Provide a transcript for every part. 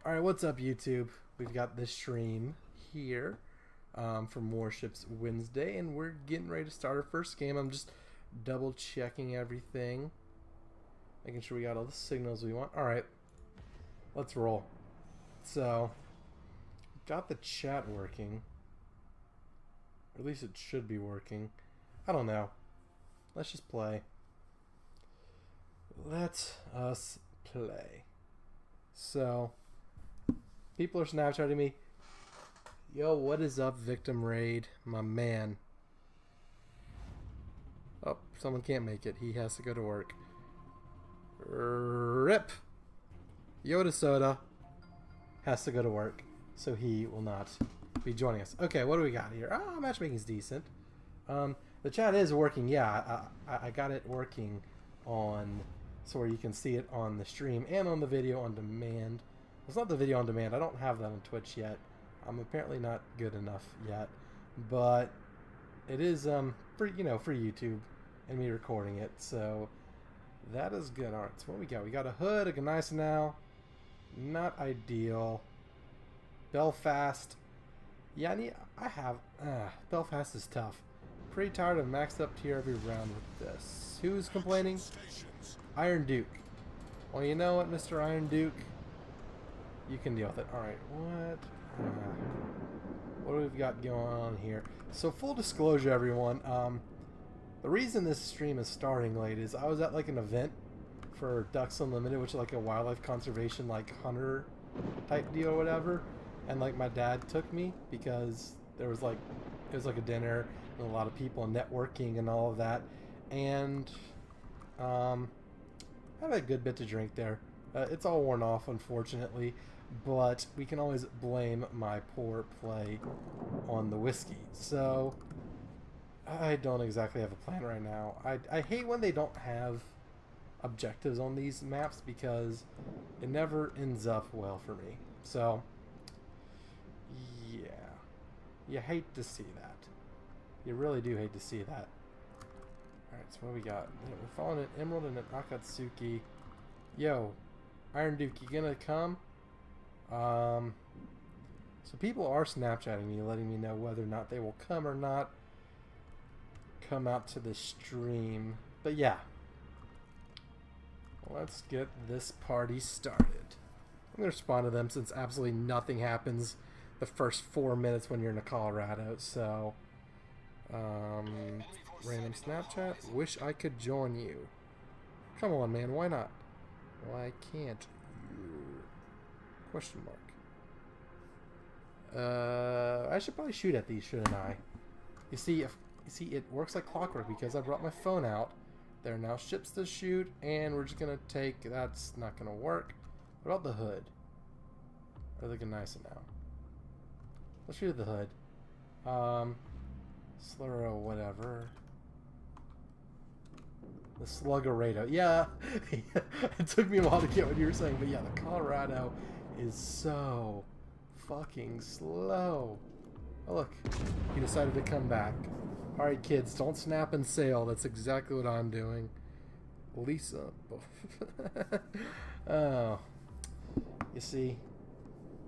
Alright, what's up YouTube? We've got this stream here from Warships Wednesday, and we're getting ready to start our first game. I'm just double checking everything, making sure we got all the signals we want. Alright, let's roll. So, got the chat working. Or at least it should be working. I don't know. Let's just play. Let us play. So, people are Snapchatting me. Yo, what is up, VictimRAID? My man. Oh, someone can't make it. He has to go to work. RIP! Yoda Soda has to go to work, so he will not be joining us. Okay, what do we got here? Ah, matchmaking's decent. The chat is working. Yeah, I got it working on so where you can see it on the stream and on the video on demand. It's not the video on demand. I don't have that on Twitch yet. I'm apparently not good enough yet, but it is for YouTube and me recording it. So that is good. All right, so what we got? We got a hood, a nice now. Not ideal. Belfast. Yeah, I have. Belfast is tough. Pretty tired of maxed up tier every round with this. Who's complaining? Iron Duke. Well, you know what, Mr. Iron Duke? You can deal with it. Alright, what do we got going on here? So, full disclosure, everyone. The reason this stream is starting late is I was at like an event for Ducks Unlimited, which is like a wildlife conservation, like hunter type deal or whatever. And like my dad took me because there was like, it was like a dinner and a lot of people and networking and all of that. And I had a good bit to drink there. It's all worn off, unfortunately, but we can always blame my poor play on the whiskey. So I don't exactly have a plan right now. I hate when they don't have objectives on these maps because it never ends up well for me. So yeah, you hate to see that. You really do hate to see that. Alright, so what we got? We're following an Emerald and an Akatsuki. Yo, Iron Duke, you gonna come? So people are Snapchatting me, letting me know whether or not they will come or not come out to the stream. But yeah, let's get this party started. I'm gonna respond to them since absolutely nothing happens the first 4 minutes when you're in a Colorado. So, random Snapchat. Wish I could join you. Come on, man. Why not? Why can't you? Question mark. I should probably shoot at these, shouldn't I? You see, it works like clockwork because I brought my phone out. There are now ships to shoot, and we're just gonna take. That's not gonna work. What about the hood? Are they looking nice now? Let's shoot at the hood. Slurro, whatever. The Sluggerado. Yeah, it took me a while to get what you were saying, but yeah, the Colorado is so fucking slow. Oh, look, he decided to come back. Alright, kids, don't snap and sail. That's exactly what I'm doing. Lisa. Oh. You see,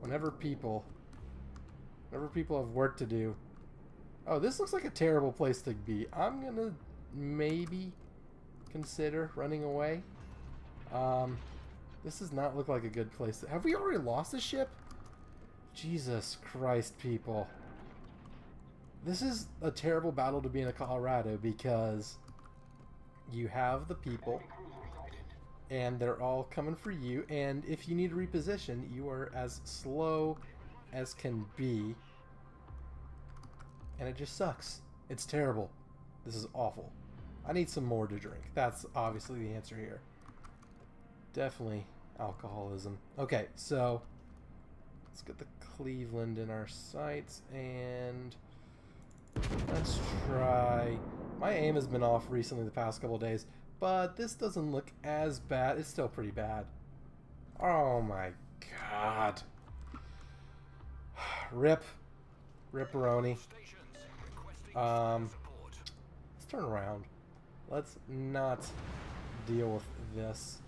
whenever people have work to do. Oh, this looks like a terrible place to be. I'm gonna maybe consider running away. This does not look like a good place. Have we already lost a ship? Jesus Christ, people. This is a terrible battle to be in a Colorado because you have the people and they're all coming for you, and if you need to reposition, you are as slow as can be, and it just sucks. It's terrible. This is awful. I need some more to drink. That's obviously the answer here. Definitely alcoholism. Okay, so let's get the Cleveland in our sights, and let's try. My aim has been off recently the past couple of days, but this doesn't look as bad. It's still pretty bad. Oh my god. Rip. Ripperoni. Let's turn around. Let's not deal with this.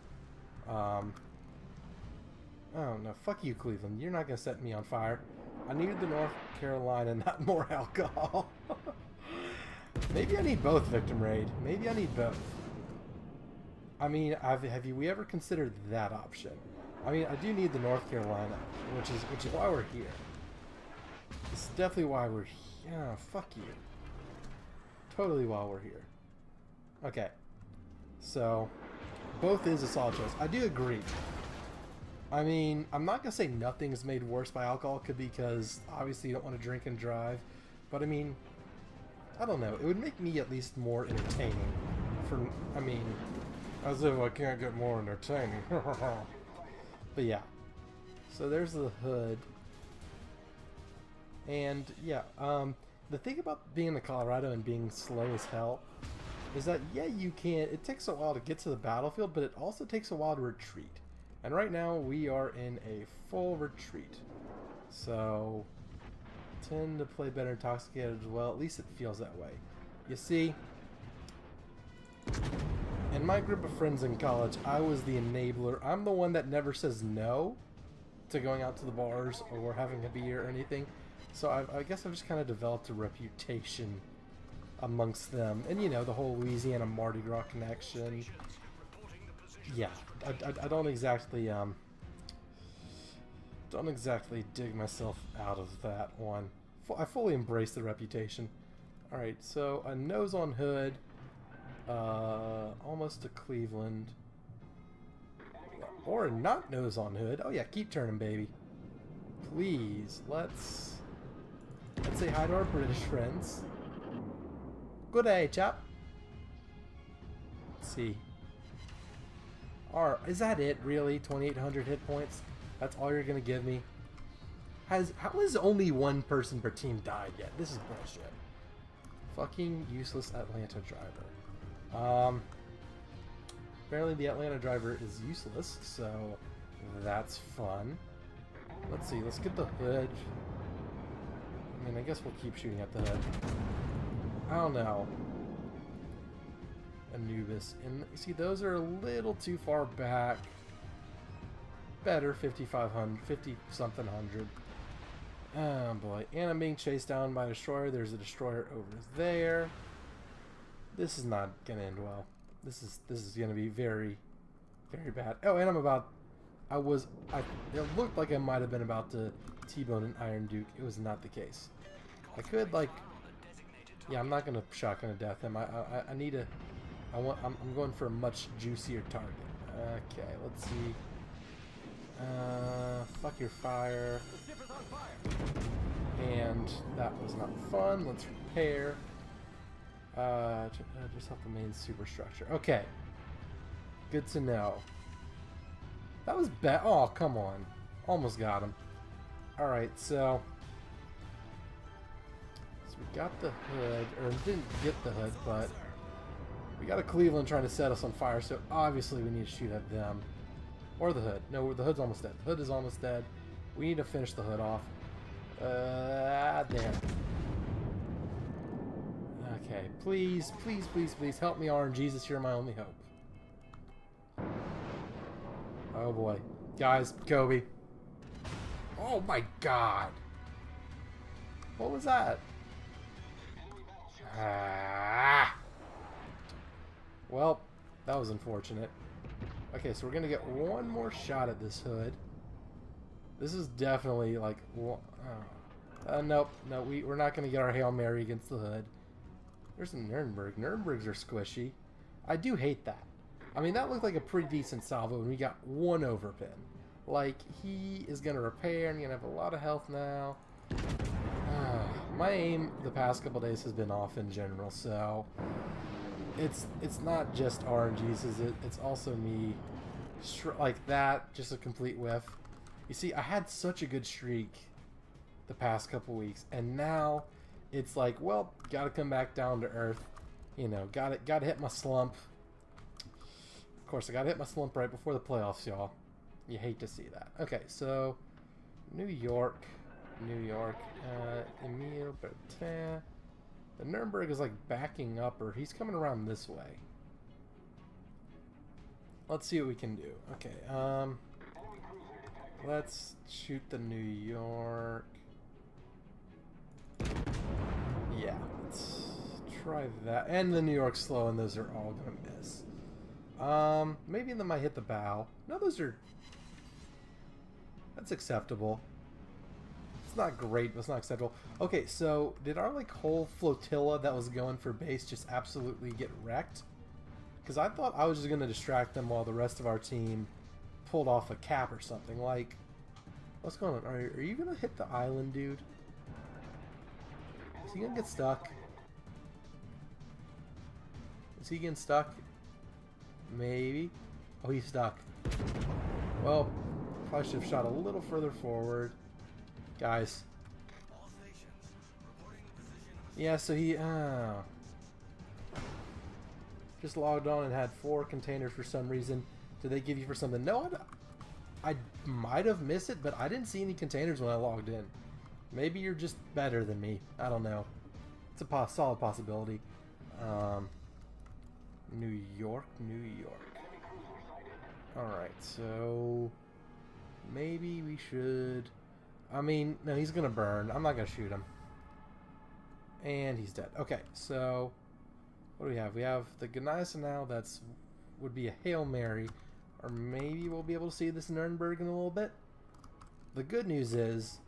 Oh no, fuck you, Cleveland. You're not gonna set me on fire. I needed the North Carolina, not more alcohol. Maybe I need both, VictimRAID. Maybe I need both. I mean, have we ever considered that option? I mean, I do need the North Carolina, which is why we're here. It's definitely why we're here. Yeah, fuck you. Totally why we're here. Okay. So, both is a solid choice. I do agree. I mean, I'm not going to say nothing's made worse by alcohol, because obviously you don't want to drink and drive. But I mean, I don't know. It would make me at least more entertaining. I mean, as if I can't get more entertaining. But yeah. So there's the hood. And yeah, the thing about being in Colorado and being slow as hell is that, yeah, you can. It takes a while to get to the battlefield, but it also takes a while to retreat. And right now we are in a full retreat. So, tend to play better intoxicated as well. At least it feels that way. You see, in my group of friends in college, I was the enabler. I'm the one that never says no to going out to the bars or having a beer or anything. So I guess I've just kind of developed a reputation amongst them. And you know, the whole Louisiana Mardi Gras connection. Yeah, I don't exactly dig myself out of that one. I fully embrace the reputation. Alright, so a nose on hood, almost to Cleveland, or not nose on hood. Oh yeah, keep turning, baby. Please, let's say hi to our British friends. Good day, chap. Let's see. Is that it, really? 2,800 hit points? That's all you're gonna give me? How has only one person per team died yet? This is bullshit. Fucking useless Atlanta driver. Apparently the Atlanta driver is useless, so that's fun. Let's see, let's get the hood. I mean, I guess we'll keep shooting at the hood. I don't know. Anubis. And you see, those are a little too far back. Better 5,500, 50-something hundred. Oh boy. And I'm being chased down by a destroyer. There's a destroyer over there. This is not gonna end well. This is gonna be very, very bad. Oh, and it looked like I might have been about to T-bone an Iron Duke. It was not the case. I could, like, yeah, I'm not gonna shotgun to death him. I'm going for a much juicier target. Okay, let's see. Fuck your fire. And that was not fun. Let's repair. Just off the main superstructure. Okay. Good to know. That was bad. Oh, come on. Almost got him. Alright, so we got the hood, or didn't get the hood, but we got a Cleveland trying to set us on fire, so obviously we need to shoot at them. Or the hood. No, the hood's almost dead. The hood is almost dead. We need to finish the hood off. Damn. Okay, please, please, please, please help me, RNGesus. You're my only hope. Oh boy. Guys, Kobe. Oh my god. What was that? Well, that was unfortunate. Okay, so we're gonna get one more shot at this hood. This is definitely like, nope, no, we're not gonna get our Hail Mary against the hood. There's a Nuremberg. Nurembergs are squishy. I do hate that. I mean, that looked like a pretty decent salvo, and we got one overpin. Like, he is gonna repair, and gonna have a lot of health now. My aim the past couple days has been off in general, so it's not just RNGs, it's also me like that, just a complete whiff. You see, I had such a good streak the past couple weeks, and now it's like, well, gotta come back down to earth. You know, gotta hit my slump. Of course, I gotta hit my slump right before the playoffs, y'all. You hate to see that. Okay, so New York, Emile Bertin. The Nuremberg is like backing up, or he's coming around this way. Let's see what we can do. Okay, Let's shoot the New York. Yeah, let's try that. And the New York's slow, and those are all gonna miss. Maybe they might hit the bow. No, those are... That's acceptable. It's not great, but it's not acceptable. Okay, so did our like whole flotilla that was going for base just absolutely get wrecked? Because I thought I was just gonna distract them while the rest of our team pulled off a cap or something. Like, what's going on? Are you gonna hit the island, dude? Is he gonna get stuck? Is he getting stuck? Maybe. Oh, he's stuck. Well, probably should have shot a little further forward. Guys. Yeah, so he just logged on and had 4 containers for some reason. Did they give you for something? No, I might have missed it, but I didn't see any containers when I logged in. Maybe you're just better than me. I don't know. It's a solid possibility. New York, New York. Alright, so maybe we should... I mean, no, he's gonna burn. I'm not gonna shoot him. And he's dead. Okay, so what do we have? We have the Gneisenau now. That's would be a Hail Mary. Or maybe we'll be able to see this Nuremberg in a little bit. The good news is,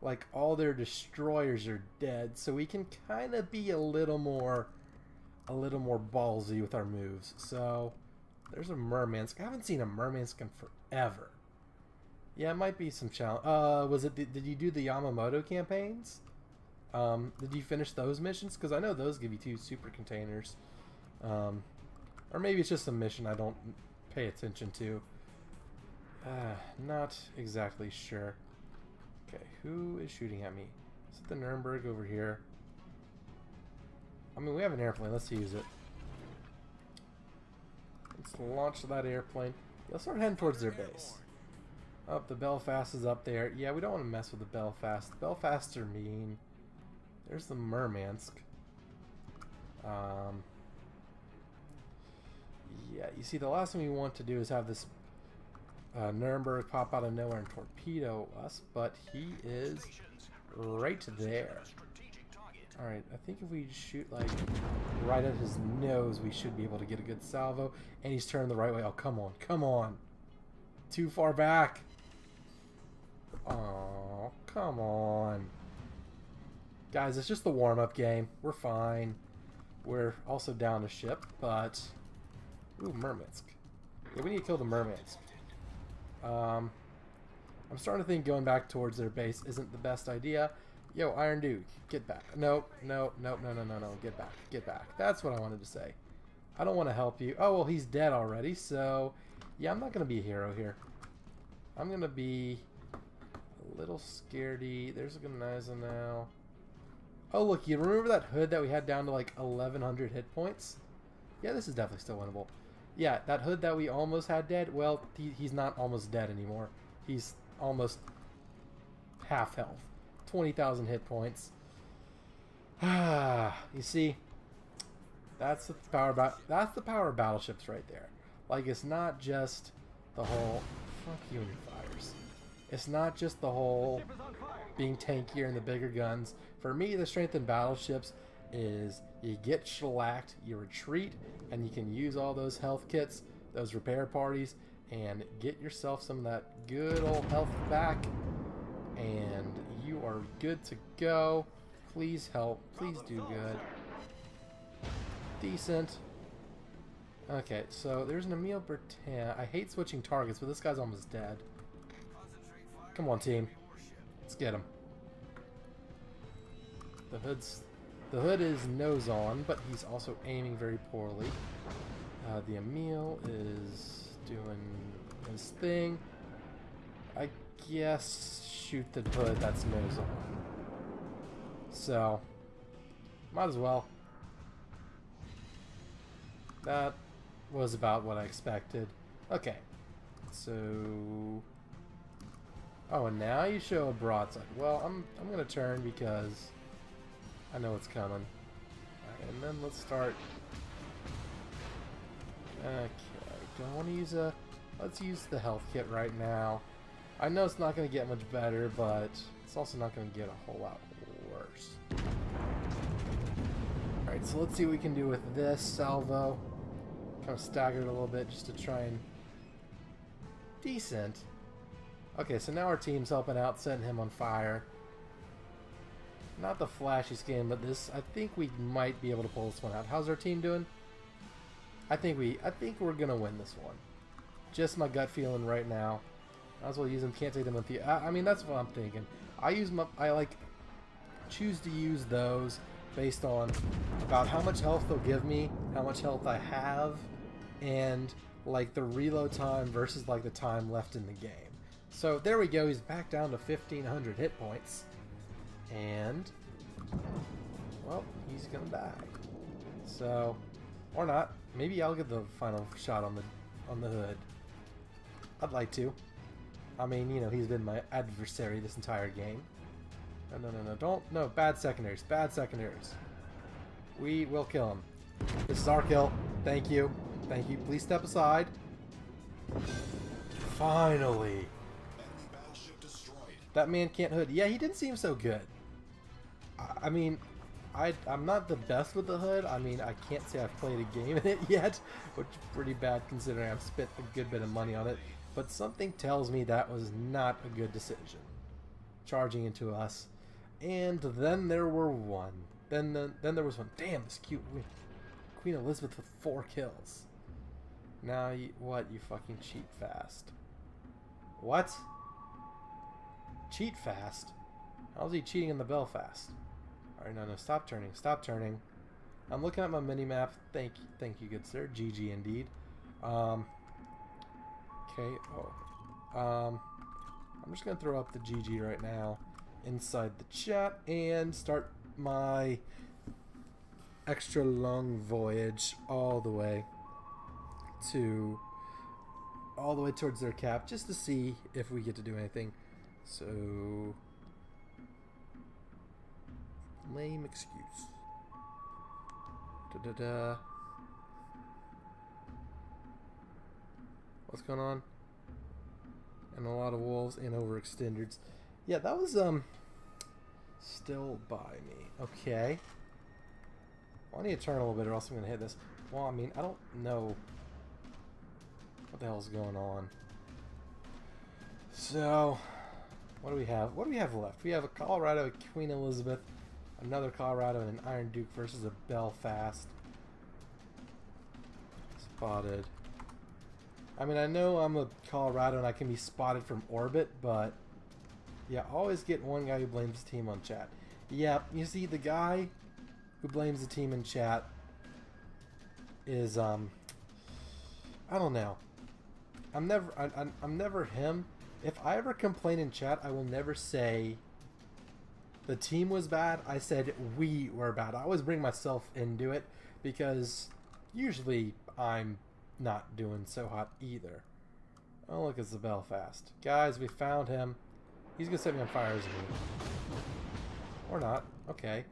like, all their destroyers are dead, so we can kind of be a little more ballsy with our moves. So there's a Murmansk. I haven't seen a Murmansk in forever. Yeah, it might be some challenge. Was it? Did you do the Yamamoto campaigns? Did you finish those missions? Because I know those give you 2 super containers. Or maybe it's just a mission I don't pay attention to. Not exactly sure. Okay, who is shooting at me? Is it the Nuremberg over here? I mean, we have an airplane. Let's use it. Let's launch that airplane. Let's start heading towards their base. Oh, the Belfast is up there. Yeah, we don't want to mess with the Belfast. The Belfasts are mean. There's the Murmansk. Yeah, you see, the last thing we want to do is have this Nuremberg pop out of nowhere and torpedo us, but he is right there. Alright, I think if we shoot, like, right at his nose, we should be able to get a good salvo. And he's turned the right way. Oh, come on. Come on. Too far back. Oh, come on. Guys, it's just the warm-up game. We're fine. We're also down a ship, but... Ooh, Murmansk. Yeah, we need to kill the Murmansk. I'm starting to think going back towards their base isn't the best idea. Yo, Iron Duke, get back. Nope, no, get back, get back. That's what I wanted to say. I don't want to help you. Oh, well, he's dead already, so... Yeah, I'm not going to be a hero here. I'm going to be a little scaredy. There's a Gneisenau. Oh, look, you remember that hood that we had down to like 1,100 hit points? Yeah, this is definitely still winnable. Yeah, that hood that we almost had dead, well, he's not almost dead anymore. He's almost half health. 20,000 hit points. You see, that's the power of battleships right there. Like, it's not just the whole... Fuck you and your fires. It's not just the whole being tankier and the bigger guns. For me, the strength in battleships is you get shellacked, you retreat, and you can use all those health kits, those repair parties, and get yourself some of that good old health back, and you are good to go. Please help. Please do good. Decent. Okay, so there's an Emile Bertin. I hate switching targets, but this guy's almost dead. Come on, team. Let's get him. The hood is nose on, but he's also aiming very poorly. The Emile is doing his thing. I guess shoot the hood that's nose on. So, might as well. That was about what I expected. Okay, so... Oh, and now you show a broadside. Well, I'm gonna turn because I know it's coming. Alright, and then let's start... Okay, don't want to use a... Let's use the health kit right now. I know it's not going to get much better, but it's also not going to get a whole lot worse. Alright, so let's see what we can do with this salvo. Kind of staggered a little bit just to try and... Decent. Okay, so now our team's helping out, setting him on fire. Not the flashiest game, but this, I think we might be able to pull this one out. How's our team doing? I think we're gonna win this one. Just my gut feeling right now. Might as well use them. Can't take them with you. I mean, that's what I'm thinking. I like choose to use those based on about how much health they'll give me, how much health I have, and like the reload time versus like the time left in the game. So there we go. He's back down to 1,500 hit points, and well, he's gonna die. So, or not. Maybe I'll get the final shot on the hood. I'd like to. I mean, you know, he's been my adversary this entire game. No, bad secondaries, bad secondaries. We will kill him. This is our kill. Thank you. Thank you. Please step aside. Finally. That man can't hood. Yeah, he didn't seem so good. I mean, I'm not the best with the hood. I mean, I can't say I've played a game in it yet, which is pretty bad considering I've spent a good bit of money on it. But something tells me that was not a good decision. Charging into us. And then there were one. Then there was one. Damn, this cute Queen Elizabeth with 4 kills. Now, what? You fucking cheat fast. What? Cheat fast? How's he cheating in the Belfast? Alright, no, stop turning. Stop turning. I'm looking at my mini-map. Thank you, good sir. GG indeed. Okay, I'm just going to throw up the GG right now inside the chat and start my extra long voyage all the way towards their cap just to see if we get to do anything. So, lame excuse. What's going on? And a lot of wolves and overextenders. Yeah, that was still by me. Okay. Well, I need to turn a little bit or else I'm gonna hit this. Well, I mean, I don't know what the hell's going on. So, what do we have? What do we have left? We have a Colorado, a Queen Elizabeth, another Colorado, and an Iron Duke versus a Belfast. Spotted. I mean, I know I'm a Colorado and I can be spotted from orbit, but yeah, always get one guy who blames the team on chat. Yeah, you see, the guy who blames the team in chat is I don't know. I'm never him. If I ever complain in chat, I will never say the team was bad. I said we were bad. I always bring myself into it because usually I'm not doing so hot either. Oh, look, it's the Belfast. Guys, we found him. He's gonna set me on fire, isn't he? Or not. Okay.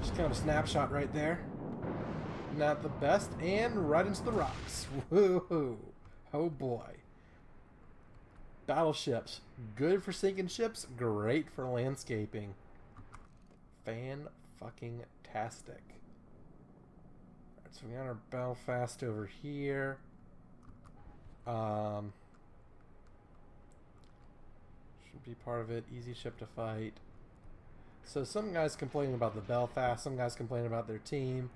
Just kind of a snapshot right there. Not the best. And right into the rocks. Woohoo. Oh boy. Battleships. Good for sinking ships. Great for landscaping. Fan-fucking-tastic. Alright, so we got our Belfast over here. Should be part of it. Easy ship to fight. So some guys complaining about the Belfast. Some guys complaining about their team.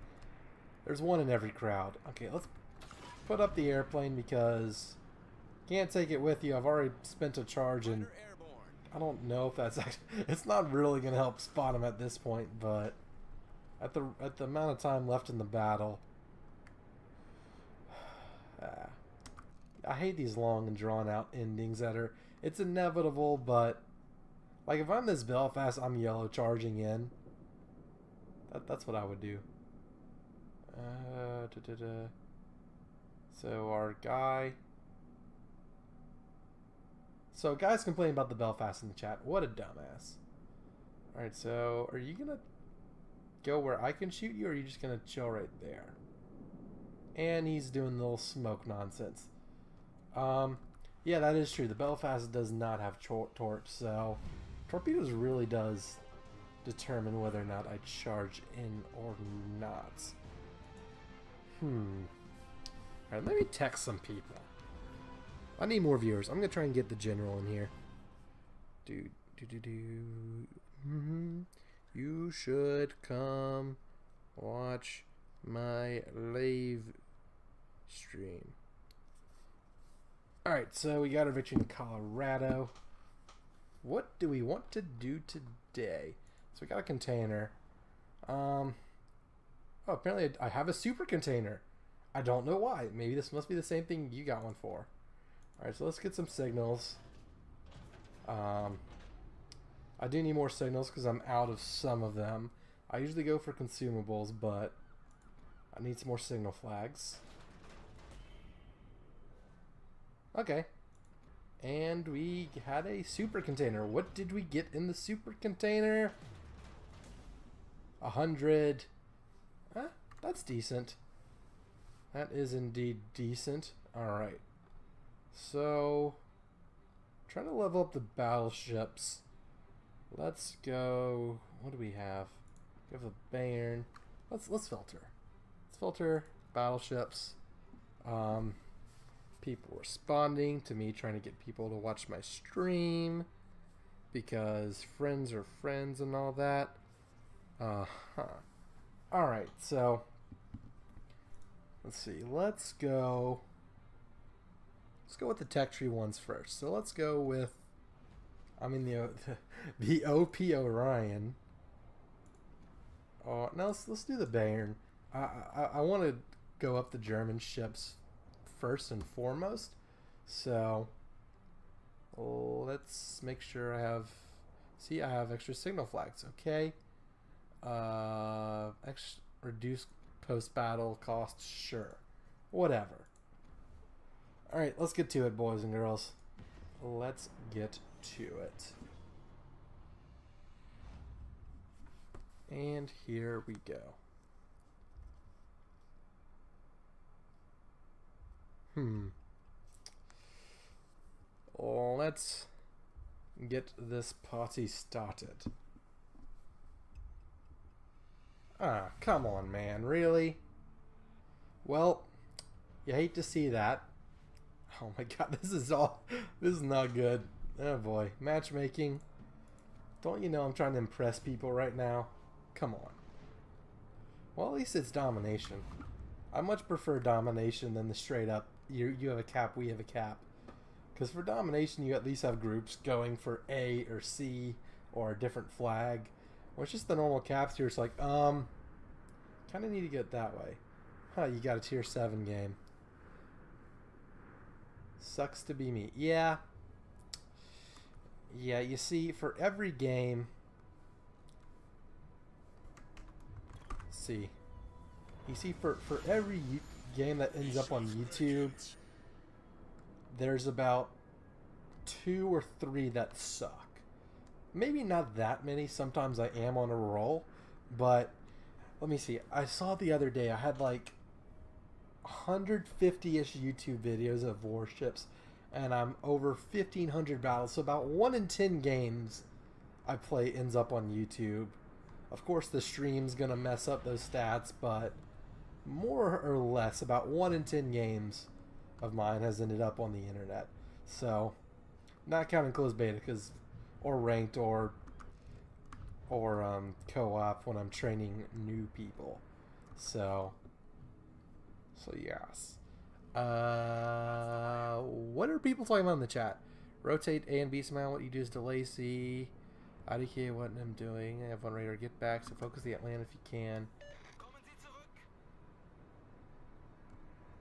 There's one in every crowd. Okay, let's put up the airplane because can't take it with you. I've already spent a charge and I don't know if that's actually, it's not really going to help spot him at this point, but at the amount of time left in the battle, I hate these long and drawn out endings that are, it's inevitable, but like if I'm this Belfast, I'm yellow charging in. That's what I would do. So our guy. So guys complaining about the Belfast in the chat. What a dumbass. Alright, so are you gonna go where I can shoot you, or are you just gonna chill right there? And he's doing the little smoke nonsense. Yeah, that is true. The Belfast does not have torch, so torpedoes really does determine whether or not I charge in or not. Alright, let me text some people. I need more viewers. I'm gonna try and get the general in here. You should come watch my live stream. Alright, so we got our victory in Colorado. What do we want to do today? So we got a container. Oh, apparently I have a super container. I don't know why. Maybe this must be the same thing you got one for. Alright, so let's get some signals. I do need more signals because I'm out of some of them. I usually go for consumables, but I need some more signal flags. Okay. And we had a super container. What did we get in the super container? 100. That's decent. That is indeed decent. Alright. So, trying to level up the battleships. Let's go. What do we have? We have a Bayern. Let's filter. Let's filter battleships. People responding to me trying to get people to watch my stream because friends are friends and all that. Alright, so let's see. Let's go with the tech tree ones first. So let's go with the OP Orion. Oh, now let's do the Bayern. I want to go up the German ships first and foremost. So let's make sure I have. See, I have extra signal flags. Okay. Reduce post battle cost. Sure. Whatever. All right, let's get to it, boys and girls. Let's get to it. And here we go. Let's get this party started. Ah, come on, man. Really? Well, you hate to see that. Oh my god, this is not good. Oh boy, matchmaking. Don't you know I'm trying to impress people right now? Come on. Well, at least it's domination. I much prefer domination than the straight up, you have a cap, we have a cap. Because for domination, you at least have groups going for A or C or a different flag. Or it's just the normal caps here. It's like, kind of need to get that way. Huh, you got a tier 7 game. Sucks to be me. Yeah. Yeah, you see, for every game... Let's see. You see, for every game that ends up on YouTube, there's about 2 or 3 that suck. Maybe not that many. Sometimes I am on a roll. But, let me see. I saw the other day, I had like 150-ish YouTube videos of Warships, and I'm over 1,500 battles. So about 1 in 10 games I play ends up on YouTube. Of course, the stream's gonna mess up those stats, but more or less, about 1 in 10 games of mine has ended up on the internet. So, not counting closed beta, or ranked, or co-op when I'm training new people. So yes. What are people talking about in the chat? Rotate A and B somehow. What you do is delay C. IDK, what I'm doing. I have one radar. Get back. So focus the Atlanta if you can.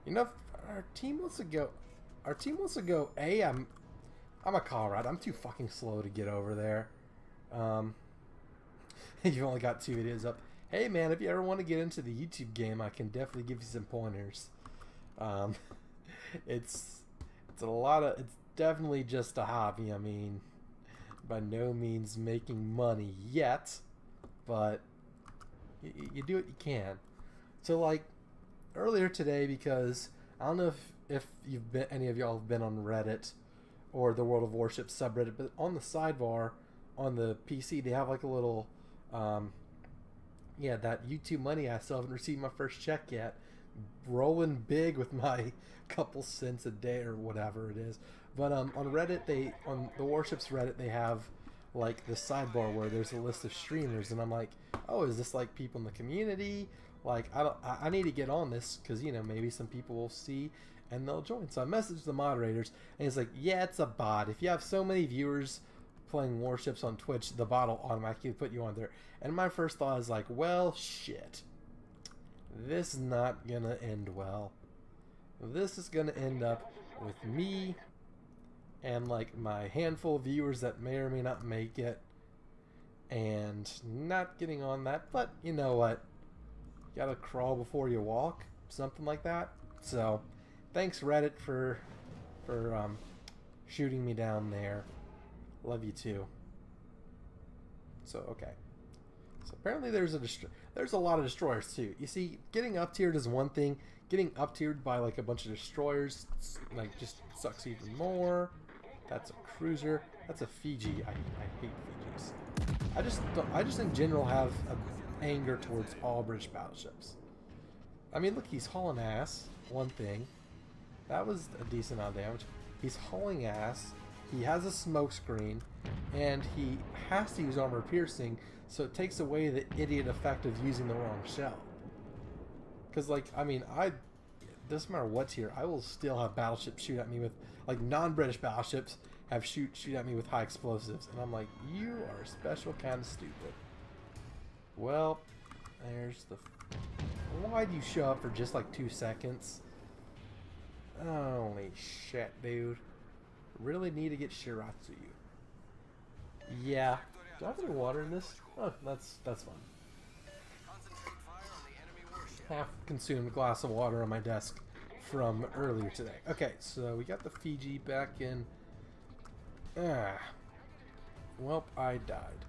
You know, if our team wants to go. Our team wants to go A. I'm a Colorado. I'm too fucking slow to get over there. You've only got 2 videos up. Hey man, if you ever want to get into the YouTube game, I can definitely give you some pointers. It's definitely just a hobby. I mean, by no means making money yet, but you do what you can. So like earlier today, because I don't know if any of y'all have been on Reddit or the World of Warships subreddit, but on the sidebar on the PC they have like a little yeah, that YouTube money. I still haven't received my first check yet, rolling big with my couple cents a day or whatever it is. But on Reddit, on the Warships Reddit, they have like the sidebar where there's a list of streamers, and I'm like, oh, is this like people in the community? Like, I need to get on this because, you know, maybe some people will see and they'll join. So I messaged the moderators, and he's like, yeah, it's a bot. If you have so many viewers playing Warships on Twitch, the bot will automatically put you on there. And my first thought is like, well, shit. This is not gonna end well. This is gonna end up with me and like my handful of viewers that may or may not make it and not getting on that. But you know what? You gotta crawl before you walk, something like that. So thanks Reddit for shooting me down there. Love you too. So okay. So apparently there's a lot of destroyers too. You see, getting up tiered is one thing. Getting up tiered by like a bunch of destroyers like just sucks even more. That's a cruiser. That's a Fiji. I hate Fijis. I just in general have an anger towards all British battleships. I mean, look, he's hauling ass. One thing. That was a decent amount of damage. He's hauling ass. He has a smoke screen, and he has to use armor piercing, so it takes away the idiot effect of using the wrong shell. Because, like, I mean, doesn't matter what tier, I will still have battleships shoot at me with, like, non-British battleships have shoot at me with high explosives, and I'm like, you are special kind of stupid. Well, there's the. Why do you show up for just like 2 seconds? Holy shit, dude. Really need to get Shiratsu. Yeah. Do I have any water in this? Oh, that's fun. Half consumed glass of water on my desk from earlier today. Okay, so we got the Fiji back in. Welp, I died.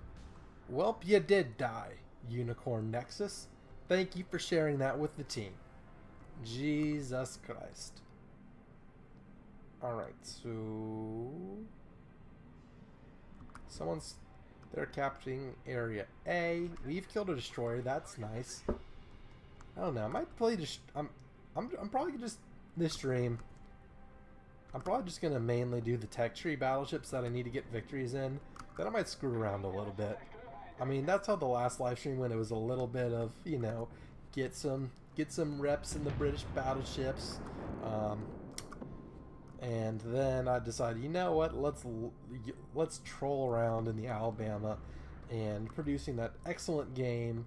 Welp, you did die, Unicorn Nexus. Thank you for sharing that with the team. Jesus Christ. Alright, so they're capturing area A. We've killed a destroyer, that's nice. I don't know, I might play I'm probably just this stream. I'm probably just gonna mainly do the tech tree battleships that I need to get victories in. Then I might screw around a little bit. I mean, that's how the last live stream went. It was a little bit of, you know, get some reps in the British battleships. And then I decided, you know what, let's troll around in the Alabama and producing that excellent game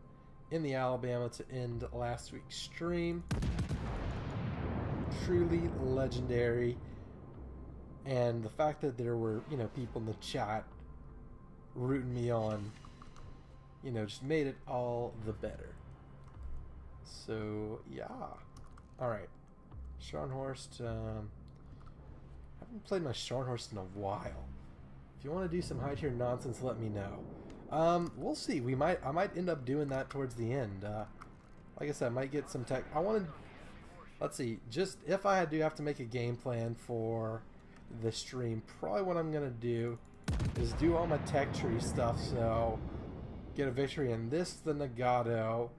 in the Alabama to end last week's stream. Truly legendary. And the fact that there were, you know, people in the chat rooting me on, you know, just made it all the better. So, yeah. Alright. Scharnhorst, I haven't played my Scharnhorst in a while. If you want to do some high tier nonsense, let me know. We'll see. I might end up doing that towards the end. Like I said, I might get some tech. Let's see. Just if I do have to make a game plan for the stream, probably what I'm gonna do is do all my tech tree stuff. So get a victory in this, the Nagato,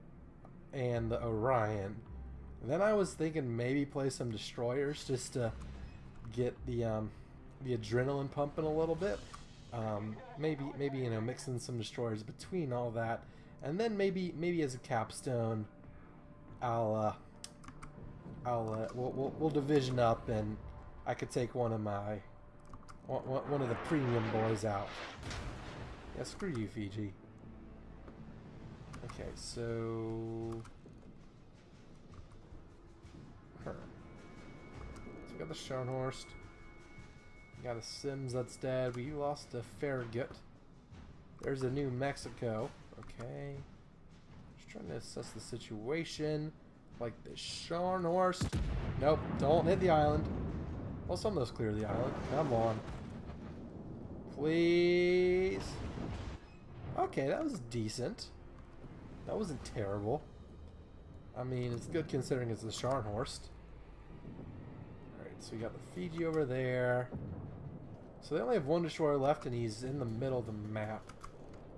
and the Orion. Then I was thinking maybe play some destroyers just to get the adrenaline pumping a little bit. Maybe you know, mixing some destroyers between all that, and then maybe as a capstone, we'll division up, and I could take one of the premium boys out. Yeah, screw you, Fiji. Okay, so we got the Scharnhorst. We got a Sims that's dead. We lost a Farragut. There's a New Mexico. Okay. Just trying to assess the situation. Like the Scharnhorst. Nope, don't hit the island. Well, some of those clear the island. Come on. Please. Okay, that was decent. That wasn't terrible. I mean, it's good considering it's the Scharnhorst. Alright, so we got the Fiji over there. So they only have one destroyer left, and he's in the middle of the map.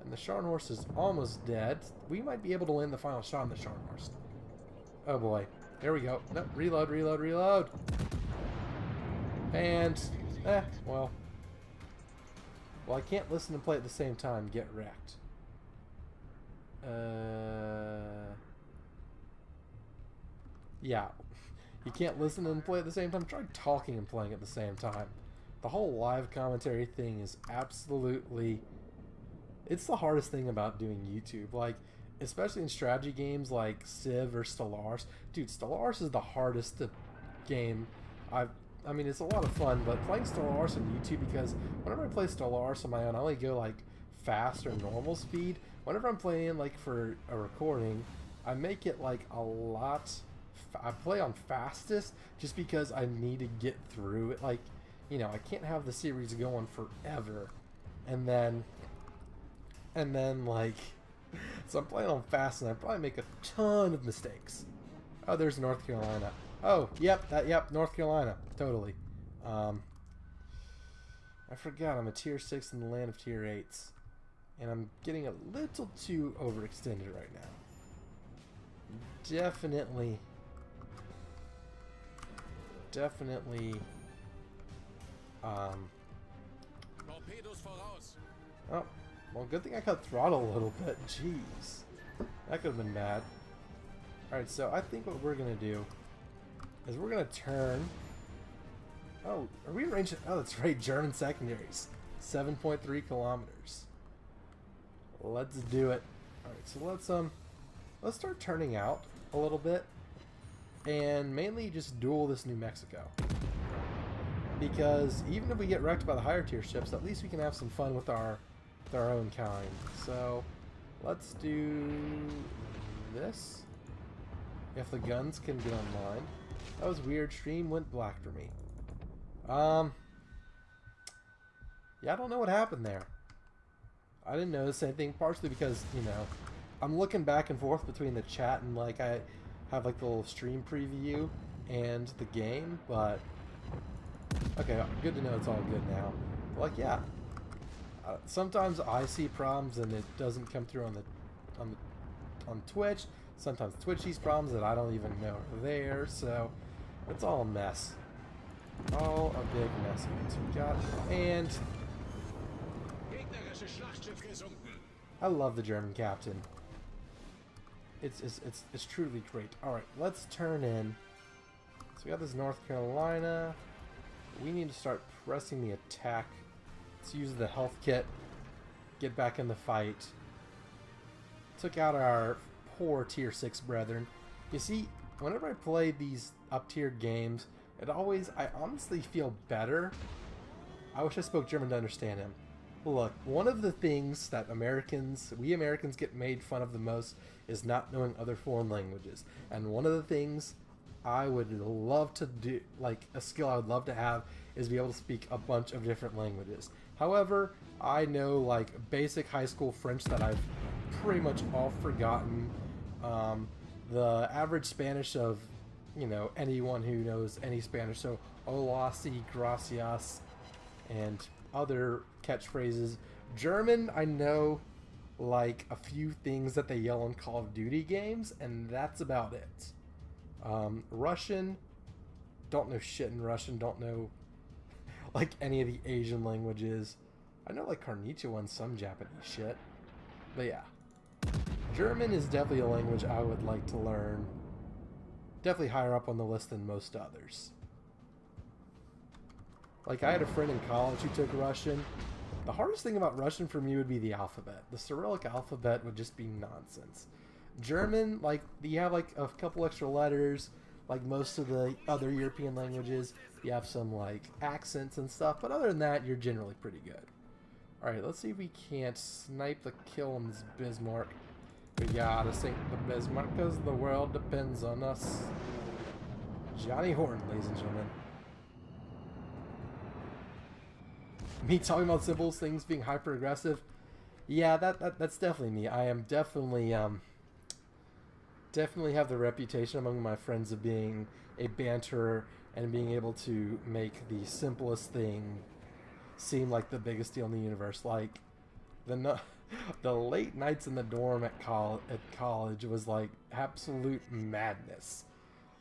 And the Scharnhorst is almost dead. We might be able to win the final shot on the Scharnhorst. Oh boy. There we go. Nope. Reload, reload, reload. And, well. Well, I can't listen and play at the same time. Get wrecked. Yeah. You can't listen and play at the same time. Try talking and playing at the same time. The whole live commentary thing is absolutely... It's the hardest thing about doing YouTube. Like, especially in strategy games like Civ or Stellaris. Dude, Stellaris is the hardest game I mean, it's a lot of fun, but playing Stellaris on YouTube, because whenever I play Stellaris on my own, I only go like fast or normal speed. Whenever I'm playing like for a recording, I make it like a lot. I play on fastest just because I need to get through it. Like, you know, I can't have the series going forever, and then like, so I'm playing on fast, and I probably make a ton of mistakes. Oh, there's North Carolina. Oh, yep, North Carolina, totally. I forgot I'm a tier 6 in the land of tier 8s, and I'm getting a little too overextended right now. Definitely. Oh, well, good thing I cut throttle a little bit. Jeez, that could have been bad. All right, so I think what we're gonna do is we're gonna turn. Oh, are we arranged? Oh, that's right, German secondaries, 7.3 kilometers. Let's do it. All right, so let's start turning out a little bit, and mainly just duel this New Mexico. Because even if we get wrecked by the higher tier ships, at least we can have some fun with our own kind. So let's do this. If the guns can get online. That was weird. Stream went black for me. Yeah, I don't know what happened there. I didn't notice anything, partially because, you know, I'm looking back and forth between the chat and, like, I have, like, the little stream preview and the game, but okay, good to know it's all good now. But, like, yeah, sometimes I see problems and it doesn't come through on Twitch. Sometimes Twitch sees problems that I don't even know are there, so it's all a mess. All a big mess. So we got, and I love the German captain. It's truly great. All right, let's turn in. So we got this North Carolina. We need to start pressing the attack. Let's use the health kit. Get back in the fight. Took out our poor tier 6 brethren. You see, whenever I play these up-tiered games, I honestly feel better. I wish I spoke German to understand him. Look, one of the things that we Americans get made fun of the most is not knowing other foreign languages. And one of the things I would love to do, like a skill I would love to have, is be able to speak a bunch of different languages. However, I know like basic high school French that I've pretty much all forgotten. The average Spanish of, you know, anyone who knows any Spanish, so hola, si, gracias, and other catchphrases. German, I know like a few things that they yell in Call of Duty games, and that's about it. Russian, don't know shit in Russian, don't know like any of the Asian languages. I know like Konnichiwa and some Japanese shit, but yeah. German is definitely a language I would like to learn. Definitely higher up on the list than most others. Like, I had a friend in college who took Russian. The hardest thing about Russian for me would be the alphabet. The Cyrillic alphabet would just be nonsense. German, like, you have like a couple extra letters. Like most of the other European languages, you have some like accents and stuff. But other than that, you're generally pretty good. Alright, let's see if we can't snipe the kill on this Bismarck. We gotta sink the Bismarck because the world depends on us. Johnny Horton, ladies and gentlemen. Me talking about simple things being hyper aggressive. Yeah, that's definitely me. I am definitely definitely have the reputation among my friends of being a banterer and being able to make the simplest thing seemed like the biggest deal in the universe. Like the late nights in the dorm at college was like absolute madness.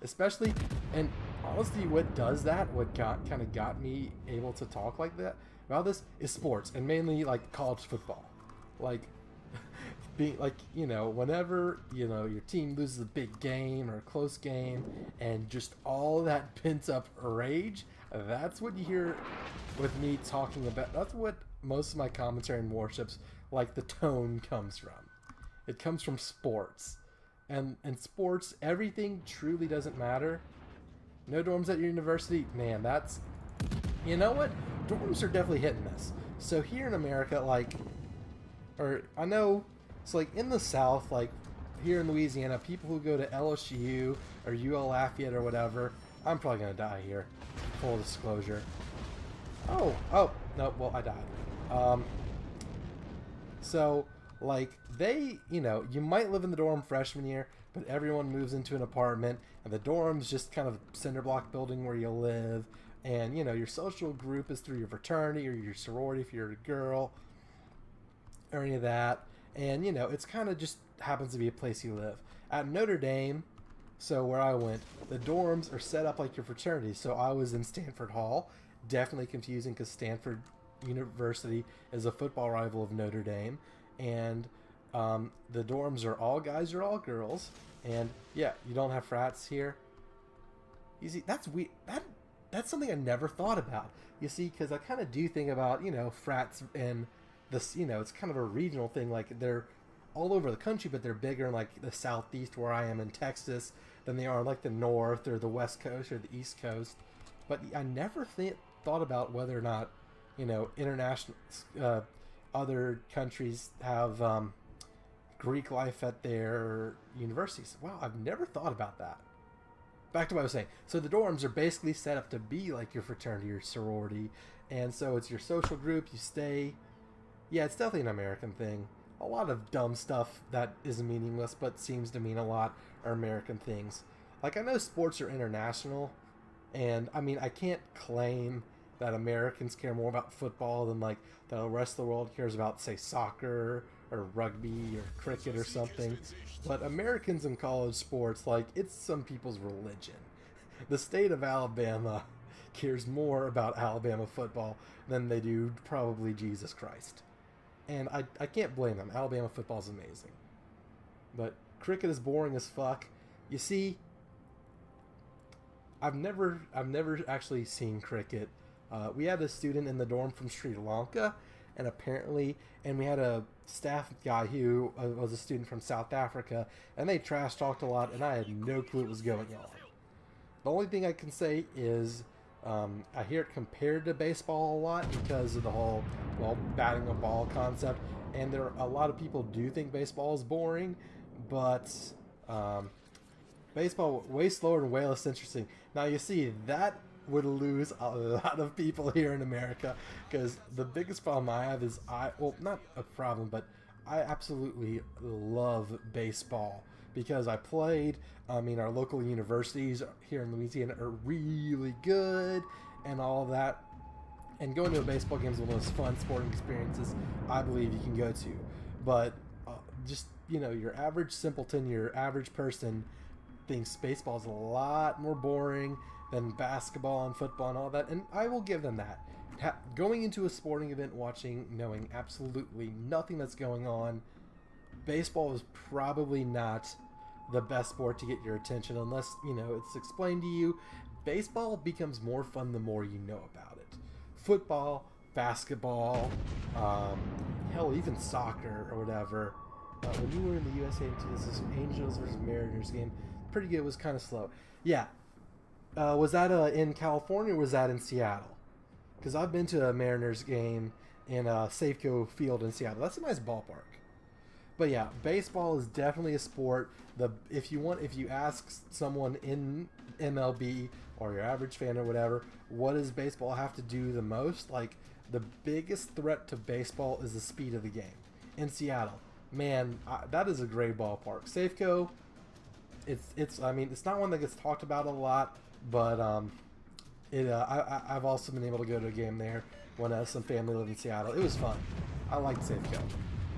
Especially, and honestly, what does that, what kind of got me able to talk like that about this, is sports, and mainly like college football. Like, being like, whenever your team loses a big game or a close game, and just all that pent up rage, that's what you hear with me talking about. That's what most of my commentary in Warships, like, the tone comes from. It comes from sports. And in sports, everything truly doesn't matter. No dorms at your university, man, that's... You know what? Dorms are definitely hitting this. So here in America, like... Or, I know... It's like, in the South, like, here in Louisiana, people who go to LSU or UL Lafayette or whatever... I'm probably gonna die here. Full disclosure. Oh, no, well, I died. So... Like, you might live in the dorm freshman year, but everyone moves into an apartment, and the dorm's just kind of a cinder block building where you live, and, your social group is through your fraternity or your sorority if you're a girl, or any of that, and, it's kind of just happens to be a place you live. At Notre Dame, so where I went, the dorms are set up like your fraternity, so I was in Stanford Hall, definitely confusing because Stanford University is a football rival of Notre Dame, and the dorms are all guys or all girls, and yeah, you don't have frats here. You see, that's weird. That's something I never thought about. You see, because I kind of do think about frats and this. It's kind of a regional thing. Like, they're all over the country, but they're bigger in like the southeast where I am in Texas than they are in like the north or the west coast or the east coast. But I never thought about whether or not international. Other countries have Greek life at their universities. Wow, I've never thought about that. Back to what I was saying. So the dorms are basically set up to be like your fraternity or sorority, and so it's your social group. You stay. Yeah, it's definitely an American thing. A lot of dumb stuff that is meaningless but seems to mean a lot are American things. Like, I know sports are international, and I mean, I can't claim that Americans care more about football than like the rest of the world cares about, say, soccer or rugby or cricket or something. But Americans in college sports, like, it's some people's religion. The state of Alabama cares more about Alabama football than they do probably Jesus Christ. And I can't blame them. Alabama football is amazing. But cricket is boring as fuck. You see, I've never actually seen cricket. We had a student in the dorm from Sri Lanka, and we had a staff guy who was a student from South Africa, and they trash talked a lot, and I had no clue what was going on. The only thing I can say is I hear it compared to baseball a lot because of the whole, batting a ball concept, and a lot of people do think baseball is boring, but baseball way slower and way less interesting. Now, you see, that would lose a lot of people here in America, because the biggest problem I have is not a problem, but I absolutely love baseball because I played. I mean, our local universities here in Louisiana are really good and all of that, and going to a baseball game is one of the most fun sporting experiences I believe you can go to. But just your average simpleton, your average person thinks baseball is a lot more boring than basketball and football and all that, and I will give them that. Going into a sporting event, knowing absolutely nothing that's going on, baseball is probably not the best sport to get your attention unless, it's explained to you. Baseball becomes more fun the more you know about it. Football, basketball, hell, even soccer or whatever. When you were in the USA, this is Angels versus Mariners game. Pretty good. It was kind of slow. Yeah. Was that in California or was that in Seattle? Because I've been to a Mariners game in Safeco Field in Seattle. That's a nice ballpark. But yeah, baseball is definitely a sport. If you ask someone in MLB or your average fan or whatever, what does baseball have to do the most? Like, the biggest threat to baseball is the speed of the game. In Seattle, man, that is a great ballpark. Safeco, it's not one that gets talked about a lot, but I've also been able to go to a game there when some family lived in Seattle. It was fun. I liked Safeco.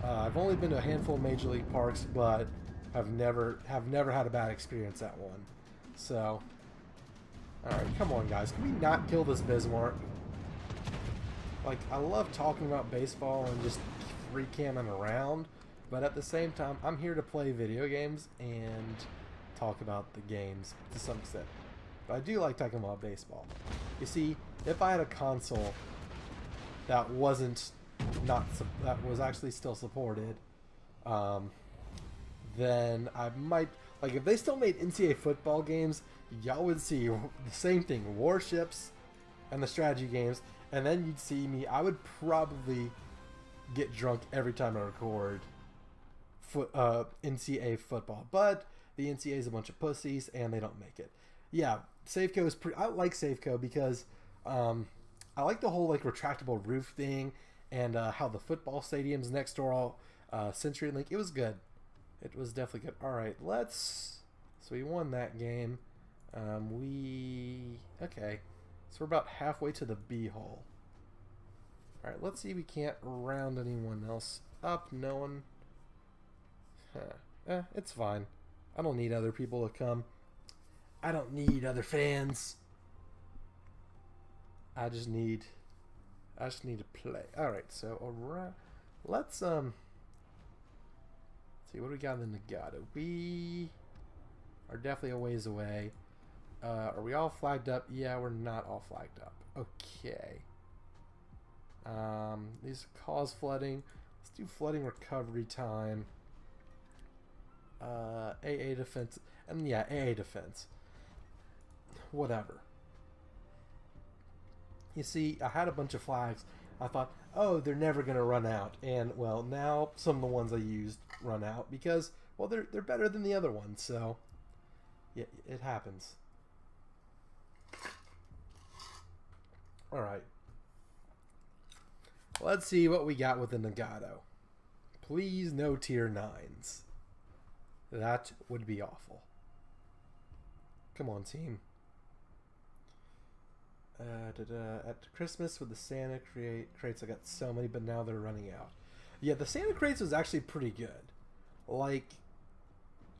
I've only been to a handful of Major League parks, but have never had a bad experience at one. So, all right, come on, guys. Can we not kill this Bismarck? Like, I love talking about baseball and just free camming around, but at the same time, I'm here to play video games and talk about the games to some extent. But I do like talking about baseball. You see, if I had a console that that was actually still supported, then I might, like, if they still made NCAA football games, y'all would see the same thing, Warships and the strategy games, and then you'd see me, I would probably get drunk every time I record NCAA football, but the NCAA is a bunch of pussies and they don't make it. Yeah, Safeco is I like Safeco because I like the whole like retractable roof thing, and how the football stadiums next door all CenturyLink. It was good. It was definitely good. All right, so we won that game. Okay, so we're about halfway to the B hole. All right, let's see if we can't round anyone else up. No one. It's fine. I don't need other people to come. I don't need other fans. I just need to play. All right, so let's see what do we got in the Nagato. We are definitely a ways away. Are we all flagged up? Yeah, we're not all flagged up. Okay. These cause flooding. Let's do flooding recovery time. AA defense, and yeah, AA defense. Whatever. You see, I had a bunch of flags. I thought, oh, they're never gonna run out, and well, now some of the ones I used run out because, well, they're better than the other ones. So, yeah, it happens. All right. Let's see what we got with the Nagato. Please, no tier 9s. That would be awful. Come on, team. At Christmas with the Santa crates, I got so many, but now they're running out. Yeah, the Santa crates was actually pretty good. Like,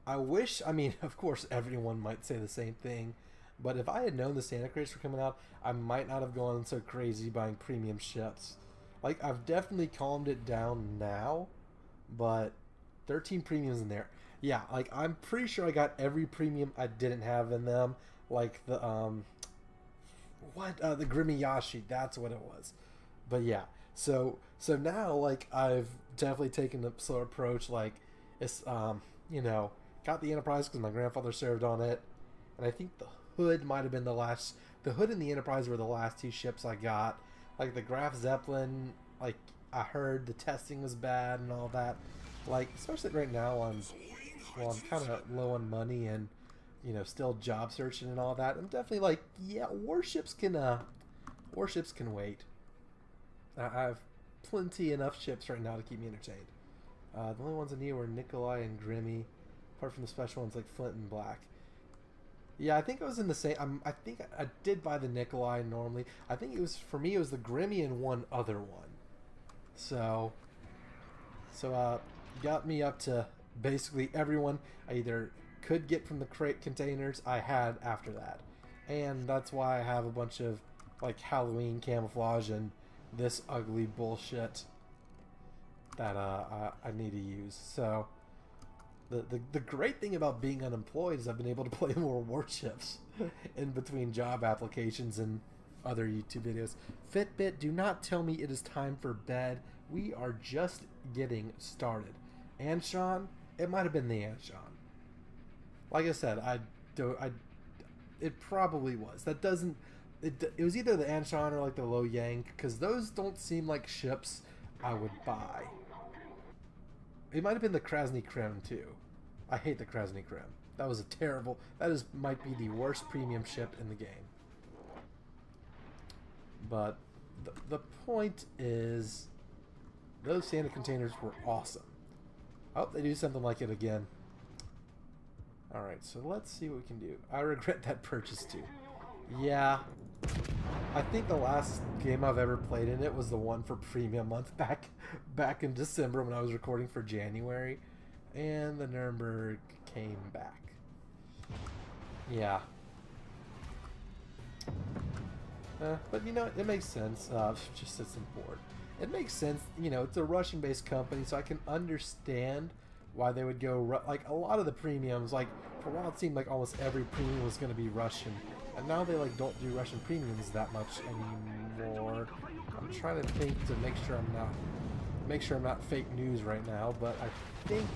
I wish, I mean, of course, everyone might say the same thing, but if I had known the Santa crates were coming out, I might not have gone so crazy buying premium ships. Like, I've definitely calmed it down now, but 13 premiums in there. Yeah, like, I'm pretty sure I got every premium I didn't have in them. Like, the, the Grimiyashi, that's what it was. But yeah, so now, like, I've definitely taken a slow approach. Like, it's, you know, got the Enterprise because my grandfather served on it. And I think the Hood might have been the Hood and the Enterprise were the last two ships I got. Like, the Graf Zeppelin, like, I heard the testing was bad and all that. Like, especially right now, I'm kind of low on money and, you know, still job searching and all that. I'm definitely like, yeah, warships can wait. I have plenty enough ships right now to keep me entertained. The only ones I need were Nikolai and Grimmy, apart from the special ones like Flint and Black. Yeah, I think I was in the same. I think I did buy the Nikolai normally. I think it was, for me, it was the Grimmy and one other one. So got me up to basically everyone I either could get from the crate containers I had after that. And that's why I have a bunch of, like, Halloween camouflage and this ugly bullshit that I need to use. So the great thing about being unemployed is I've been able to play more Warships in between job applications and other YouTube videos. Fitbit, do not tell me it is time for bed. We are just getting started. Anshan, it might have been the Anshan. Like I said, it probably was. That doesn't. It was either the Anshan or like the Lo Yang, because those don't seem like ships I would buy. It might have been the Krasny Krem too. I hate the Krasny Krem. That was a terrible. Might be the worst premium ship in the game. But the point is, those Santa containers were awesome. I hope they do something like it again. Alright, so let's see what we can do. I regret that purchase too. Yeah, I think the last game I've ever played in it was the one for Premium Month back in December when I was recording for January, and the Nuremberg came back. Yeah. But you know, it makes sense. Just as important. It makes sense. You know, it's a Russian-based company, so I can understand why they would go like a lot of the premiums. Like for a while, it seemed like almost every premium was going to be Russian, and now they like don't do Russian premiums that much anymore. I'm trying to think to make sure I'm not fake news right now, but I think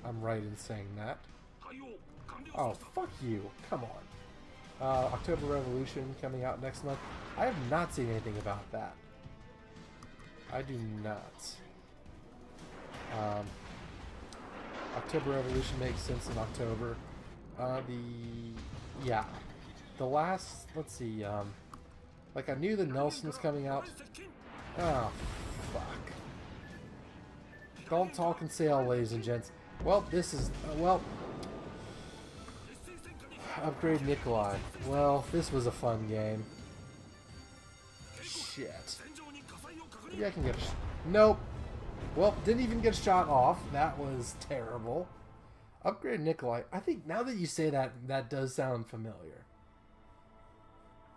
I'm right in saying that. Oh, fuck you! Come on. October Revolution coming out next month. I have not seen anything about that. I do not. October Revolution makes sense in October. The last, let's see, like I knew the Nelson was coming out. Oh, fuck. Don't talk and sail, ladies and gents. Well, this is, upgrade Nikolai. Well, this was a fun game. Shit. Maybe I can get a nope. Well, didn't even get a shot off. That was terrible. Upgrade Nikolai. I think now that you say that, that does sound familiar.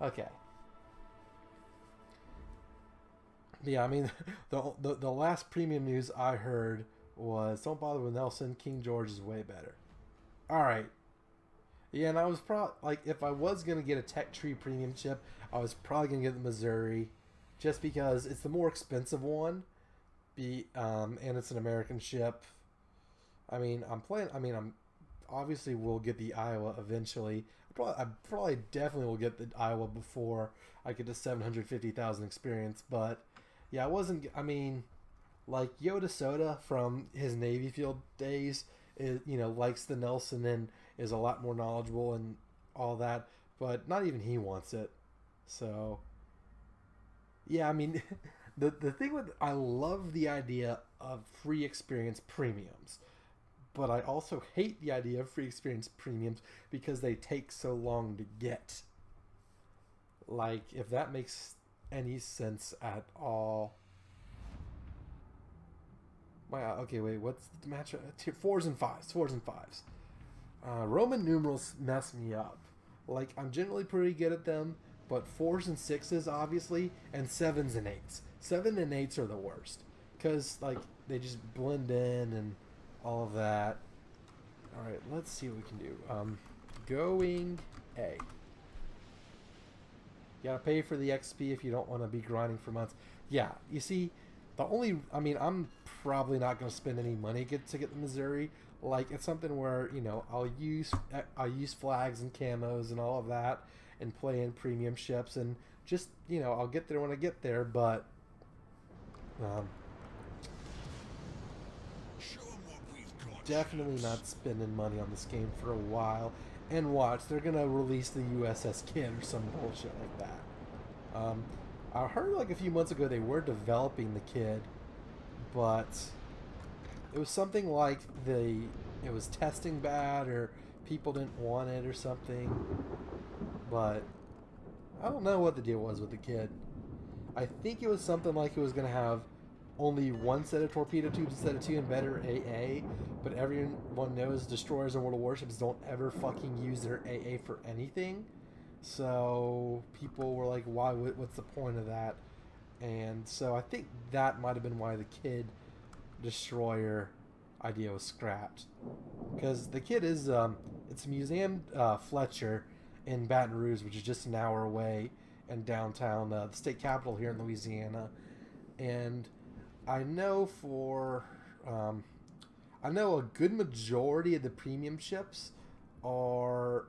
Okay. Yeah, I mean, the last premium news I heard was don't bother with Nelson. King George is way better. All right. Yeah, and I was probably, like, if I was going to get a Tech Tree premium ship, I was probably going to get the Missouri, just because it's the more expensive one, and it's an American ship. I'm obviously will get the Iowa eventually. I probably definitely will get the Iowa before I get to 750,000 experience, but, yeah, like, Yoda Soda from his Navy Field days, likes the Nelson and is a lot more knowledgeable and all that, but not even he wants it. So, yeah, the thing with, I love the idea of free experience premiums, but I also hate the idea of free experience premiums because they take so long to get. Like, if that makes any sense at all. Wow, okay, wait, what's the match? 4s and 5s. Roman numerals mess me up. Like, I'm generally pretty good at them, but 4s and 6s, obviously, and 7s and 8s. 7 and 8s are the worst, because, like, they just blend in and all of that. Alright, let's see what we can do. Going A. You gotta pay for the XP if you don't want to be grinding for months. Yeah, you see, I'm probably not going to spend any money to get the Missouri. Like, it's something where, I'll use flags and camos and all of that and play in premium ships and just, I'll get there when I get there, but definitely not spending money on this game for a while. And watch, they're going to release the USS Kid or some bullshit like that. I heard like a few months ago they were developing the Kid, but it was something like it was testing bad or people didn't want it or something. But I don't know what the deal was with the Kid. I think it was something like it was going to have only one set of torpedo tubes instead of 2 and better AA, but everyone knows destroyers and World of Warships don't ever fucking use their AA for anything. So people were like, why? What's the point of that? And so I think that might have been why the Kid destroyer idea was scrapped. Because the Kid is, it's Museum Fletcher in Baton Rouge, which is just an hour away in downtown, the state capital here in Louisiana. And I know a good majority of the premium ships are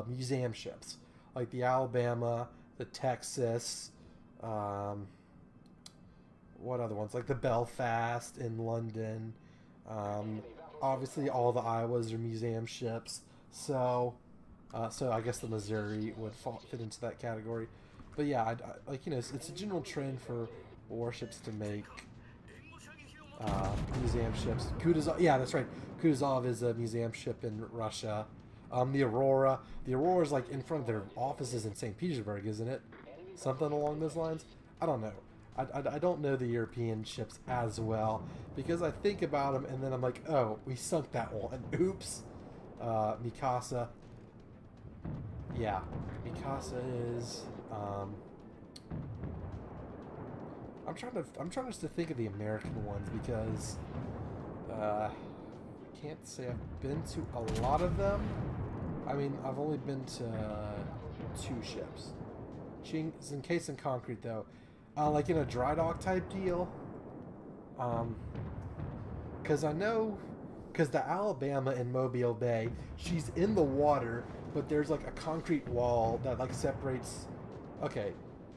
museum ships, like the Alabama, the Texas, what other ones? Like the Belfast in London. Obviously, all the Iowas are museum ships. So I guess the Missouri would fit into that category. But yeah, it's a general trend for warships to make museum ships. Kutuzov, yeah, that's right. Kutuzov is a museum ship in Russia. The Aurora. The Aurora's like in front of their offices in St. Petersburg, isn't it? Something along those lines. I don't know. I don't know the European ships as well because I think about them and then I'm like, oh, we sunk that one. Oops. Mikasa. Yeah, Mikasa is. I'm trying just to think of the American ones because I can't say I've been to a lot of them. I mean, I've only been to 2 ships. She's encased in concrete though, like in a dry dock type deal. Because I know, because the Alabama in Mobile Bay, she's in the water, but there's like a concrete wall that like separates. Okay,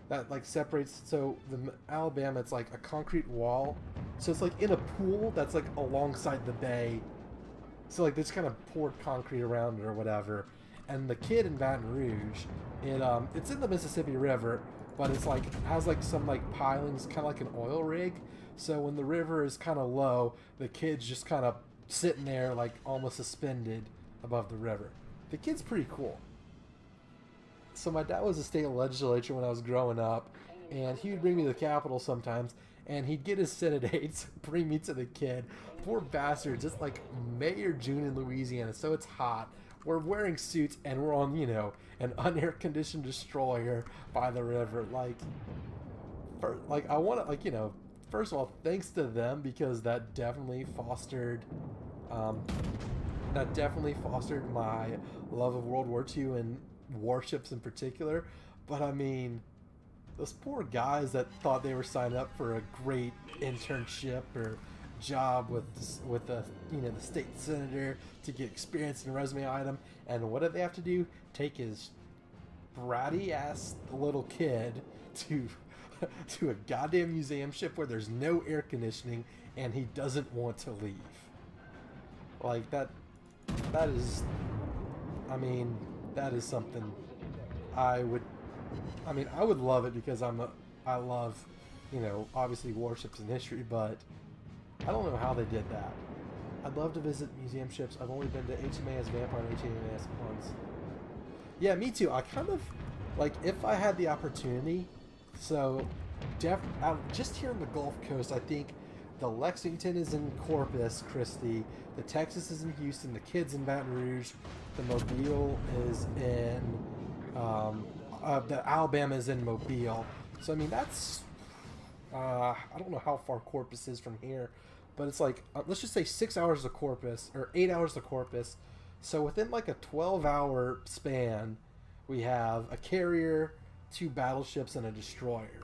that like separates. So the Alabama, it's like a concrete wall, so it's like in a pool that's like alongside the bay. So like they just kind of poured concrete around it or whatever. And the Kid in Baton Rouge, it's in the Mississippi River, but it's like has like some like pilings, kind of like an oil rig. So when the river is kind of low, the Kid's just kind of sitting there like almost suspended above the river. The Kid's pretty cool. So my dad was a state legislature when I was growing up, and he would bring me to the Capitol sometimes, and he'd get his Senate aides bring me to the Kid. Poor bastards, it's like May or June in Louisiana, so it's hot. We're wearing suits, and we're on, an unair-conditioned destroyer by the river. I want to, first of all, thanks to them, because that definitely fostered my love of World War II and warships in particular. But I mean, those poor guys that thought they were signing up for a great internship or job with the state senator to get experience in a resume item, and what did they have to do? Take his bratty ass little kid to a goddamn museum ship where there's no air conditioning and he doesn't want to leave. Like that is, that is something I would love it, because I love, obviously warships and history, but I don't know how they did that. I'd love to visit museum ships. I've only been to HMAS Vampire and HMAS once. Yeah, me too. I kind of, if I had the opportunity, so just here in the Gulf Coast, I think the Lexington is in Corpus Christi, the Texas is in Houston, the Kid's in Baton Rouge, the Mobile is in, the Alabama is in Mobile. So, that's, I don't know how far Corpus is from here, but it's like, let's just say 6 hours to Corpus, or 8 hours to Corpus. So within like a 12-hour span, we have a carrier, 2 battleships, and a destroyer.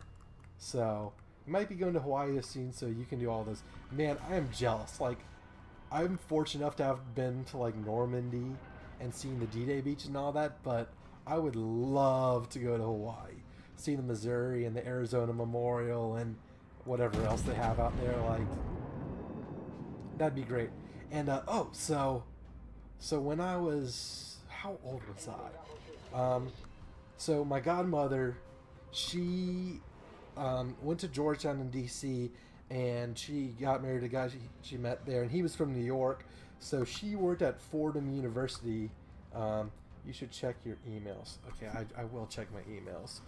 So you might be going to Hawaii soon, so you can do all those. Man, I am jealous. I'm fortunate enough to have been to Normandy and seen the D-Day beach and all that, but I would love to go to Hawaii, see the Missouri and the Arizona Memorial and whatever else they have out there. That'd be great. And so when I was, how old was I? So my godmother, she went to Georgetown in D.C. and she got married to a guy she met there, and he was from New York. So she worked at Fordham University. You should check your emails. Okay, I will check my emails.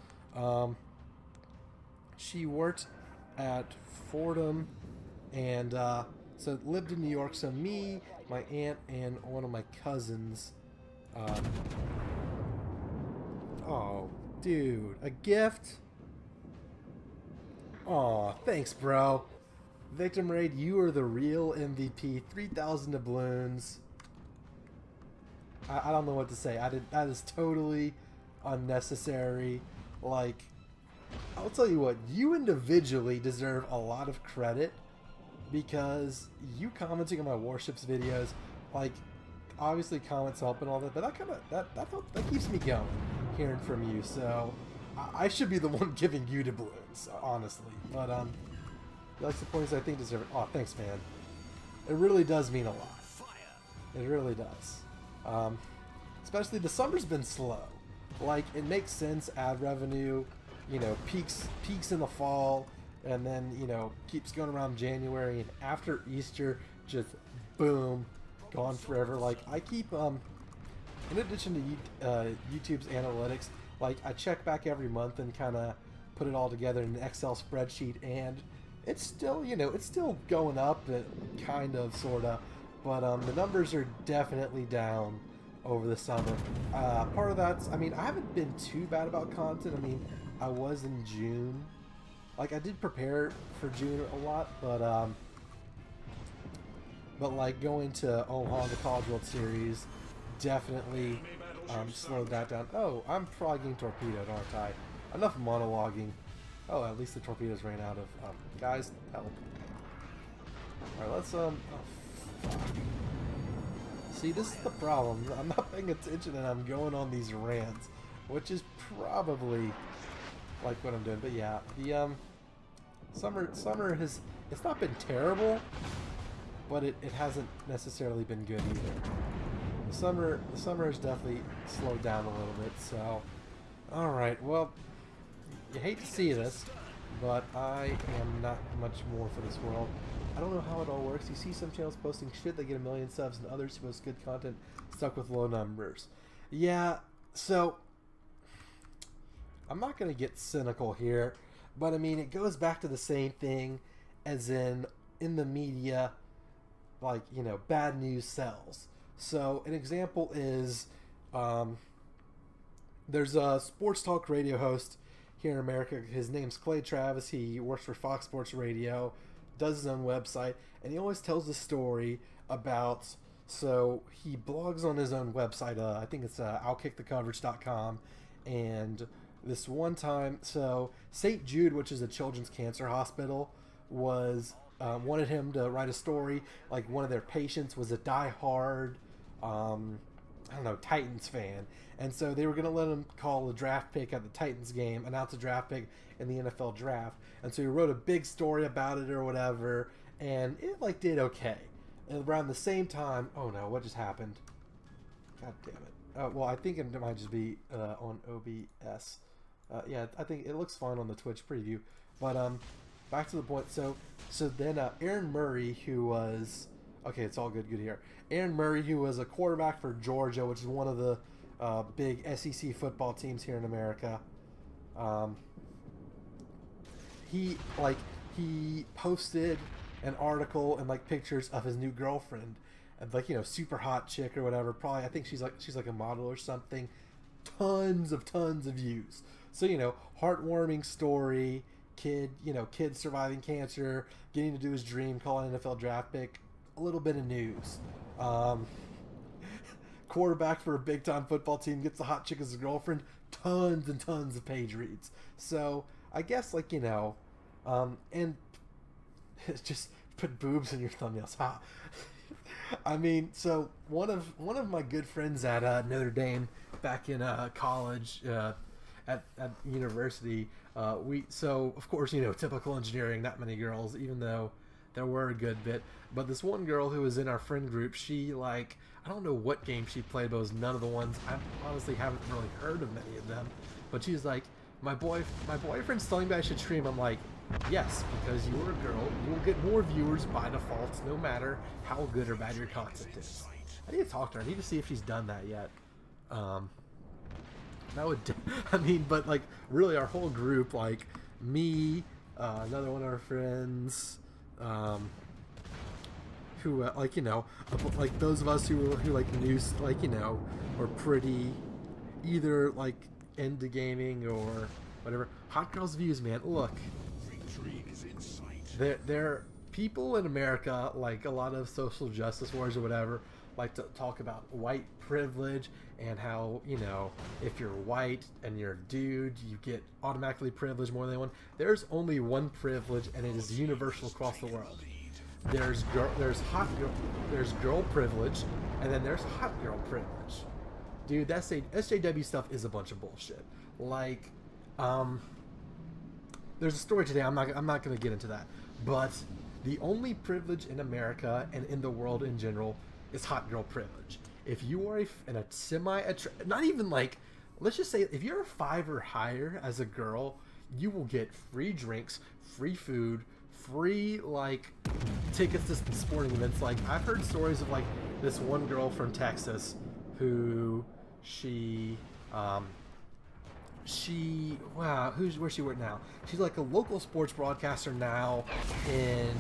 She worked at Fordham, and so lived in New York. So me, my aunt, and one of my cousins. Oh, dude, a gift? Aw, thanks, bro. VictimRAID, you are the real MVP. 3,000 doubloons. I don't know what to say. That is totally unnecessary. I'll tell you what, you individually deserve a lot of credit, because you commenting on my Warships videos, obviously comments help and all that, but that keeps me going, hearing from you. So I should be the one giving you doubloons, honestly. But that's the points I think deserve it. Oh, thanks, man. It really does mean a lot. It really does. Especially the summer's been slow. It makes sense. Ad revenue, peaks in the fall, and then keeps going around January, and after Easter, just boom, gone forever. I keep in addition to YouTube's analytics, like I check back every month and kind of put it all together in an Excel spreadsheet, and it's still, it's still going up, kind of, sort of, but the numbers are definitely down over the summer. Part of that's, I mean, I haven't been too bad about content. I mean, I was in June. Like, I did prepare for June a lot, but like going to Omaha, the College World Series, definitely slowed that down. Oh, I'm probably getting torpedoed, aren't I? Enough monologuing. Oh, at least the torpedoes ran out of... guys, help. Alright, let's, oh, fuck. See, this is the problem. I'm not paying attention and I'm going on these rants, which is probably like what I'm doing. But yeah, the, summer has... It's not been terrible, but it hasn't necessarily been good either. The summer has definitely slowed down a little bit, so... Alright, well... You hate to see this, but I am not much more for this world. I don't know how it all works. You see some channels posting shit, they get 1 million subs, and others who post good content stuck with low numbers. Yeah, so I'm not going to get cynical here, but I mean, it goes back to the same thing as in the media, like, bad news sells. So an example is there's a sports talk radio host here in America. His name's Clay Travis. He works for Fox Sports Radio, does his own website, and he always tells a story about, so he blogs on his own website, I think it's OutKickTheCoverage.com, and this one time, so St. Jude, which is a children's cancer hospital, was wanted him to write a story, like one of their patients was a die-hard, I don't know, Titans fan. And so they were going to let him call a draft pick at the Titans game, announce a draft pick in the NFL draft. And so he wrote a big story about it or whatever, and it, like, did okay. And around the same time, oh no, what just happened? God damn it. Well, I think it might just be on OBS. Yeah, I think it looks fine on the Twitch preview. But back to the point. So then Aaron Murray, who was... Okay, it's all good here. Aaron Murray, who was a quarterback for Georgia, which is one of the big SEC football teams here in America. He posted an article and like pictures of his new girlfriend, and like, super hot chick or whatever. Probably, I think she's like a model or something. Tons of views. So, heartwarming story. Kid surviving cancer, getting to do his dream, call an NFL draft pick. A little bit of news. Quarterback for a big time football team gets a hot chick as a girlfriend. Tons and tons of page reads. So I guess, like, and just put boobs in your thumbnails. Ha. I mean, so one of my good friends at Notre Dame back in college, at university, so of course, typical engineering, not many girls, even though there were a good bit. But this one girl who was in our friend group, she, like, I don't know what game she played, but it was none of the ones. I honestly haven't really heard of many of them. But she's like, my boyfriend's telling me I should stream. I'm like, yes, because you're a girl. You will get more viewers by default, no matter how good or bad your content is. I need to talk to her. I need to see if she's done that yet. That would, I mean, but, like, really our whole group, like, me, another one of our friends, who, like, like those of us who like news, like, are pretty either like into gaming or whatever. Hot girls views, man. Look, there are people in America, like a lot of social justice warriors or whatever, like to talk about white privilege and how, if you're white and you're a dude, you get automatically privileged more than anyone. There's only one privilege, and it is universal across the world. There's girl privilege, and then there's hot girl privilege. Dude, that SJW stuff is a bunch of bullshit. Like, there's a story today. I'm not going to get into that. But the only privilege in America and in the world in general is hot girl privilege. If you are not even like, let's just say, if you're a 5 or higher as a girl, you will get free drinks, free food, free, like, tickets to sporting events. Like, I've heard stories of, like, this one girl from Texas who She, wow, where's she work now? She's like a local sports broadcaster now in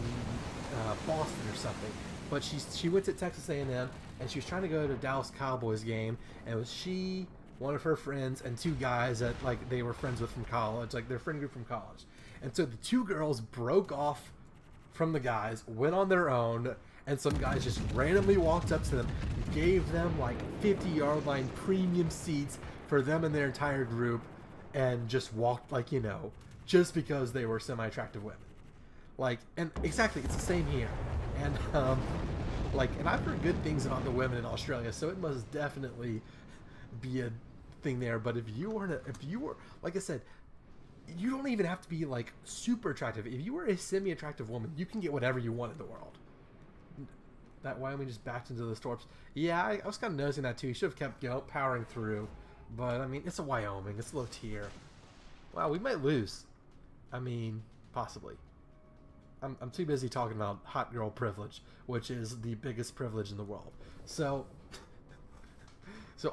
Boston or something. But she went to Texas A&M, and she was trying to go to a Dallas Cowboys game, and it was she, one of her friends, and two guys that like they were friends with from college, like their friend group from college. And so the two girls broke off from the guys, went on their own, and some guys just randomly walked up to them, gave them like 50-yard line premium seats for them and their entire group, and just walked, like, you know, just because they were semi-attractive women. Like, and exactly, it's the same here. And like, and I've heard good things about the women in Australia, so it must definitely be a thing there. But if you were, like I said, you don't even have to be like super attractive. If you were a semi-attractive woman, you can get whatever you want in the world. That Wyoming just backed into the storms. Yeah, I was kind of noticing that too. You should have kept powering through. But I mean, it's a Wyoming. It's low tier. Wow, we might lose. I mean, possibly. I'm too busy talking about hot girl privilege, which is the biggest privilege in the world. So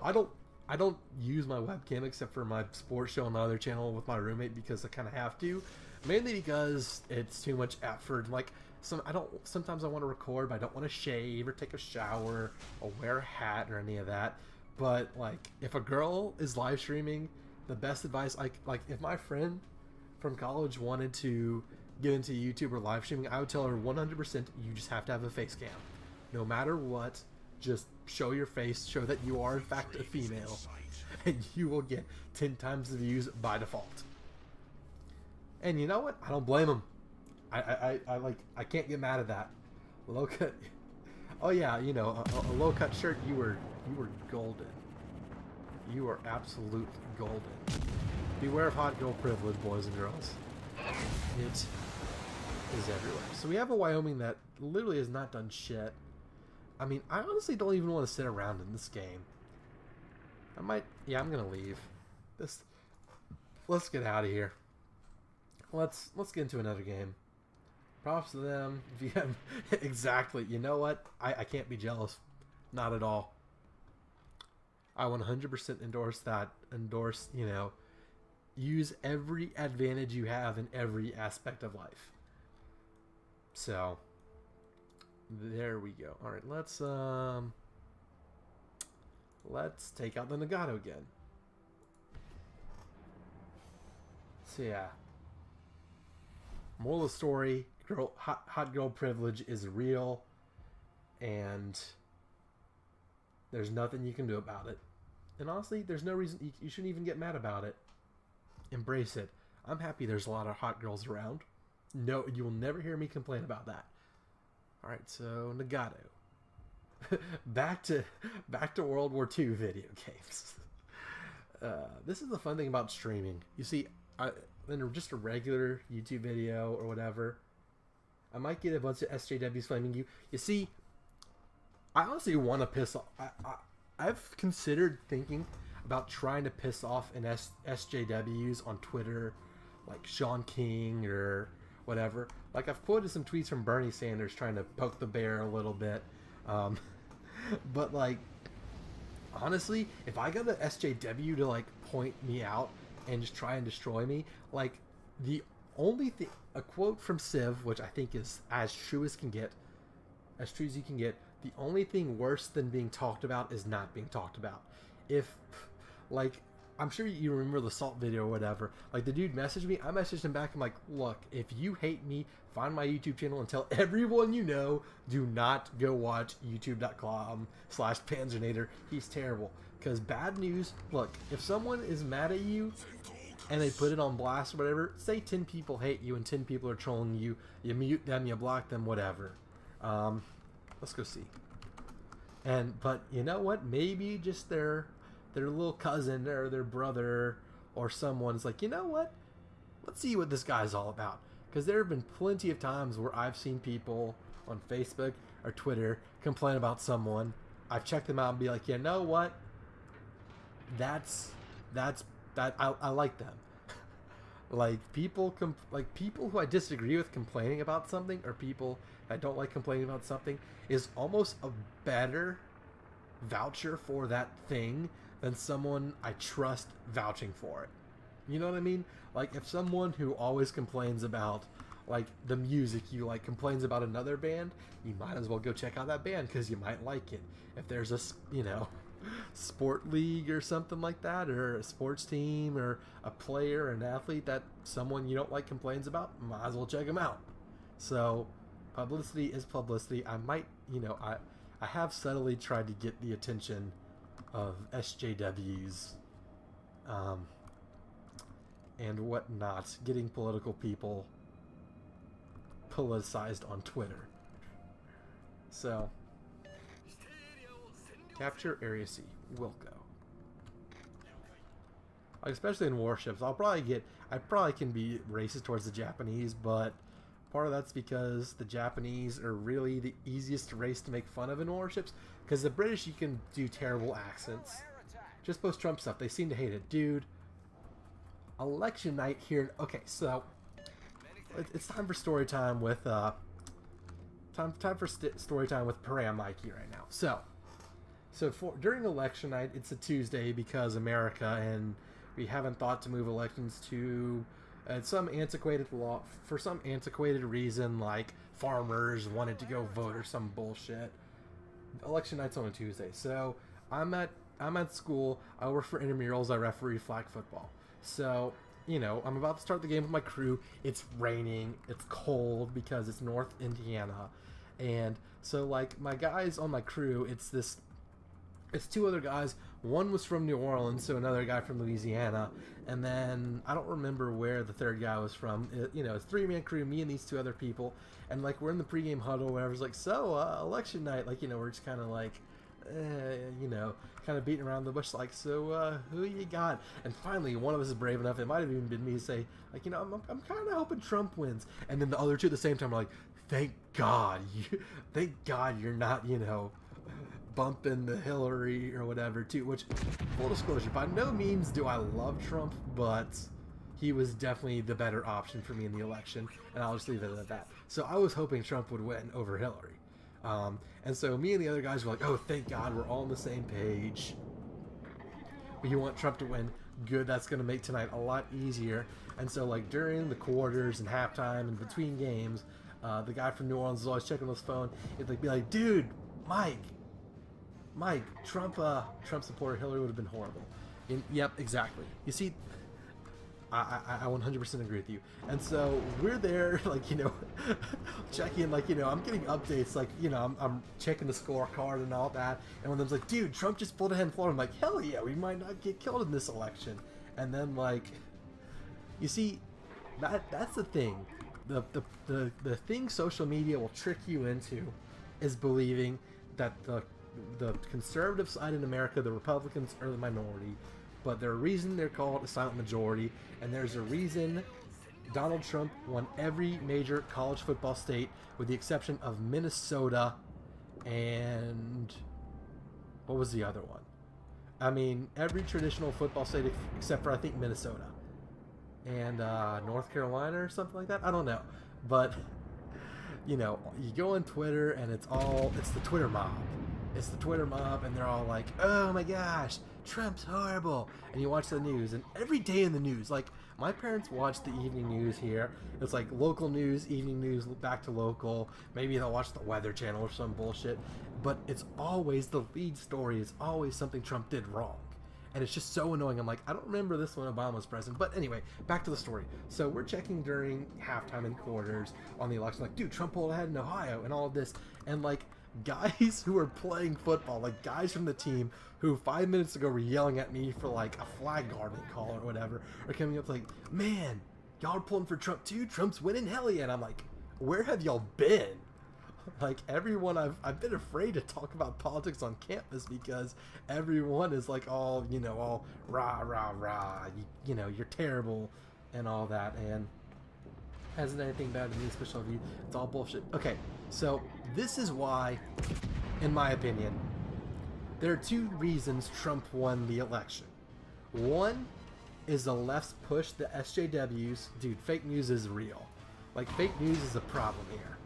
I don't use my webcam except for my sports show on the other channel with my roommate because I kind of have to, mainly because it's too much effort. Like sometimes I want to record, but I don't want to shave or take a shower or wear a hat or any of that. But like, if a girl is live streaming, the best advice, like if my friend from college wanted to get into YouTube or live streaming, I would tell her 100%, you just have to have a face cam. No matter what, just show your face, show that you are in fact a female, and you will get 10 times the views by default. And you know what? I don't blame them. I can't get mad at that. Low cut. Oh yeah, you know, a low cut shirt. You were golden. You are absolute golden. Beware of hot girl privilege, boys and girls. It is everywhere. So we have a Wyoming that literally has not done shit. I mean, I honestly don't even want to sit around in this game. Yeah, I'm gonna leave. Let's get out of here. Let's get into another game. Props to them. If you have exactly, you know what? I can't be jealous. Not at all. I 100% endorse that. Endorse, you know, use every advantage you have in every aspect of life. So there we go. All right, let's take out the Nagato again. So yeah, moral of the story: hot girl privilege is real, and there's nothing you can do about it. And honestly, there's no reason you shouldn't even get mad about it. Embrace it. I'm happy there's a lot of hot girls around. No, you will never hear me complain about that. All right, so Nagato. back to World War II video games. This is the fun thing about streaming. You see, in just a regular YouTube video or whatever, I might get a bunch of SJWs flaming you. You see, I honestly want to piss off. I've considered thinking about trying to piss off an SJWs on Twitter, like Sean King or whatever. Like, I've quoted some tweets from Bernie Sanders trying to poke the bear a little bit. But like, honestly, if I got an SJW to like point me out and just try and destroy me, like, the only thing, a quote from Civ, which I think is as true as can get, as true as you can get, the only thing worse than being talked about is not being talked about. If, like, I'm sure you remember the Salt video or whatever. Like, the dude messaged me. I messaged him back. I'm like, look, if you hate me, find my YouTube channel and tell everyone you know, do not go watch youtube.com/Panzernator. He's terrible. Because bad news, look, if someone is mad at you and they put it on blast or whatever, say 10 people hate you and 10 people are trolling you, you mute them, you block them, whatever. Let's go see. But you know what? Maybe just their little cousin or their brother or someone's like, you know what? Let's see what this guy's all about. Because there have been plenty of times where I've seen people on Facebook or Twitter complain about someone. I've checked them out and be like, you know what? I like them. Like, people who I disagree with complaining about something, or people I don't like complaining about something, is almost a better voucher for that thing than someone I trust vouching for it. You know what I mean? Like, if someone who always complains about, like, the music you like complains about another band, you might as well go check out that band because you might like it. If there's a, sport league or something like that, or a sports team, or a player or an athlete that someone you don't like complains about, might as well check them out. So, publicity is publicity. I might, I have subtly tried to get the attention of SJWs, and whatnot, getting political people politicized on Twitter. So, capture Area C, Wilco. Especially in Warships, I probably can be racist towards the Japanese, but part of that's because the Japanese are really the easiest race to make fun of in Warships, because the British, you can do terrible accents. Just post Trump stuff, they seem to hate it. Dude, election night here. Okay, so it's time for story time with story time with Param Mikey right now. So during election night, it's a Tuesday because America, and we haven't thought to move elections to some antiquated law for some antiquated reason, like farmers wanted to go vote or some bullshit. Election night's on a Tuesday, so I'm at school. I work for intramurals. I referee flag football. So, I'm about to start the game with my crew. It's raining. It's cold because it's North Indiana. And so, like, my guys on my crew, it's two other guys. One was from New Orleans, so another guy from Louisiana. And then I don't remember where the third guy was from. It's 3-man crew, me and these two other people. And, like, we're in the pregame huddle, whatever. It's like, election night. Like, we're just kind of like, kind of beating around the bush, like, so who you got? And finally, one of us is brave enough, it might have even been me, to say, like, I'm kind of hoping Trump wins. And then the other two at the same time are like, thank God you're not, bumping the Hillary or whatever too. Which, full disclosure, by no means do I love Trump, but he was definitely the better option for me in the election, and I'll just leave it at that. So I was hoping Trump would win over Hillary. And so me and the other guys were like, oh, thank God, we're all on the same page. We want Trump to win. Good, that's going to make tonight a lot easier. And so, like, during the quarters and halftime and between games, the guy from New Orleans is always checking his phone. He'd be like, dude, Mike, Trump supporter Hillary would have been horrible. Yep, exactly. You see, I 100% agree with you. And so we're there, like, checking, like, I'm getting updates, like, I'm checking the scorecard and all that. And one of them's like, dude, Trump just pulled ahead in Florida. I'm like, hell yeah, we might not get killed in this election. And then, like, you see, that's the thing. The thing social media will trick you into is believing that the conservative side in America, the Republicans, are the minority. But there's a reason they're called a silent majority, and there's a reason Donald Trump won every major college football state with the exception of Minnesota and what was the other one? I mean, every traditional football state except for, I think, Minnesota and North Carolina or something like that. I don't know, but you go on Twitter and it's the Twitter mob. It's the Twitter mob, and they're all like, oh my gosh, Trump's horrible. And you watch the news, and every day in the news, like, my parents watch the evening news here. It's like local news, evening news, back to local. Maybe they'll watch the Weather Channel or some bullshit. But it's always, the lead story is always something Trump did wrong. And it's just so annoying. I'm like, I don't remember this when Obama was president. But anyway, back to the story. So we're checking during halftime and quarters on the election, like, dude, Trump pulled ahead in Ohio and all of this. And, like, guys who are playing football, like guys from the team who 5 minutes ago were yelling at me for, like, a flag guarding call or whatever, are coming up like, man, y'all are pulling for Trump too? Trump's winning, hell yeah. And I'm like, where have y'all been? Like, everyone, I've been afraid to talk about politics on campus because everyone is like all rah, rah, rah, you're terrible and all that, and hasn't anything bad to me, especially if you, it's all bullshit. Okay, so this is why, in my opinion, there are two reasons Trump won the election. One is the left's push, the SJWs. Dude, fake news is real. Like, fake news is a problem here.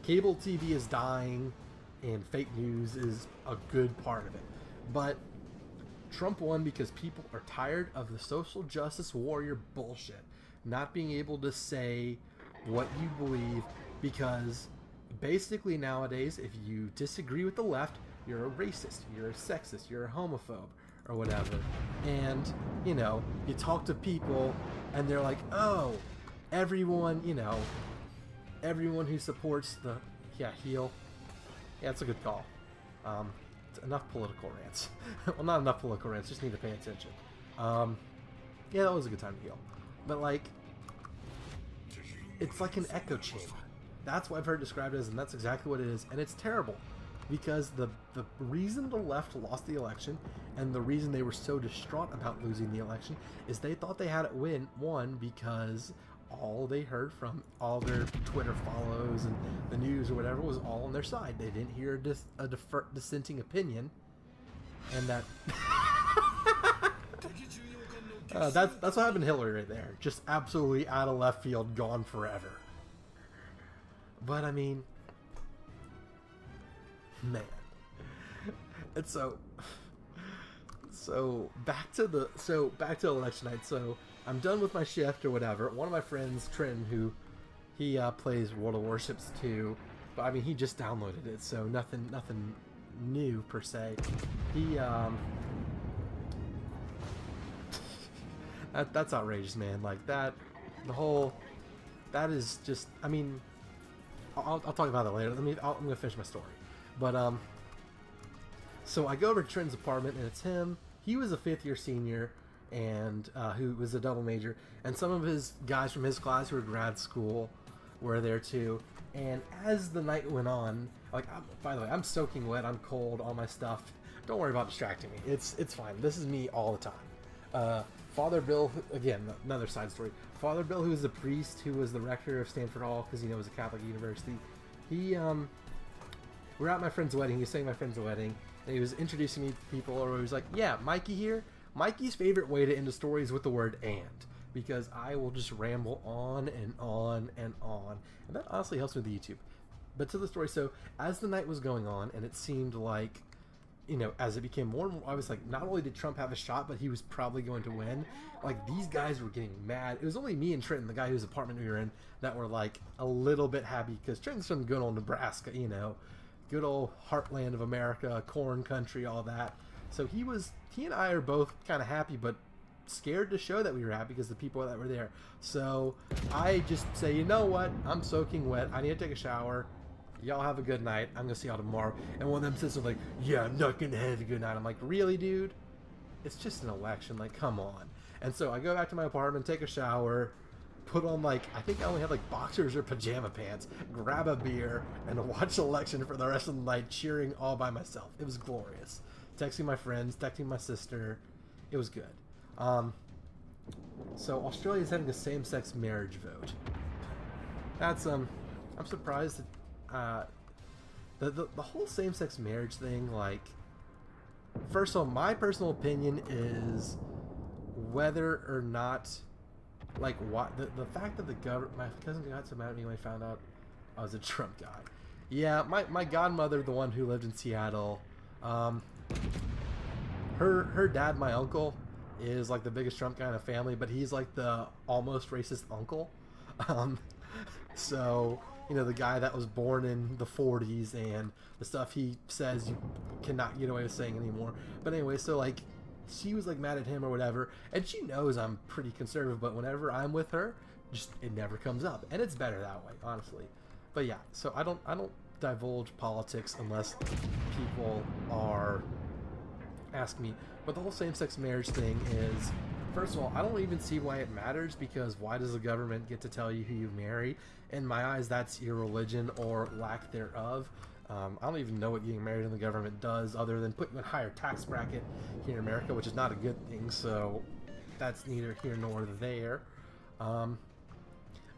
Cable TV is dying, and fake news is a good part of it. But Trump won because people are tired of the social justice warrior bullshit. Not being able to say what you believe, because basically nowadays, if you disagree with the left, you're a racist, you're a sexist, you're a homophobe, or whatever. And, you know, you talk to people and they're like, oh, everyone, you know, everyone who supports the, heal. Yeah, it's a good call. Enough political rants. Well, not enough political rants, just need to pay attention. Yeah, that was a good time to heal. But, like, it's like an echo chamber. That's what I've heard described as, and that's exactly what it is. And it's terrible, because the reason the left lost the election, and the reason they were so distraught about losing the election, is they thought they had it won because all they heard from all their Twitter follows and the news or whatever was all on their side. They didn't hear a dissenting opinion, and that that's what happened to Hillary right there. Just absolutely out of left field, gone forever. But I mean, man, and so back to election night. So I'm done with my shift or whatever. One of my friends, Trenton, who he plays World of Warships too, but I mean he just downloaded it, so nothing new per se. He that's outrageous, man. Like that is just, I mean, I'll talk about that later. I'm gonna finish my story. But so I go over to Trenton's apartment, and it's him. He was a 5th-year senior, and who was a double major, and some of his guys from his class who were grad school were there too. And as the night went on, like, by the way, I'm soaking wet, I'm cold, all my stuff. Don't worry about distracting me. It's fine. This is me all the time. Father Bill, again, another side story. Father Bill, who was the priest, who was the rector of Stanford Hall, because, you know, it was a Catholic university, he, we're at my friend's wedding. He was saying my friend's wedding, and he was introducing me to people, or he was like, yeah, Mikey here. Mikey's favorite way to end a story is with the word "and," because I will just ramble on and on and on, and that honestly helps me with YouTube. But to the story, so as the night was going on, and it seemed like, you know, as it became more and more, I was like, not only did Trump have a shot, but he was probably going to win. Like, these guys were getting mad. It was only me and Trenton, the guy whose apartment we were in, that were like a little bit happy, because Trenton's from good old Nebraska, you know, good old heartland of America, corn country, all that. So he and I are both kind of happy, but scared to show that we were happy because the people that were there. So I just say, you know what? I'm soaking wet. I need to take a shower. Y'all have a good night. I'm going to see y'all tomorrow. And one of them says like, yeah, I'm not going to have a good night. I'm like, really, dude? It's just an election. Like, come on. And so I go back to my apartment, take a shower, put on, like, I think I only had like boxers or pajama pants, grab a beer, and watch the election for the rest of the night, cheering all by myself. It was glorious. Texting my friends, texting my sister. It was good. So Australia is having a same-sex marriage vote. That's I'm surprised that the whole same-sex marriage thing, like, first of all, my personal opinion is whether or not, like, what the fact that the government, my cousin got so mad at me when I found out I was a Trump guy. Yeah, my godmother, the one who lived in Seattle, her dad, my uncle, is like the biggest Trump guy in the family, but he's like the almost racist uncle. So, you know, the guy that was born in the 40s, and the stuff he says you cannot get away with saying anymore. But anyway, so like, she was like mad at him or whatever, and she knows I'm pretty conservative, but whenever I'm with her, just it never comes up, and it's better that way, honestly. But yeah, so I don't divulge politics unless people are asking me. But the whole same-sex marriage thing is, first of all, I don't even see why it matters, because why does the government get to tell you who you marry? In my eyes, that's your religion or lack thereof. I don't even know what getting married in the government does, other than put you in a higher tax bracket here in America, which is not a good thing, so that's neither here nor there.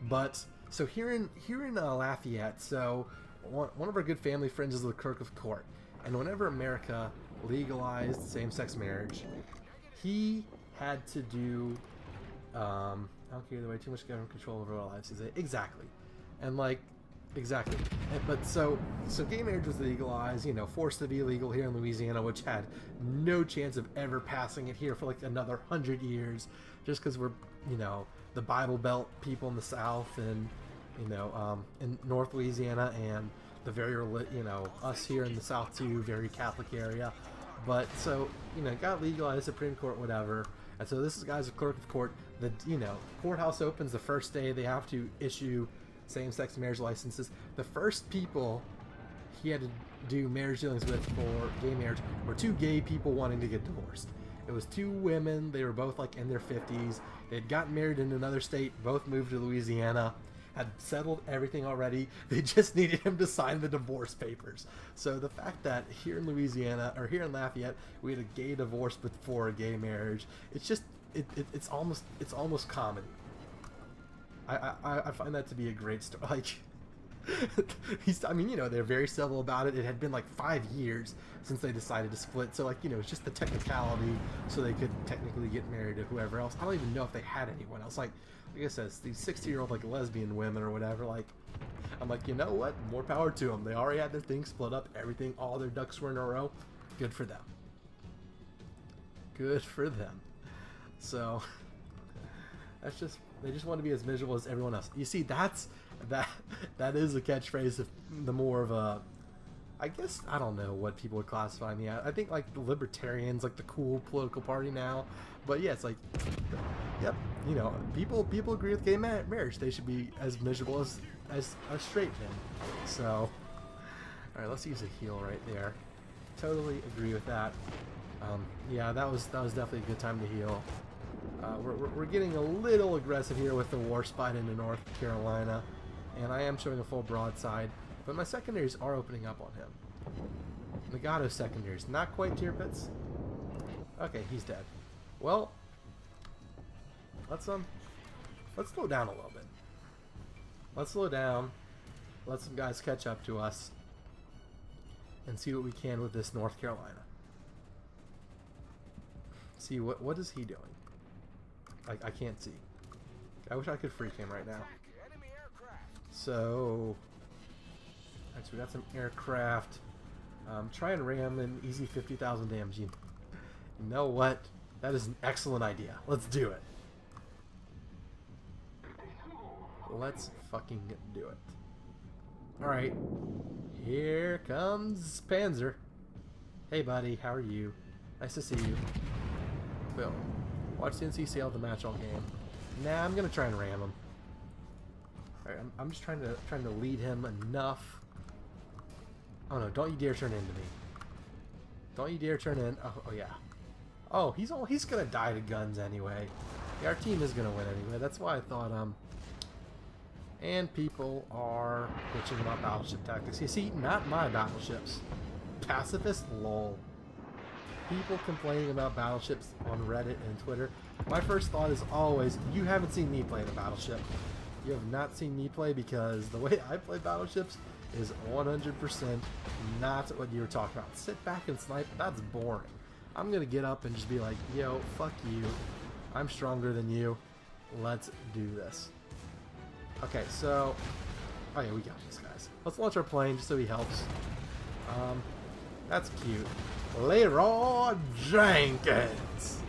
But so here in Lafayette, so one of our good family friends is the clerk of court, and whenever America legalized same-sex marriage, he had to do I don't care either way, too much government control over our lives. Exactly. And like, Exactly. But so gay marriage was legalized, you know, forced to be legal here in Louisiana, which had no chance of ever passing it here for like another 100 years, just because we're, you know, the Bible Belt people in the South, and you know, in North Louisiana, and the very, you know, us here in the South too, very Catholic area. But so, you know, it got legalized, Supreme Court, whatever. And so this guy's a clerk of court. The, you know, courthouse opens the first day. They have to issue same-sex marriage licenses. The first people he had to do marriage dealings with for gay marriage were two gay people wanting to get divorced. It was two women. They were both like in their 50s. They had gotten married in another state, both moved to Louisiana, had settled everything already. They just needed him to sign the divorce papers. So the fact that here in Louisiana, or here in Lafayette, we had a gay divorce before a gay marriage, it's just it's almost comedy. I find that to be a great story. Like, I mean, you know, they're very civil about it. It had been like 5 years since they decided to split, so like, you know, it's just the technicality, so they could technically get married to whoever else. I don't even know if they had anyone else. Like I said, these 60-year-old like lesbian women or whatever. Like, I'm like, you know what? More power to them. They already had their thing split up, everything, all their ducks were in a row. Good for them. Good for them. So that's just, they just want to be as miserable as everyone else. You see, that is a catchphrase of the more of a, I guess, I don't know what people would classify me as. I think like the libertarians, like the cool political party now. But yeah, it's like, yep, you know, people agree with gay marriage. They should be as miserable as straight men. So, all right, let's use a heal right there. Totally agree with that. Yeah, that was definitely a good time to heal. We're getting a little aggressive here with the war spot into North Carolina, and I am showing a full broadside, but my secondaries are opening up on him. Nagato secondaries, not quite tier pits. Okay, he's dead. Well, let's slow down a little bit. Let's slow down, let some guys catch up to us, and see what we can with this North Carolina. See, what is he doing? I can't see. I wish I could freak him right now. So, alright, so we got some aircraft. Try and ram an easy 50,000 damage. You know what? That is an excellent idea. Let's do it. Let's fucking do it. Alright. Here comes Panzer. Hey buddy, how are you? Nice to see you. Bill. Watch CNC sail the match all game. Nah, I'm gonna try and ram him. Alright, I'm just trying to lead him enough. Oh no, don't you dare turn into me. Don't you dare turn in. Oh yeah. Oh, he's gonna die to guns anyway. Yeah, our team is gonna win anyway. That's why I thought and people are bitching about battleship tactics. You see, not my battleships. Pacifist, lol. People complaining about battleships on Reddit and Twitter. My first thought is always, you haven't seen me play the battleship. You have not seen me play, because the way I play battleships is 100% not what you were talking about. Sit back and snipe, that's boring. I'm gonna get up and just be like, yo, fuck you. I'm stronger than you. Let's do this. Okay, so, oh yeah, we got this, guys. Let's launch our plane just so he helps. That's cute. Leroy Jenkins.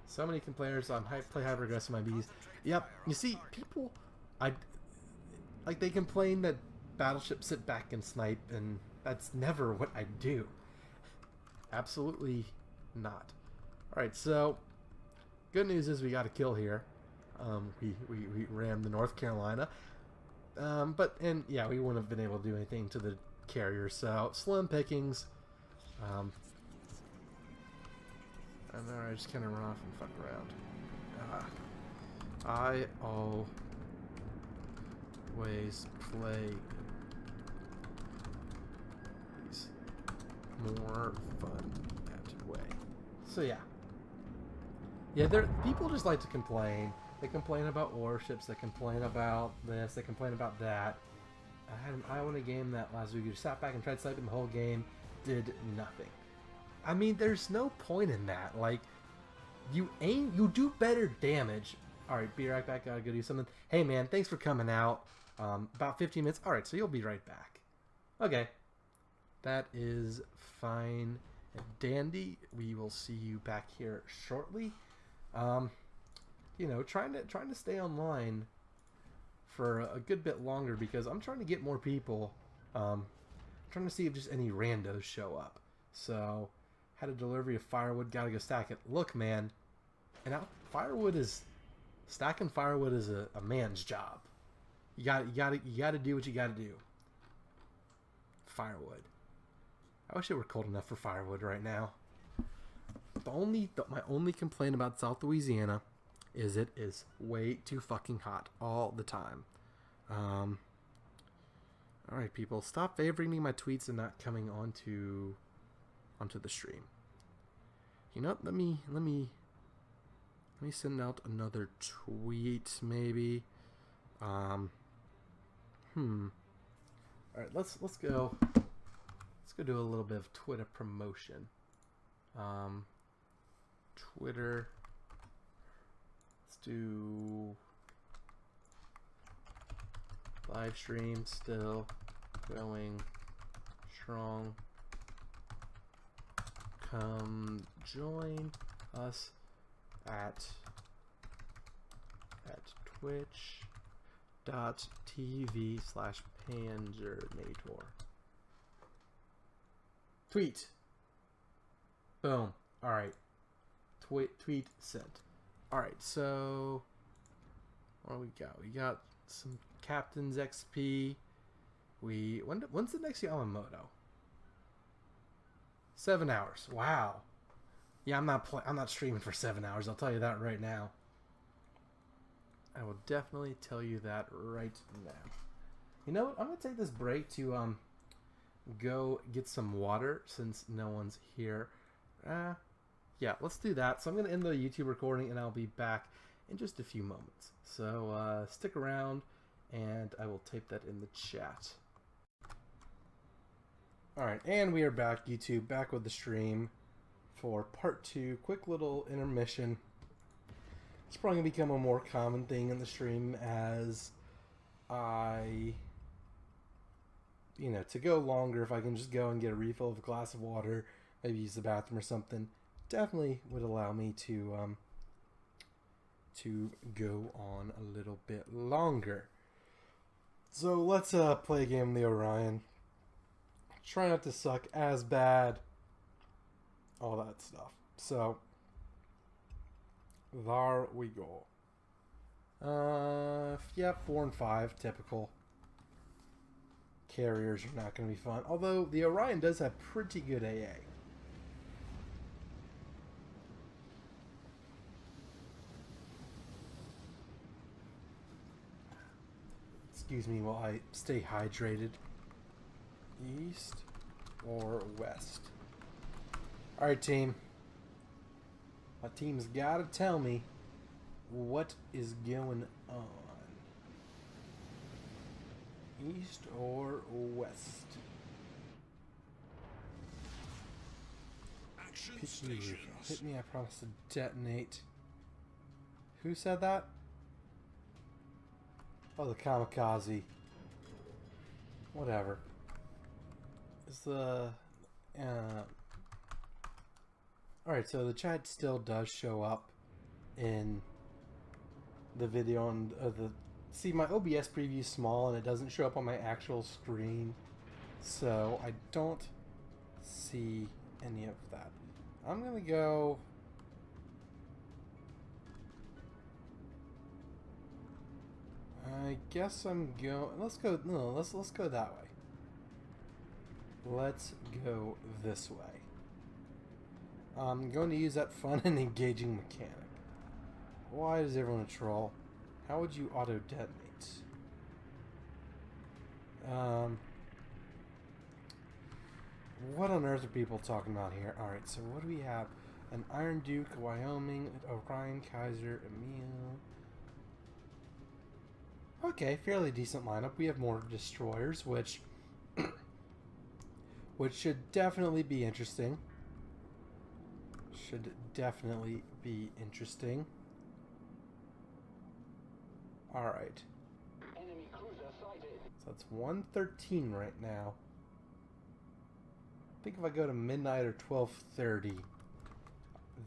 So many complainers on play hyper aggressive my bees. Yep. You see, people, they complain that battleships sit back and snipe, and that's never what I do. Absolutely not. All right. So, good news is we got a kill here. We rammed the North Carolina. And yeah, we wouldn't have been able to do anything to the carrier, so slim pickings. And then I just kind of run off and fuck around. I always play these more fun that way. So yeah. Yeah, people just like to complain. They complain about warships, they complain about this, they complain about that. I won a game that last week. You just sat back and tried sniping the whole game, did nothing. I mean, there's no point in that. Like, you do better damage All right, be right back. Gotta go do something. Hey, man, thanks for coming out. About 15 minutes. All right, so you'll be right back. Okay. That is fine and dandy. We will see you back here shortly. You know, trying to stay online for a good bit longer because I'm trying to get more people. Trying to see if just any randos show up. So, had a delivery of firewood. Gotta go stack it. Look, man, and stacking firewood is a man's job. You gotta do what you gotta do. Firewood. I wish it were cold enough for firewood right now. My only complaint about South Louisiana is it is way too fucking hot all the time. All right, people, stop favoriting my tweets and not coming onto the stream. You know, let me send out another tweet, maybe. All right, let's go. Let's go do a little bit of Twitter promotion. Twitter. Let's do live stream still going strong. Come join us at twitch.tv/Panzernator. Tweet. Boom. All right. Tweet sent. All right. So what do we got? We got some Captain's XP. When's the next Yamamoto? 7 hours. Wow. Yeah, I'm not streaming for 7 hours. I'll tell you that right now. I will definitely tell you that right now. You know what? I'm gonna take this break to go get some water since no one's here. Yeah, let's do that. So I'm gonna end the YouTube recording and I'll be back in just a few moments. So stick around and I will tape that in the chat. Alright, and we are back, YouTube, back with the stream for part 2. Quick little intermission. It's probably going to become a more common thing in the stream as I, to go longer, if I can just go and get a refill of a glass of water, maybe use the bathroom or something, definitely would allow me to go on a little bit longer. So let's play a game of the Orion. Try not to suck as bad. All that stuff. So, there we go. Yeah, 4 and 5, typical. Carriers are not going to be fun. Although, the Orion does have pretty good AA. Excuse me while I stay hydrated. East or west? Alright, team. My team's got to tell me what is going on. East or west? Hit me, I promise to detonate. Who said that? Oh, the kamikaze. Whatever. Is the alright, so the chat still does show up in the video on see, my OBS preview is small and it doesn't show up on my actual screen, so I don't see any of that. I'm gonna go I guess I'm going let's go that way. Let's go this way. I'm going to use that fun and engaging mechanic. Why is everyone a troll? How would you auto-detonate? What on earth are people talking about here? Alright, so what do we have? An Iron Duke, Wyoming, Orion, Kaiser, Emil. Okay, fairly decent lineup. We have more destroyers, which should definitely be interesting. Alright. So that's 1:13 right now. I think if I go to midnight or 12:30,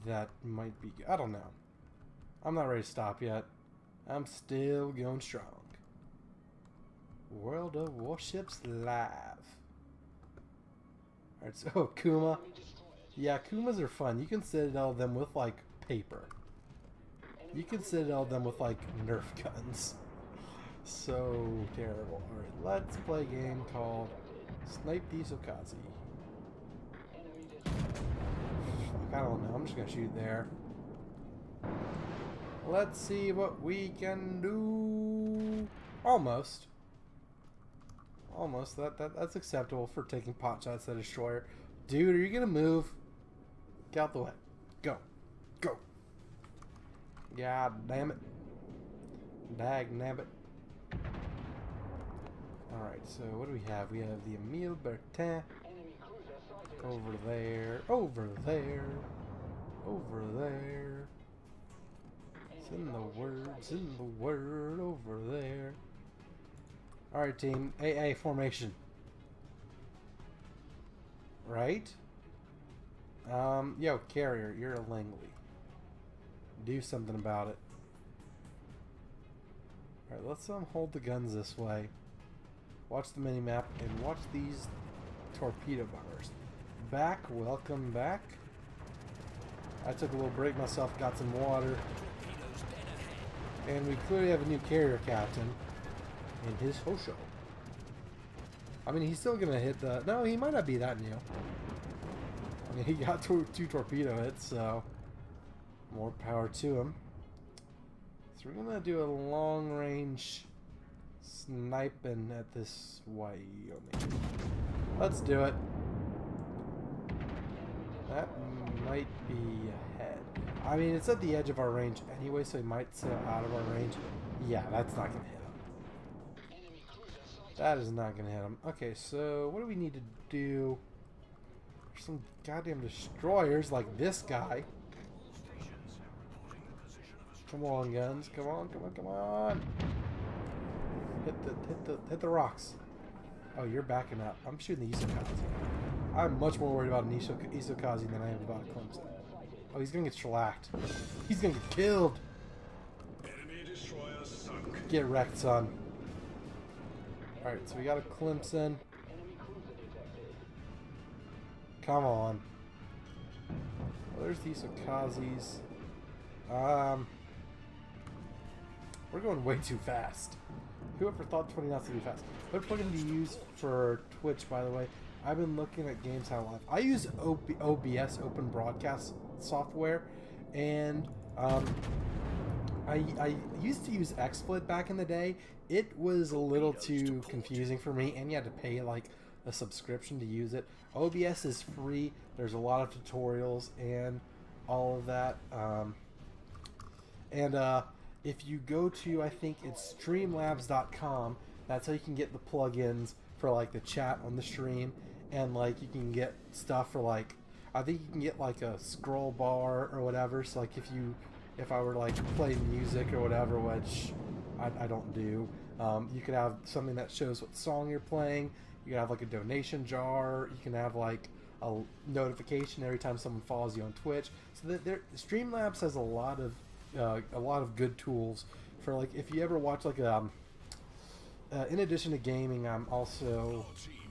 that might be good. I don't know. I'm not ready to stop yet. I'm still going strong. World of Warships Live. Alright, so Kuma. Yeah, Kumas are fun. You can citadel them with, like, paper. You can citadel them with, like, Nerf guns. So terrible. Alright, let's play a game called Snipe the Isokazi. I don't know. I'm just gonna shoot there. Let's see what we can do. Almost. Almost. That's acceptable for taking pot shots at a destroyer. Dude, are you gonna move? Get out the way. Go. Go. God damn it. Dag nabbit. Alright, so what do we have? We have the Emile Bertin. Over there. Over there. Over there. It's in the word. It's in the word. Over there. Alright, team. AA formation. Right? Yo, carrier, you're a Langley. Do something about it. Alright, let's hold the guns this way. Watch the mini-map and watch these torpedo bombers. Back, welcome back. I took a little break myself, got some water. And we clearly have a new carrier captain in his Hosho. I mean, he's still gonna hit the... No, he might not be that new. I mean, he got two torpedo hits, so... More power to him. So we're gonna do a long-range sniping at this Wyoming. Let's do it. That might be ahead. I mean, it's at the edge of our range anyway, so he might sail out of our range. Yeah, that's not gonna hit him. That is not gonna hit him. Okay, so what do we need to do? There's some goddamn destroyers like this guy. Come on, guns. Come on, come on, come on. Hit the rocks. Oh, you're backing up. I'm shooting the Isokazi. I'm much more worried about an Isokazi than I am about a Clemson. Oh, he's gonna get shellacked. He's gonna get killed. Enemy destroyer sunk. Get wrecked, son. Alright, so we got a Clemson. Come on. Well, there's the Isokazis. We're going way too fast. Whoever thought 20 knots would be fast. What plugin do you use for Twitch, by the way? I've been looking at Games How Live. I use OBS, Open Broadcast software, and I used to use XSplit back in the day. It was a little too confusing for me, and you had to pay like a subscription to use it. OBS is free. There's a lot of tutorials and all of that. If you go to, I think it's streamlabs.com, that's how you can get the plugins for like the chat on the stream, and like you can get stuff for like, I think you can get like a scroll bar or whatever. So like if I were to like play music or whatever, which I don't do, you could have something that shows what song you're playing. You can have like a donation jar. You can have like a notification every time someone follows you on Twitch. So that Streamlabs has a lot of good tools for like if you ever watch like in addition to gaming, I'm also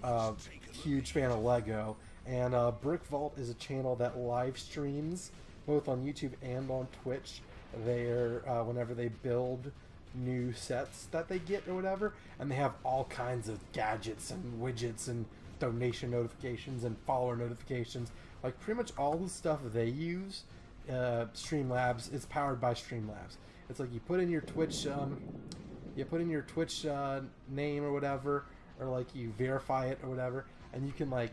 a huge fan of Lego, and Brick Vault is a channel that live streams both on YouTube and on Twitch. They're whenever they build new sets that they get or whatever, and they have all kinds of gadgets and widgets and donation notifications and follower notifications. Like pretty much all the stuff they use, Streamlabs is powered by Streamlabs. It's like you put in your Twitch name or whatever, or like you verify it or whatever, and you can like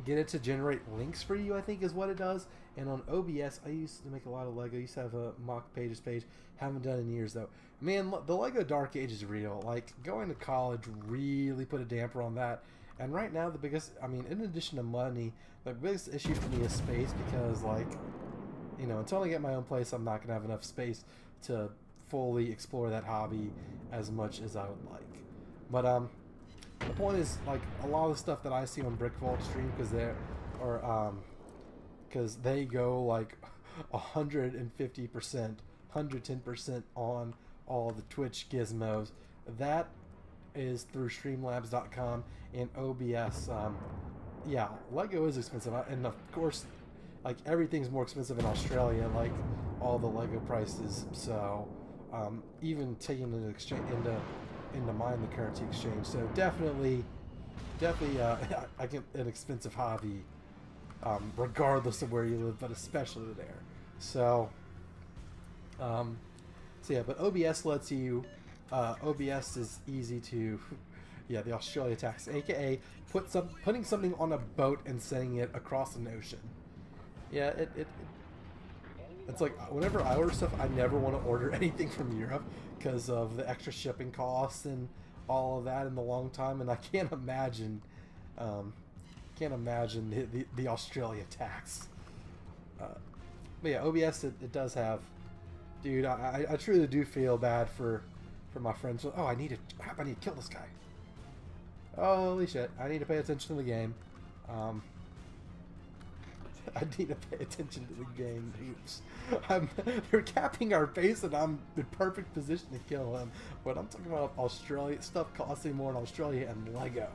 get it to generate links for you, I think is what it does. And on OBS, I used to make a lot of Lego. I used to have a mock pages page. Haven't done in years though. Man, the Lego Dark Age is real. Like going to college really put a damper on that. And right now, the biggest, I mean, in addition to money, the biggest issue for me is space, because like, you know, until I get my own place, I'm not gonna have enough space to fully explore that hobby as much as I would like. But the point is, like, a lot of the stuff that I see on Brick Vault stream, because they go like 150%, 110% on all the Twitch gizmos. That is through Streamlabs.com and OBS. Yeah, Lego is expensive, and of course, like, everything's more expensive in Australia, like all the Lego prices. So even taking into exchange into mind the currency exchange. So definitely I get an expensive hobby, regardless of where you live, but especially there. So yeah, but OBS lets you. OBS is easy to. Yeah, the Australia tax, aka putting something on a boat and sending it across an ocean. Yeah, it's like whenever I order stuff, I never want to order anything from Europe because of the extra shipping costs and all of that in the long time, and I can't imagine the Australia tax. But yeah, OBS it does have, dude. I truly do feel bad for my friends. Oh, I need to kill this guy. Holy shit! I need to pay attention to the game. I need to pay attention to the game. Oops. They're capping our base, and I'm in perfect position to kill him. But I'm talking about Australia stuff costing more in Australia and Lego.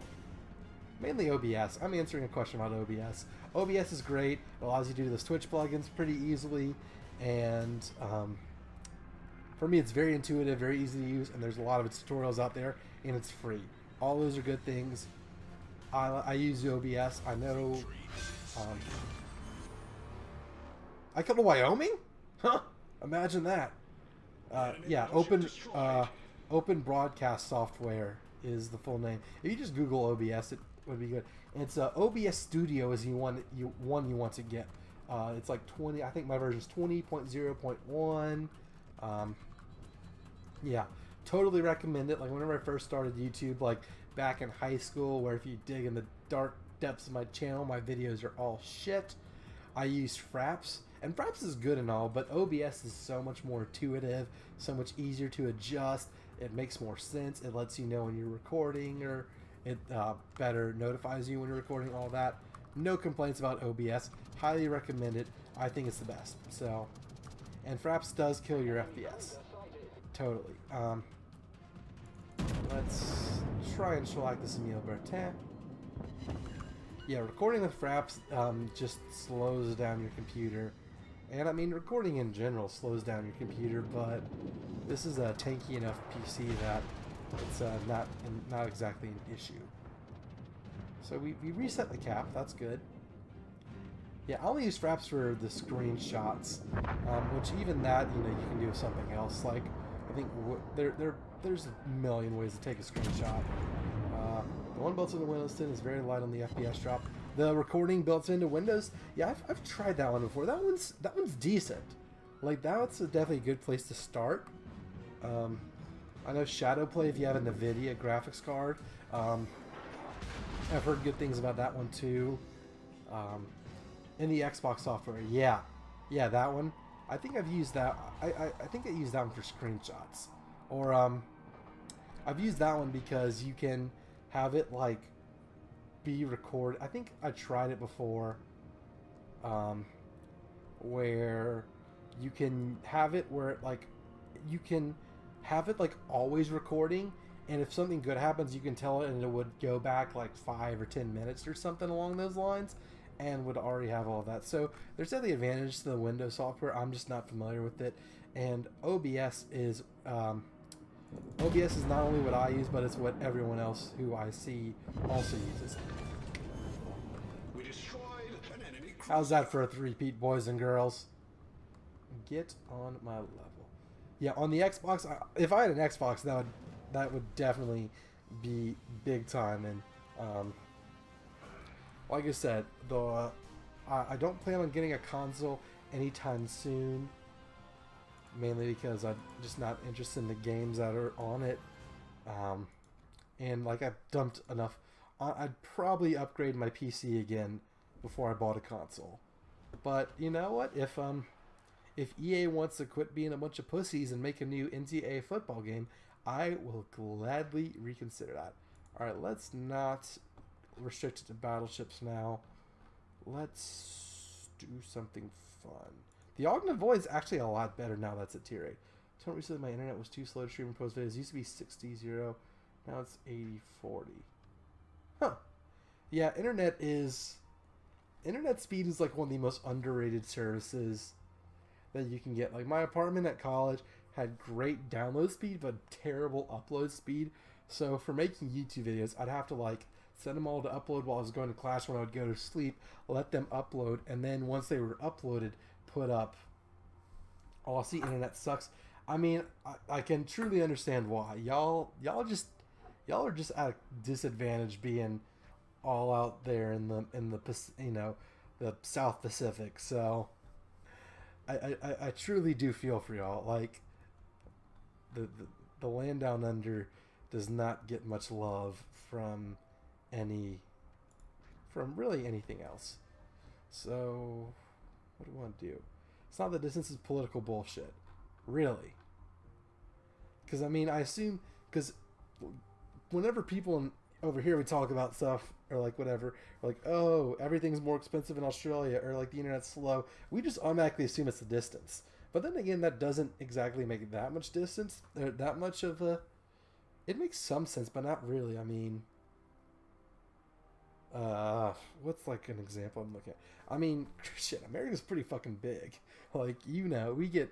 Mainly OBS. I'm answering a question about OBS. OBS is great. It allows you to do those Twitch plugins pretty easily, and for me, it's very intuitive, very easy to use, and there's a lot of tutorials out there, and it's free. All those are good things. I use OBS. I know. I come to Wyoming? Huh? Imagine that. Yeah, Open Broadcast Software is the full name. If you just Google OBS, it would be good. And it's OBS Studio is the one you want to get. It's like 20. I think my version is 20.0.1. Yeah, totally recommend it. Like whenever I first started YouTube, like back in high school, where if you dig in the dark depths of my channel, my videos are all shit. I used Fraps, and Fraps is good and all, but OBS is so much more intuitive, so much easier to adjust. It makes more sense. It lets you know when you're recording, or it better notifies you when you're recording, all that. No complaints about OBS. Highly recommend it. I think it's the best. So, and Fraps does kill your FPS. Totally. Let's try and select this Emile Bertin. Yeah, recording with Fraps just slows down your computer. And I mean, recording in general slows down your computer, but this is a tanky enough PC that it's not exactly an issue. So we reset the cap, that's good. Yeah, I only use Fraps for the screenshots, which even that, you know, you can do with something else. Like, I think there's a million ways to take a screenshot. The one built into Windows 10 is very light on the FPS drop. The recording built into Windows, yeah, I've tried that one before. That one's decent. Like, that's definitely a good place to start. I know Shadowplay, if you have a NVIDIA graphics card, I've heard good things about that one too. In the Xbox software, yeah, that one. I think I've used that. I think I used that one for screenshots, or I've used that one because you can have it like be recorded. I think I tried it before, where you can have it where like you can have it like always recording, and if something good happens, you can tell it, and it would go back like 5 or 10 minutes or something along those lines, and would already have all of that. So there's definitely advantage to the Windows software. I'm just not familiar with it, and OBS is not only what I use, but it's what everyone else who I see also uses. We destroyed an enemy. How's that for a three-peat, boys and girls? Get on my level. Yeah, on the Xbox, if I had an Xbox, that would definitely be big time. And like I said, though, I don't plan on getting a console anytime soon, mainly because I'm just not interested in the games that are on it. And like I've dumped enough, I'd probably upgrade my PC again before I bought a console. But you know what? if EA wants to quit being a bunch of pussies and make a new NCAA football game, I will gladly reconsider that. All right, let's not restrict it to battleships now. Let's do something fun. The Ogden of Void is actually a lot better now that's at tier 8. Told recently my internet was too slow to stream and post videos. It used to be 60-0. Now it's 80-40. Huh. Yeah, internet speed is like one of the most underrated services that you can get. Like my apartment at college had great download speed but terrible upload speed. So for making YouTube videos, I'd have to like send them all to upload while I was going to class when I would go to sleep, let them upload, and then once they were uploaded, put up. Oh, see, internet sucks. I mean, I can truly understand why. Y'all are just at a disadvantage being all out there in the the South Pacific. So I truly do feel for y'all. Like the land down under does not get much love from really anything else. So what do we want to do? It's not that distance is political bullshit. Really. Because, I mean, I assume... Because whenever people over here we talk about stuff, or like whatever, or like, oh, everything's more expensive in Australia, or like the internet's slow, we just automatically assume it's the distance. But then again, that doesn't exactly make that much distance, or that much of a... It makes some sense, but not really. I mean... what's like an example I'm looking at? I mean, shit, America's pretty fucking big. Like, you know, we get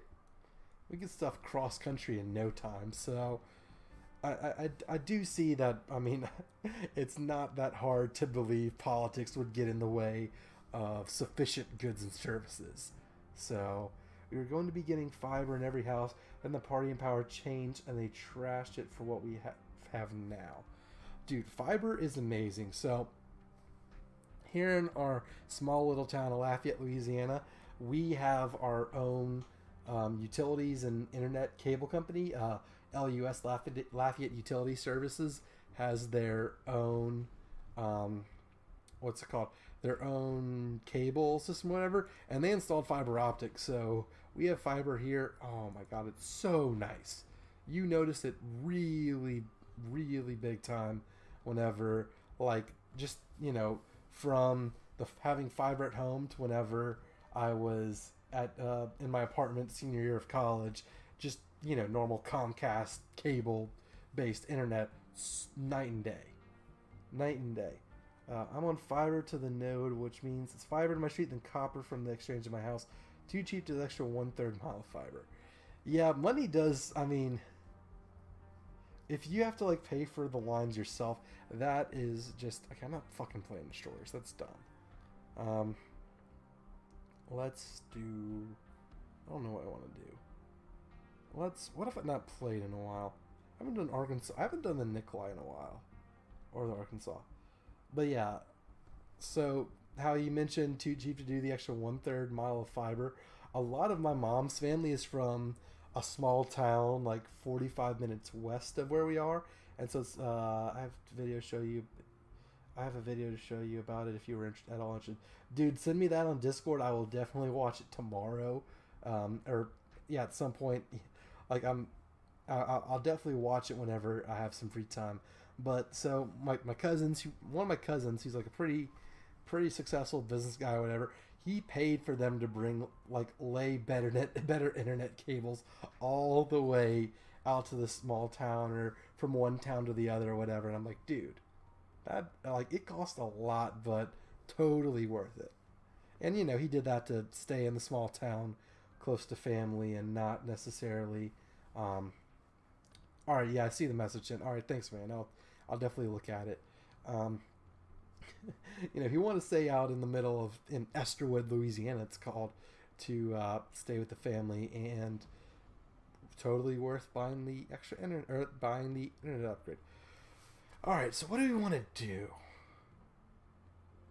stuff cross country in no time. So I do see that. I mean, it's not that hard to believe politics would get in the way of sufficient goods and services. So we were going to be getting fiber in every house, then the party in power changed and they trashed it for what we have now. Dude, fiber is amazing. So here in our small little town of Lafayette, Louisiana, we have our own utilities and internet cable company. LUS, Lafayette Utility Services, has their own, what's it called? Their own cable system, whatever, and they installed fiber optics. So we have fiber here. Oh my God, it's so nice. You notice it really, really big time whenever, like, just, you know, from having fiber at home to whenever I was at in my apartment senior year of college, just, you know, normal Comcast cable based internet, night and day. I'm on fiber to the node, which means it's fiber to my street, then copper from the exchange in my house. Too cheap to the extra 1/3 mile of fiber. Yeah, money does. I mean, if you have to like pay for the lines yourself, that is just, okay, I'm not fucking playing destroyers. That's dumb. Let's do, I don't know what I want to do. What if I've not played in a while? I haven't done Arkansas. I haven't done the Nikolai in a while, or the Arkansas. But yeah, so how you mentioned too cheap to do the extra 1/3 mile of fiber. A lot of my mom's family is from a small town like 45 minutes west of where we are, and so it's, I have a video to show you. I have a video to show you about it if you were at all interested. Dude, send me that on Discord. I will definitely watch it tomorrow, or yeah, at some point. Like I'll definitely watch it whenever I have some free time. But so my cousins, one of my cousins, he's like a pretty successful business guy or whatever. He paid for them to bring, like, lay better internet cables all the way out to the small town, or from one town to the other or whatever. And I'm like, dude, that, like, it cost a lot, but totally worth it. And, you know, he did that to stay in the small town close to family and not necessarily, all right, yeah, I see the message. And all right, thanks, man. I'll definitely look at it. You know, if you want to stay out in the middle of, in Esterwood, Louisiana, it's called, to stay with the family, and totally worth buying the extra internet, or buying the internet upgrade. All right, so what do we want to do?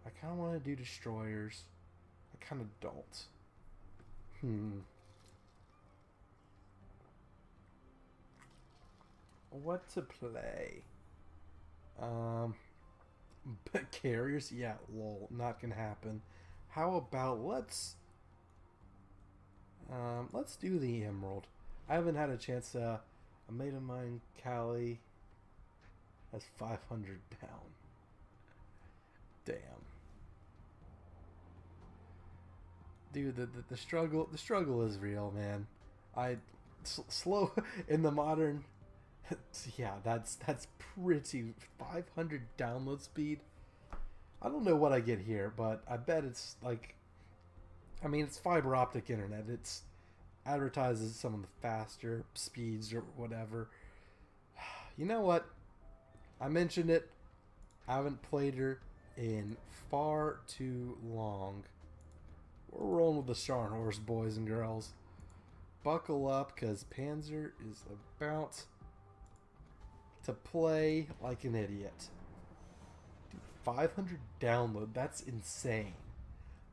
I kind of want to do destroyers. I kind of don't. What to play? But carriers, yeah, lol, not gonna happen. How about let's Let's do the Emerald. I haven't had a chance to. A mate of mine, Callie, has 500 down. Damn. Dude, the struggle is real, man. Slow in the modern. Yeah, that's pretty 500 download speed. I don't know what I get here, but I bet it's like, I mean, it's fiber optic internet. It's advertises some of the faster speeds or whatever. You know what? I mentioned it. I haven't played her in far too long. We're rolling with the Scharnhorst, boys and girls. Buckle up, because Panzer is about to play like an idiot. Dude, 500 download. That's insane.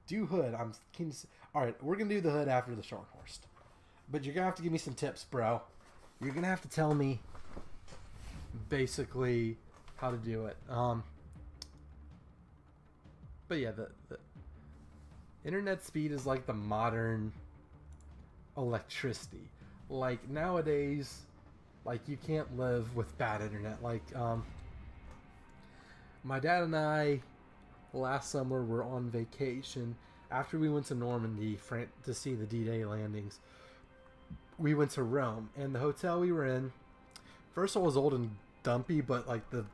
Do Hood. I'm keen to... Alright, we're going to do the Hood after the Scharnhorst. But you're going to have to give me some tips, bro. You're going to have to tell me basically how to do it. But yeah, the internet speed is like the modern electricity. Like nowadays, like you can't live with bad internet. Like my dad and I last summer were on vacation after we went to Normandy to see the D-Day landings. We went to Rome, and the hotel we were in, first of all, was old and dumpy, but like the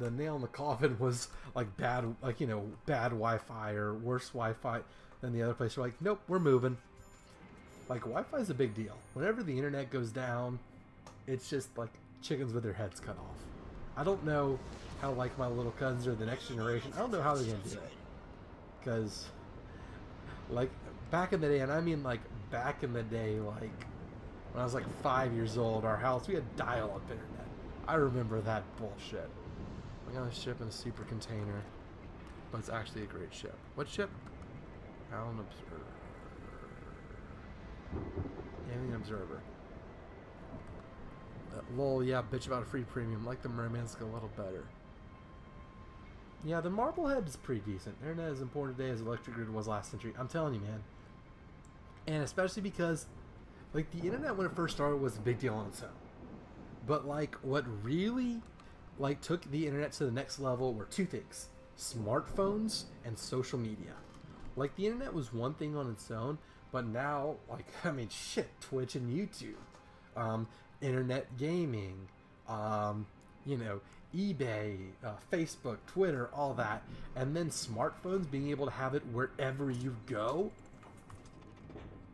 nail in the coffin was like bad, like, you know, bad Wi-Fi or worse Wi-Fi than the other place. We're like, nope, we're moving. Like, Wi-Fi is a big deal. Whenever the internet goes down, it's just like chickens with their heads cut off. I don't know how, like, my little cousins or the next generation, I don't know how they're gonna do it. Because, like, back in the day, and I mean like back in the day, like when I was like 5 years old, our house, we had dial-up internet. I remember that bullshit. We got a ship in a super container, but it's actually a great ship. What ship? Alien Observer. Alien Observer. Lol, yeah, bitch about a free premium. Like the Mermansk a little better. Yeah, the Marblehead is pretty decent. Internet is important today as electric grid was last century. I'm telling you, man. And especially because, like, the internet when it first started was a big deal on its own. But, like, what really, like, took the internet to the next level were two things. Smartphones and social media. Like, the internet was one thing on its own, but now, like, I mean, shit, Twitch and YouTube. Internet gaming. You know, eBay, Facebook, Twitter, all that. And then smartphones, being able to have it wherever you go.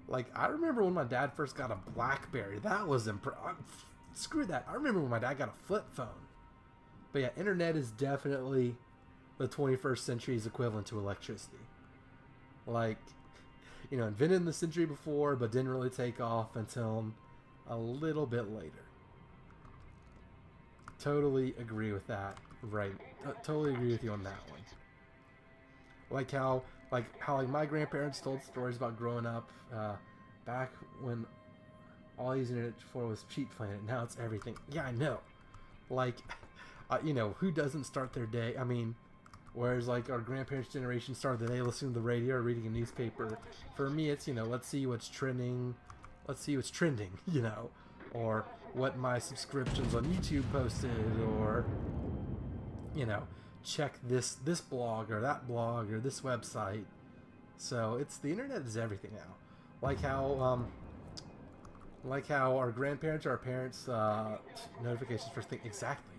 Like, I remember when my dad first got a BlackBerry. That was screw that. I remember when my dad got a flip phone. But yeah, internet is definitely the 21st century's equivalent to electricity. Like, you know, invented in the century before, but didn't really take off until a little bit later. Totally agree with that. Right. Totally agree with you on that one. Like how my grandparents told stories about growing up back when all these internet before was Cheat Planet. Now it's everything. Yeah, I know. Like, you know, who doesn't start their day? I mean, whereas like our grandparents' generation started the day listening to the radio or reading a newspaper. For me, it's, you know, let's see what's trending. Let's see what's trending, you know, or what my subscriptions on YouTube posted, or, you know, check this blog or that blog or this website. So it's, the internet is everything now. Like how our grandparents or our parents notifications first thing, exactly.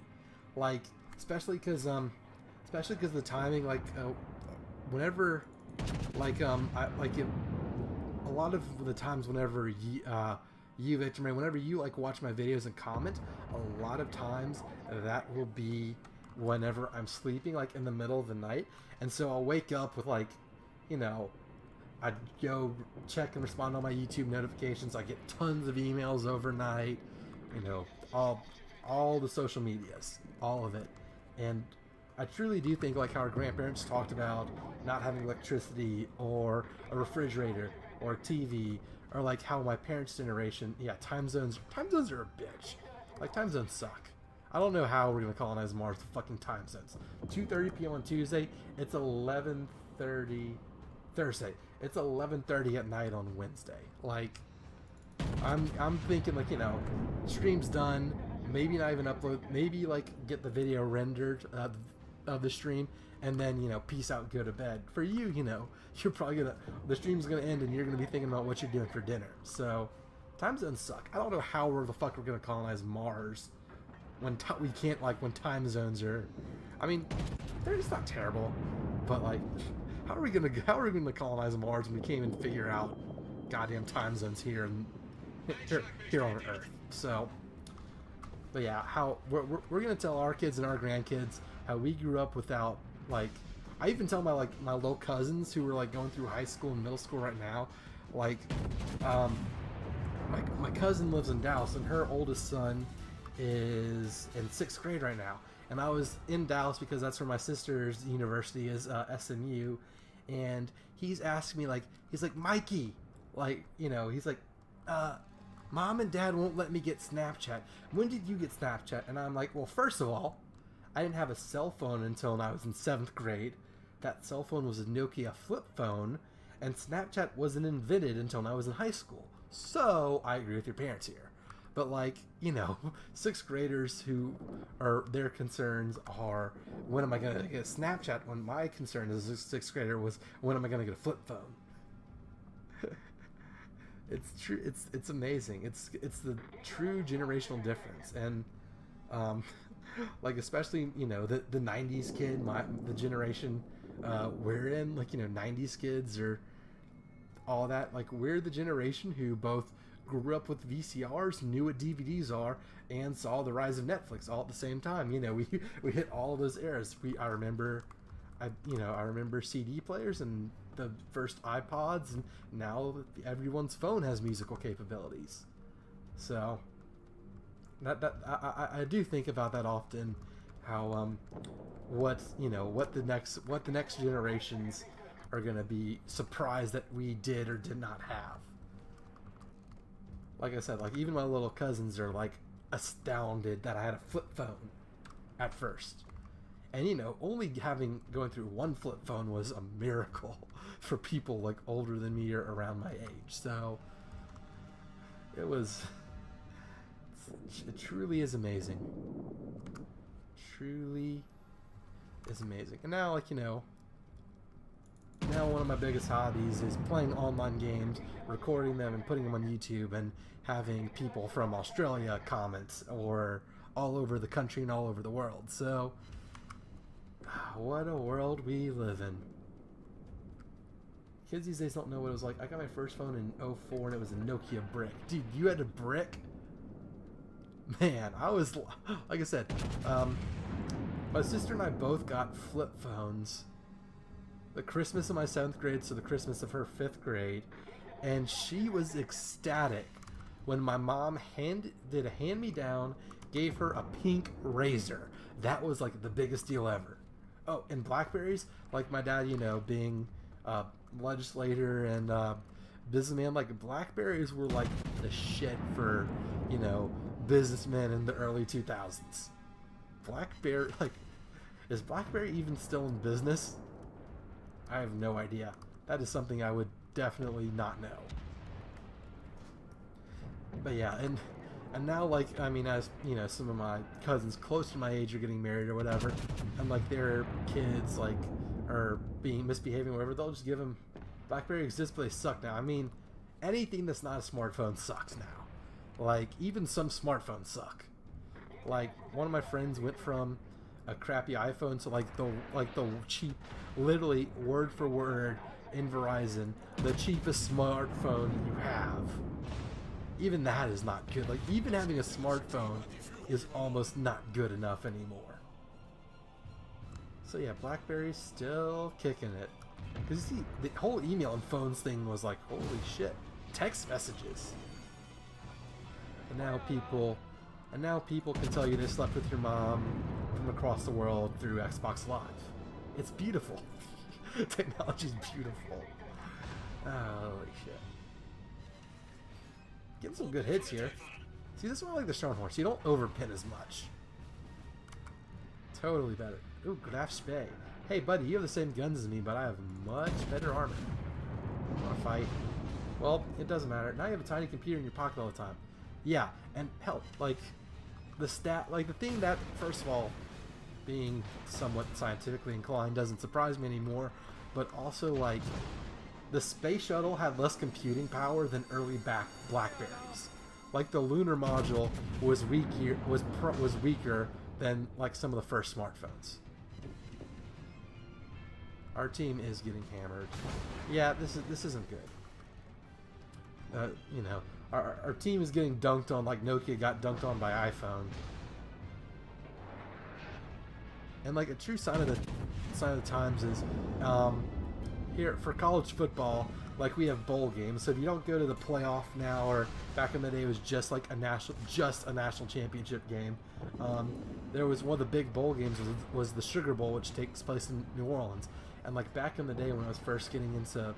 Like especially because the timing, like whenever like a lot of the times whenever you VictimRAID, whenever you like watch my videos and comment, a lot of times that will be whenever I'm sleeping, like in the middle of the night. And so I'll wake up with, like, you know, I go check and respond to all my YouTube notifications. I get tons of emails overnight, you know, all the social medias, all of it. And I truly do think, like how our grandparents talked about not having electricity or a refrigerator or a TV, or like how my parents' generation, yeah, time zones are a bitch. Like, time zones suck. I don't know how we're gonna colonize Mars with fucking time zones. 2:30 p.m. on Tuesday. It's 11:30 Thursday. It's 11:30 at night on Wednesday. Like, I'm thinking like, you know, stream's done, maybe not even upload, maybe like get the video rendered of the stream, and then, you know, peace out, go to bed. For you, you know, you're probably gonna, the stream's gonna end and you're gonna be thinking about what you're doing for dinner. So time zones suck. I don't know how the fuck we're gonna colonize Mars when we can't, like, when time zones are, I mean, they're just not terrible, but like, how are we gonna colonize Mars when we can't even figure out goddamn time zones here and here on Earth? So, but yeah, how we're gonna tell our kids and our grandkids how we grew up without, like, I even tell my little cousins who are like going through high school and middle school right now, like, my cousin lives in Dallas and her oldest son is in 6th grade right now, and I was in Dallas because that's where my sister's university is, SMU, and he's asking me, like, he's like, Mikey, like, you know, he's like, Mom and Dad won't let me get Snapchat. When did you get Snapchat? And I'm like, well, first of all, I didn't have a cell phone until I was in 7th grade. That cell phone was a Nokia flip phone, and Snapchat wasn't invented until I was in high school. So I agree with your parents here. But, like, you know, 6th graders who are, their concerns are, when am I going to get a Snapchat? When my concern as a 6th grader was, when am I going to get a flip phone? It's true. It's amazing. It's the true generational difference. And, like, especially, you know, the 90s kid, the generation we're in, like, you know, 90s kids or all that, like, we're the generation who both grew up with VCRs, knew what DVDs are, and saw the rise of Netflix all at the same time. You know, we hit all of those eras. I remember CD players and the first iPods, and now everyone's phone has musical capabilities. So I do think about that often, how what the next generations are gonna be surprised that we did or did not have. Like I said, like, even my little cousins are like astounded that I had a flip phone at first. And, you know, only going through one flip phone was a miracle for people like older than me or around my age. So it truly is amazing. Truly is amazing. And now, like, you know, now one of my biggest hobbies is playing online games, recording them and putting them on YouTube, and having people from Australia comment, or all over the country and all over the world. So what a world we live in. Kids these days don't know what it was like. I got my first phone in 2004 and it was a Nokia brick. Dude, you had a brick? Man, I was, like I said, my sister and I both got flip phones the Christmas of my 7th grade, so the Christmas of her 5th grade, and she was ecstatic when my mom did a hand-me-down, gave her a pink Razor. That was like the biggest deal ever. Oh, and Blackberries, like my dad, you know, being a legislator and businessman, like, Blackberries were like the shit for, you know, businessmen in the early 2000s. Blackberry, like, is Blackberry even still in business? I have no idea. That is something I would definitely not know. But yeah, and now, like, I mean, as, you know, some of my cousins close to my age are getting married or whatever, and, like, their kids, like, are misbehaving or whatever, they'll just give them, BlackBerry exists, but they suck now. I mean, anything that's not a smartphone sucks now. Like, even some smartphones suck. Like, one of my friends went from a crappy iPhone to the cheap, literally word for word in Verizon, the cheapest smartphone you have. Even that is not good. Like, even having a smartphone is almost not good enough anymore. So yeah, BlackBerry's still kicking it. Because you see, the whole email and phones thing was like, holy shit, text messages. And now people can tell you they slept with your mom from across the world through Xbox Live. It's beautiful. Technology's beautiful. Holy shit. Getting some good hits here. See, this is why I like the Strongholm. You don't overpin as much. Totally better. Ooh, Graf Spey. Hey, buddy, you have the same guns as me, but I have much better armor. Wanna fight? Well, it doesn't matter. Now you have a tiny computer in your pocket all the time. Yeah, and hell, like, the thing that, first of all, being somewhat scientifically inclined doesn't surprise me anymore, but also, like, the space shuttle had less computing power than early Blackberries. Like, the lunar module was weaker than, like, some of the first smartphones. Our team is getting hammered. Yeah, this isn't good. You know, our team is getting dunked on like Nokia got dunked on by iPhone. And like a true sign of the times is here for college football, like we have bowl games. So if you don't go to the playoff now, or back in the day it was just like a national championship game. There was one of the big bowl games was the Sugar Bowl, which takes place in New Orleans. And like back in the day when I was first getting into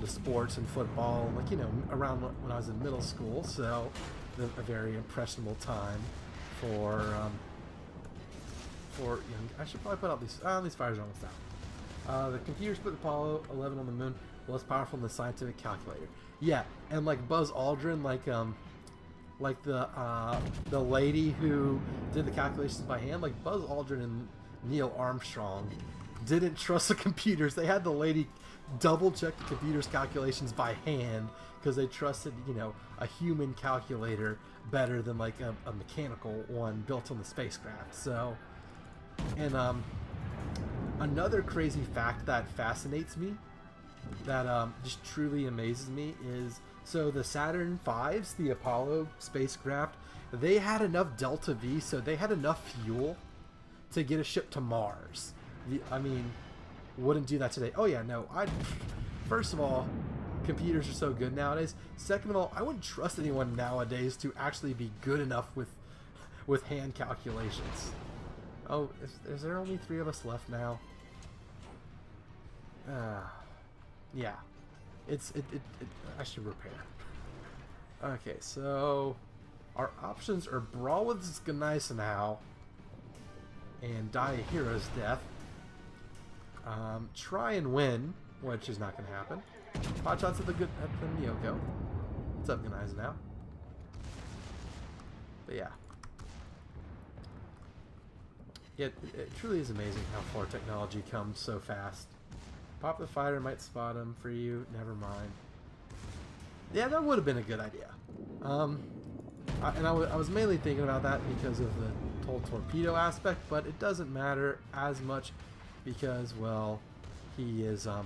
sports and football, like, you know, around when I was in middle school, so a very impressionable time for you know, I should probably put out these fires are almost out. The computers put Apollo 11 on the moon, less powerful than the scientific calculator. Yeah, and like Buzz Aldrin, like the lady who did the calculations by hand, like Buzz Aldrin and Neil Armstrong didn't trust the computers. They had the lady double check the computer's calculations by hand because they trusted, you know, a human calculator better than like a mechanical one built on the spacecraft. So, and another crazy fact that fascinates me, that just truly amazes me, is so the Saturn V's, the Apollo spacecraft, they had enough Delta V, so they had enough fuel to get a ship to Mars. I mean, wouldn't do that today. Oh yeah, no. First of all, computers are so good nowadays. Second of all, I wouldn't trust anyone nowadays to actually be good enough with hand calculations. Oh, is there only 3 of us left now? Yeah. I should repair. Okay, so our options are brawl with Gneisenau and die a hero's death. Try and win, which is not going to happen. Pot shots at the Miyoko. What's up, Gneisenau? But yeah. It truly is amazing how far technology comes so fast. Pop the fighter, might spot him for you. Never mind. Yeah, that would have been a good idea. I was mainly thinking about that because of the whole torpedo aspect, but it doesn't matter as much because, well, he is, let's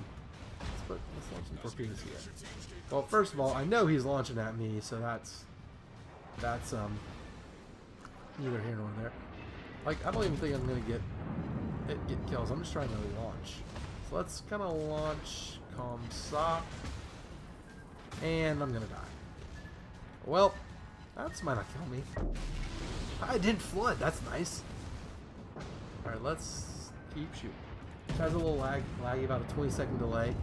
launch some torpedoes here. Well, first of all, I know he's launching at me, so that's neither here nor there. Like, I don't even think I'm gonna get kills. I'm just trying to launch. So let's kind of launch Comsa, and I'm gonna die. Well, that might not kill me. I didn't flood. That's nice. All right, let's keep shooting. It has a little laggy, about a 20-second delay.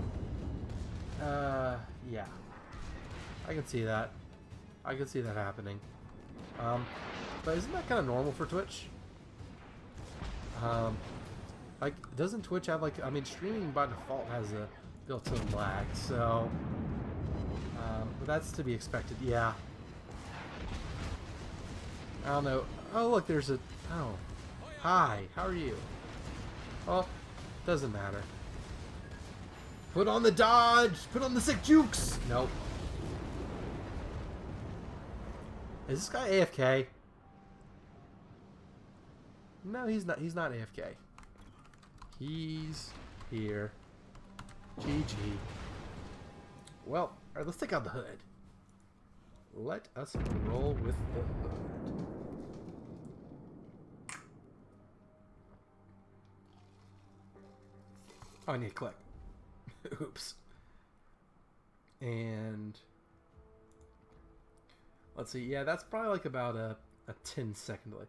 Yeah, I can see that. I can see that happening. But isn't that kind of normal for Twitch? Like, doesn't Twitch have, like, I mean, streaming by default has a built-in lag, so but that's to be expected. Yeah. I don't know. Oh, look, there's a... Oh. Hi, how are you? Well, doesn't matter. Put on the dodge! Put on the sick jukes! Nope. Is this guy AFK? No, he's not. He's not AFK. He's here. GG. Well, alright, let's take out the hood. Let us roll with the hood. Oh, I need to click. Oops. And let's see. Yeah, that's probably like about a 10-second delay.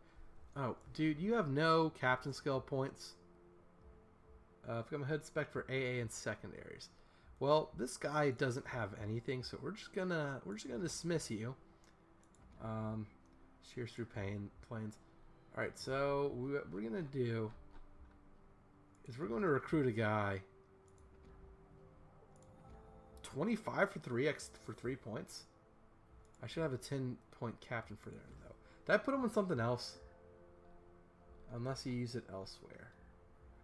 Oh, dude, you have no captain skill points. I've got my hood spec for AA and secondaries. Well, this guy doesn't have anything, so we're just gonna dismiss you. Shears through planes. All right, so what we're gonna do is we're going to recruit a guy. 25 for 3 points. I should have a 10-point captain for there though. Did I put him on something else? Unless you use it elsewhere.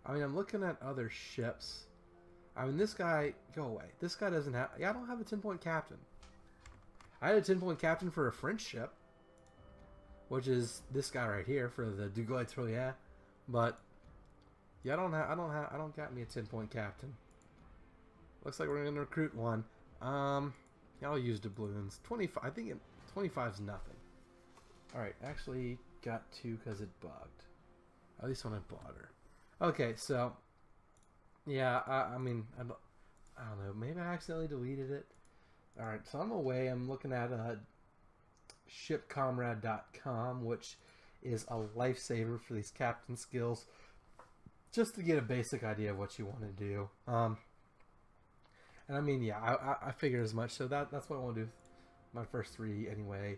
I mean, I'm looking at other ships. I mean, this guy, go away. This guy doesn't have. Yeah, I don't have a 10-point captain. I had a 10-point captain for a French ship, which is this guy right here for the Dugois Troyen. But yeah, I don't got me a 10-point captain. Looks like we're gonna recruit one. Yeah, I'll use doubloons. 25. I think 25 is nothing. All right, actually got 2 because it bugged. At least when I bought her. Okay, so yeah, I mean, I don't know. Maybe I accidentally deleted it. All right, so I'm away. I'm looking at shipcomrade.com, which is a lifesaver for these captain skills, just to get a basic idea of what you want to do. And I mean, yeah, I figured as much. So that's what I want to do. My first 3 anyway.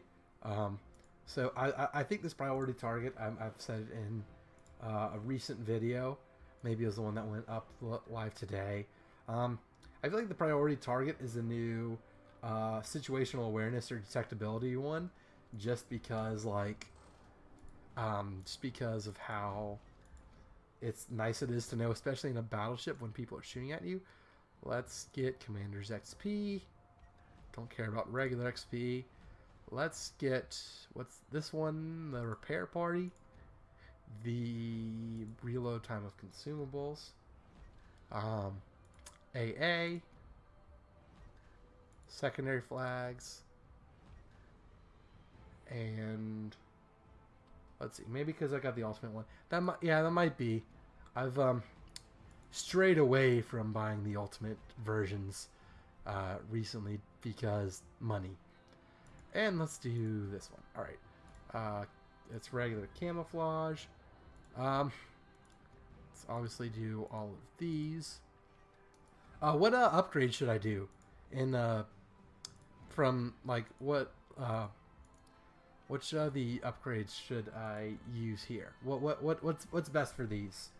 So I think this priority target, I've said it in a recent video. Maybe it was the one that went up live today. I feel like the priority target is a new situational awareness or detectability one, just because of how it's nice it is to know, especially in a battleship when people are shooting at you. Let's get Commander's XP. Don't care about regular XP. Let's get, what's this one? The repair party. The reload time of consumables. AA. Secondary flags. And let's see, maybe because I got the ultimate one. That might be. I've strayed away from buying the ultimate versions recently because money. And let's do this one. All right, it's regular camouflage. Let's obviously do all of these. What upgrade should I do? In from like what which of the upgrades should I use here? What's best for these?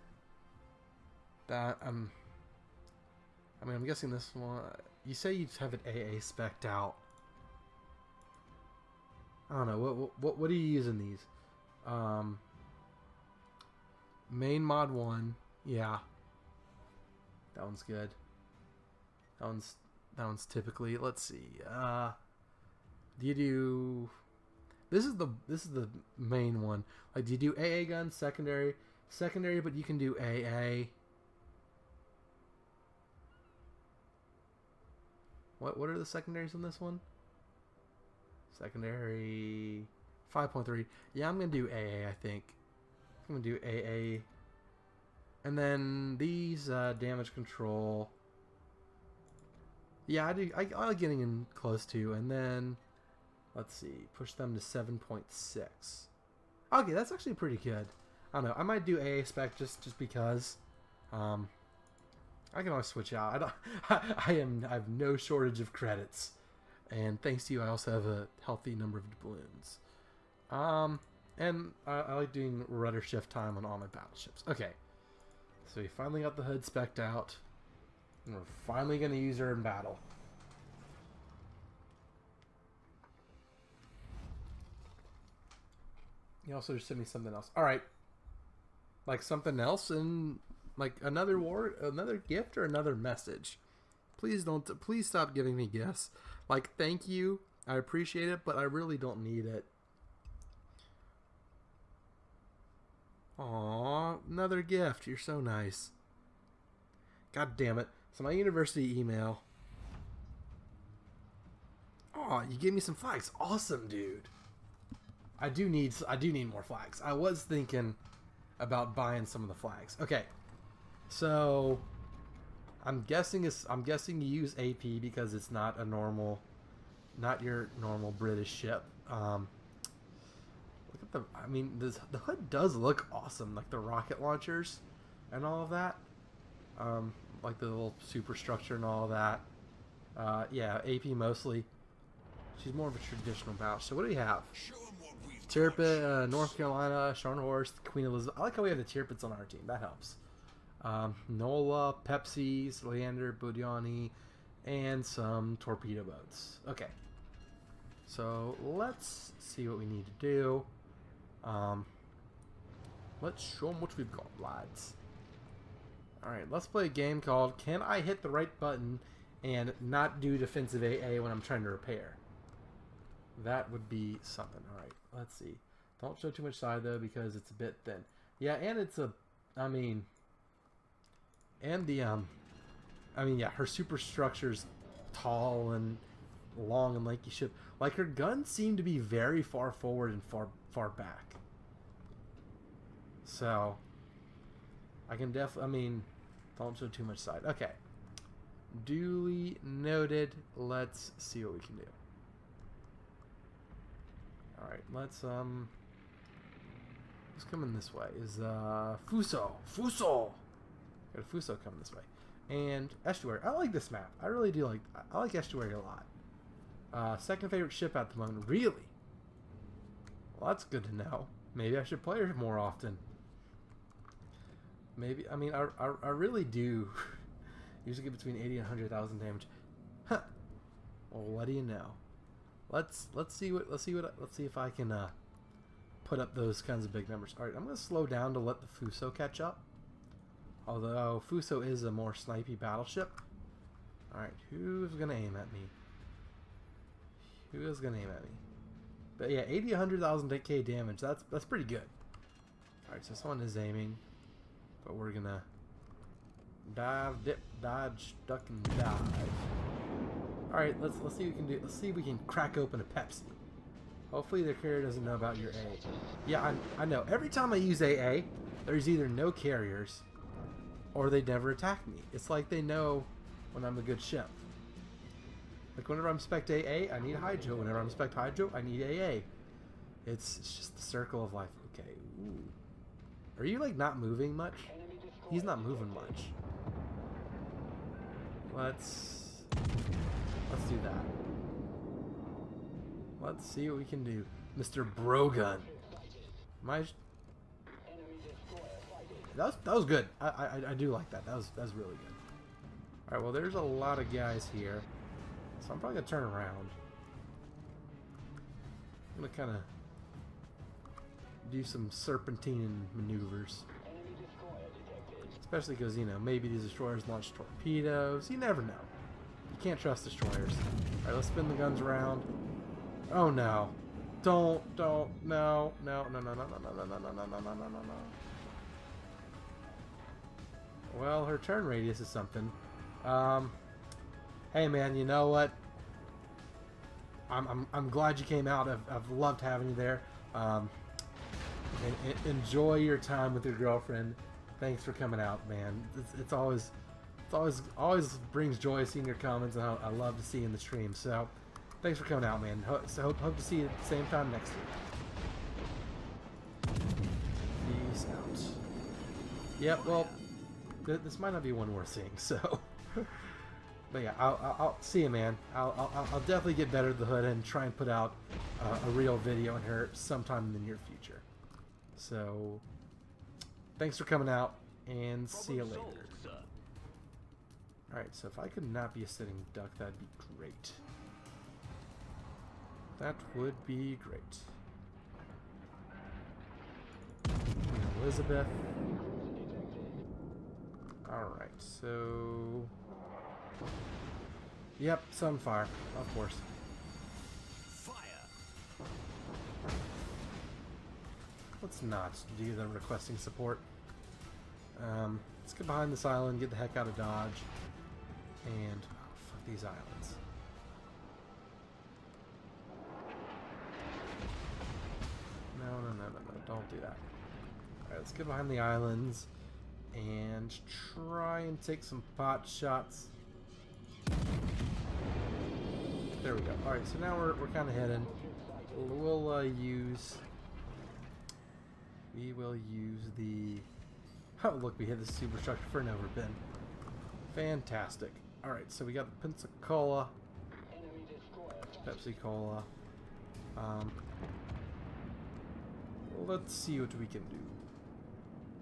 That I mean, I'm guessing this one. You say you have an AA spec'd out. I don't know. What do you use in these? Main mod 1. Yeah. That one's good. That one's typically, let's see. Do you do, this is the main one. Like, do you do AA guns, secondary, but you can do AA. What are the secondaries on this one? Secondary 5.3. Yeah, I'm gonna do AA. I think I'm gonna do AA. And then these damage control. Yeah, I like getting in close to. And then let's see, push them to 7.6. Okay, that's actually pretty good. I don't know. I might do AA spec just because. I can always switch out. I have no shortage of credits, and thanks to you, I also have a healthy number of doubloons. And I like doing rudder shift time on all my battleships. Okay, so we finally got the hood spec'd out, and we're finally going to use her in battle. You also just sent me something else. All right, like something else and. Like another gift or another message. Please stop giving me gifts. Like, thank you. I appreciate it, but I really don't need it. Aw, another gift. You're so nice. God damn it. So my university email. Aw, you gave me some flags. Awesome, dude. I do need more flags. I was thinking about buying some of the flags. Okay. So, I'm guessing you use AP because it's not your normal British ship. Look at the hood does look awesome, like the rocket launchers and all of that. Like the little superstructure and all of that. Yeah, AP mostly. She's more of a traditional battle. So what do we have? Tirpitz, North Carolina, Scharnhorst, Queen Elizabeth. I like how we have the Tirpitz on our team. That helps. Nola, Pepsi, Leander, Budiani, and some torpedo boats. Okay. So let's see what we need to do. Let's show them what we've got, lads. Alright, let's play a game called Can I Hit the Right Button and Not Do Defensive AA when I'm trying to repair? That would be something. Alright, let's see. Don't show too much side though because it's a bit thin. Yeah, and it's a, and yeah, her superstructure's tall and long and lanky ship. Like, her guns seem to be very far forward and far back. So, I can definitely, don't show too much side. Okay. Duly noted. Let's see what we can do. Alright, let's, who's coming this way? Is, Fuso! Fuso! Got a Fuso coming this way. And Estuary. I like this map. I really do like, I like Estuary a lot. Second favorite ship at the moment. Really? Well, that's good to know. Maybe I should play her more often. Maybe, I really do usually get between 80 and 100,000 damage. Huh. Well, what do you know? Let's see if I can put up those kinds of big numbers. All right, I'm gonna slow down to let the Fuso catch up. Although Fuso is a more snipey battleship. All right, who's gonna aim at me? Who is gonna aim at me? But yeah, 80, 100,000 K damage. That's pretty good. All right, so someone is aiming. But we're gonna dive, dip, dodge, duck, and dive. All right, let's see what we can do. Let's see if we can crack open a Pepsi. Hopefully the carrier doesn't know about your A. Yeah, I know. Every time I use AA, there's either no carriers, or they never attack me. It's like they know when I'm a good ship. Like whenever I'm spec AA, I need Hydro. Whenever I'm spec Hydro, I need AA. It's just the circle of life. Okay. Ooh. Are you like not moving much? He's not moving much. Let's do that. Let's see what we can do, Mr. Brogun. That was good. I do like that. That was really good. All right. Well, there's a lot of guys here, so I'm probably gonna turn around. I'm gonna kind of do some serpentine maneuvers. Especially because, you know, maybe these destroyers launch torpedoes. You never know. You can't trust destroyers. Alright, let's spin the guns around. Oh no. No. Well, her turn radius is something. Hey man, you know what? I'm glad you came out. I've loved having you there. Enjoy your time with your girlfriend. Thanks for coming out, man. It's always brings joy seeing your comments, and I love to see you in the stream. So, thanks for coming out, man. Hope to see you at the same time next year. Peace out. Yep. Well, this might not be one worth seeing. So, but yeah, I'll see you, man. I'll definitely get better at the hood and try and put out a real video on her sometime in the near future. So, thanks for coming out, and see you later. Alright, so if I could not be a sitting duck, that'd be great. That would be great. Queen Elizabeth. Alright, so... Yep, Sunfire, of course. Let's not do the requesting support. Let's get behind this island, get the heck out of Dodge, and fuck these islands. No, don't do that. Alright, let's get behind the islands and try and take some pot shots. There we go. Alright, so now we're kind of heading. We'll use the... Oh, look, we hit the superstructure for an overpin. Fantastic. Alright, so we got the Pensacola. Pepsi Cola. Let's see what we can do.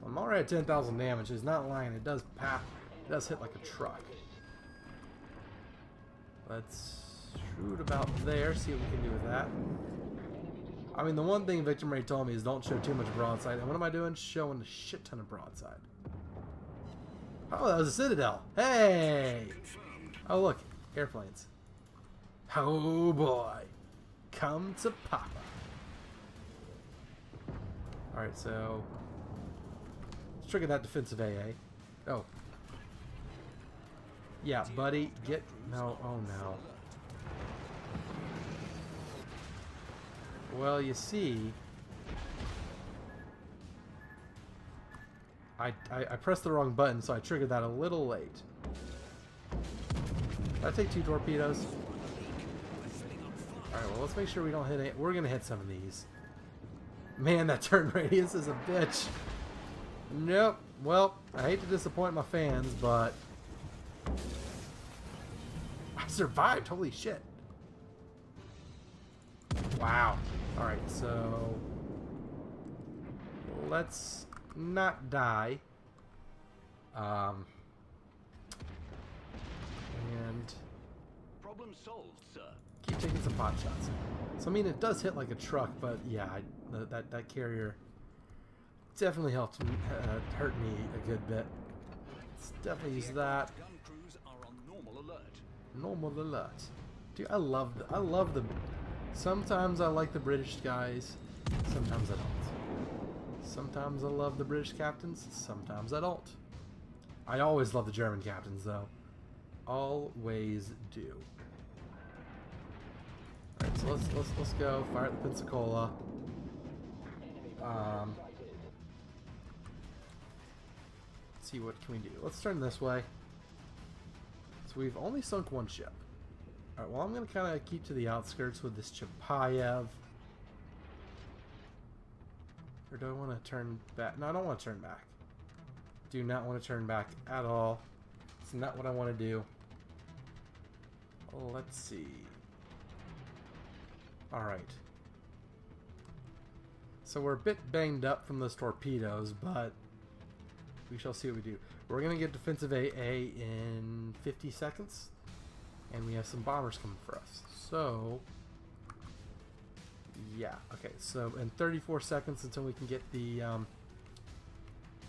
I'm already at 10,000 damage. It's not lying. It does hit like a truck. Let's shoot about there, see what we can do with that. I mean, the one thing VictimRAID told me is don't show too much broadside. And what am I doing? Showing a shit ton of broadside. Oh, that was a Citadel. Hey! Oh, look. Airplanes. Oh, boy. Come to Papa. Alright, so... let's trigger that defensive AA. Oh. Yeah, buddy. Get... no. Oh, no. Well, you see... I pressed the wrong button, so I triggered that a little late. Did I take 2 torpedoes? Alright, well, let's make sure we don't hit it. We're going to hit some of these. Man, that turn radius is a bitch. Nope. Well, I hate to disappoint my fans, but... I survived. Holy shit. Wow. Alright, so... let's not die. And... Problem solved, sir. keep taking some pot shots. So, I mean, it does hit like a truck, but yeah, that carrier definitely helped hurt me a good bit. Let's definitely use that. Gun crews are on normal alert. Normal alert. Dude, I love the... sometimes I like the British guys, sometimes I don't. Sometimes I love the British captains, sometimes I don't. I always love the German captains, though. Always do. Alright, so let's go. Fire at the Pensacola. Let's see, what can we do? Let's turn this way. So we've only sunk 1 ship. Alright, well, I'm going to kind of keep to the outskirts with this Chapayev. Or do I want to turn back? No, I don't want to turn back. Do not want to turn back at all. It's not what I want to do. Let's see. Alright. So we're a bit banged up from those torpedoes, but we shall see what we do. We're going to get defensive AA in 50 seconds. And we have some bombers coming for us. So, yeah. Okay, so in 34 seconds until we can get the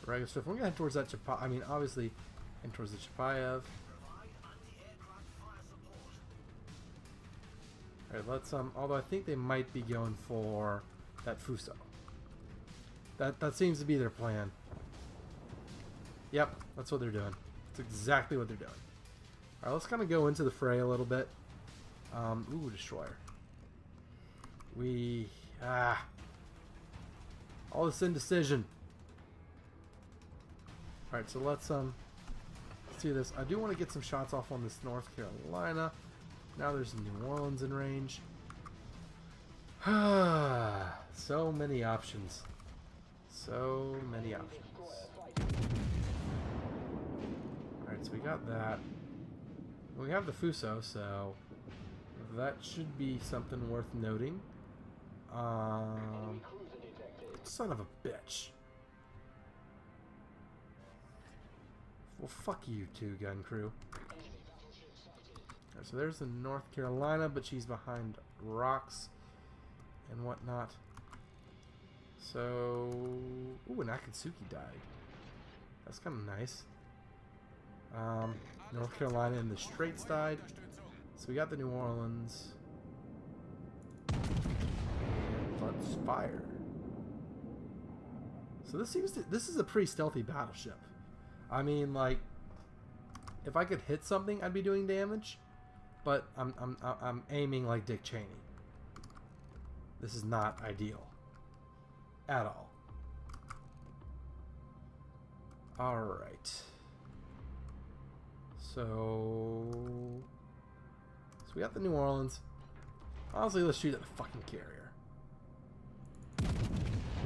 regular stuff. We're going to head towards that Chapayev. I mean, obviously, head towards the Chapayev. Alright, let's, although I think they might be going for that Fuso. That seems to be their plan. Yep, that's what they're doing. That's exactly what they're doing. Alright, let's kind of go into the fray a little bit. Ooh, destroyer. All this indecision. Alright, so let's do this. I do want to get some shots off on this North Carolina. Now there's New Orleans in range. So many options. So many options. Alright, so we got that. We have the Fuso, so that should be something worth noting. Son of a bitch. Well, fuck you too, gun crew. Right, so there's the North Carolina, but she's behind rocks and whatnot. So, ooh, an Akatsuki died. That's kind of nice. North Carolina in the Straits died. So we got the New Orleans. And let's fire. So this is a pretty stealthy battleship. I mean, like, if I could hit something, I'd be doing damage. But I'm aiming like Dick Cheney. This is not ideal at all. All right. So we got the New Orleans. Honestly, let's shoot at the fucking carrier.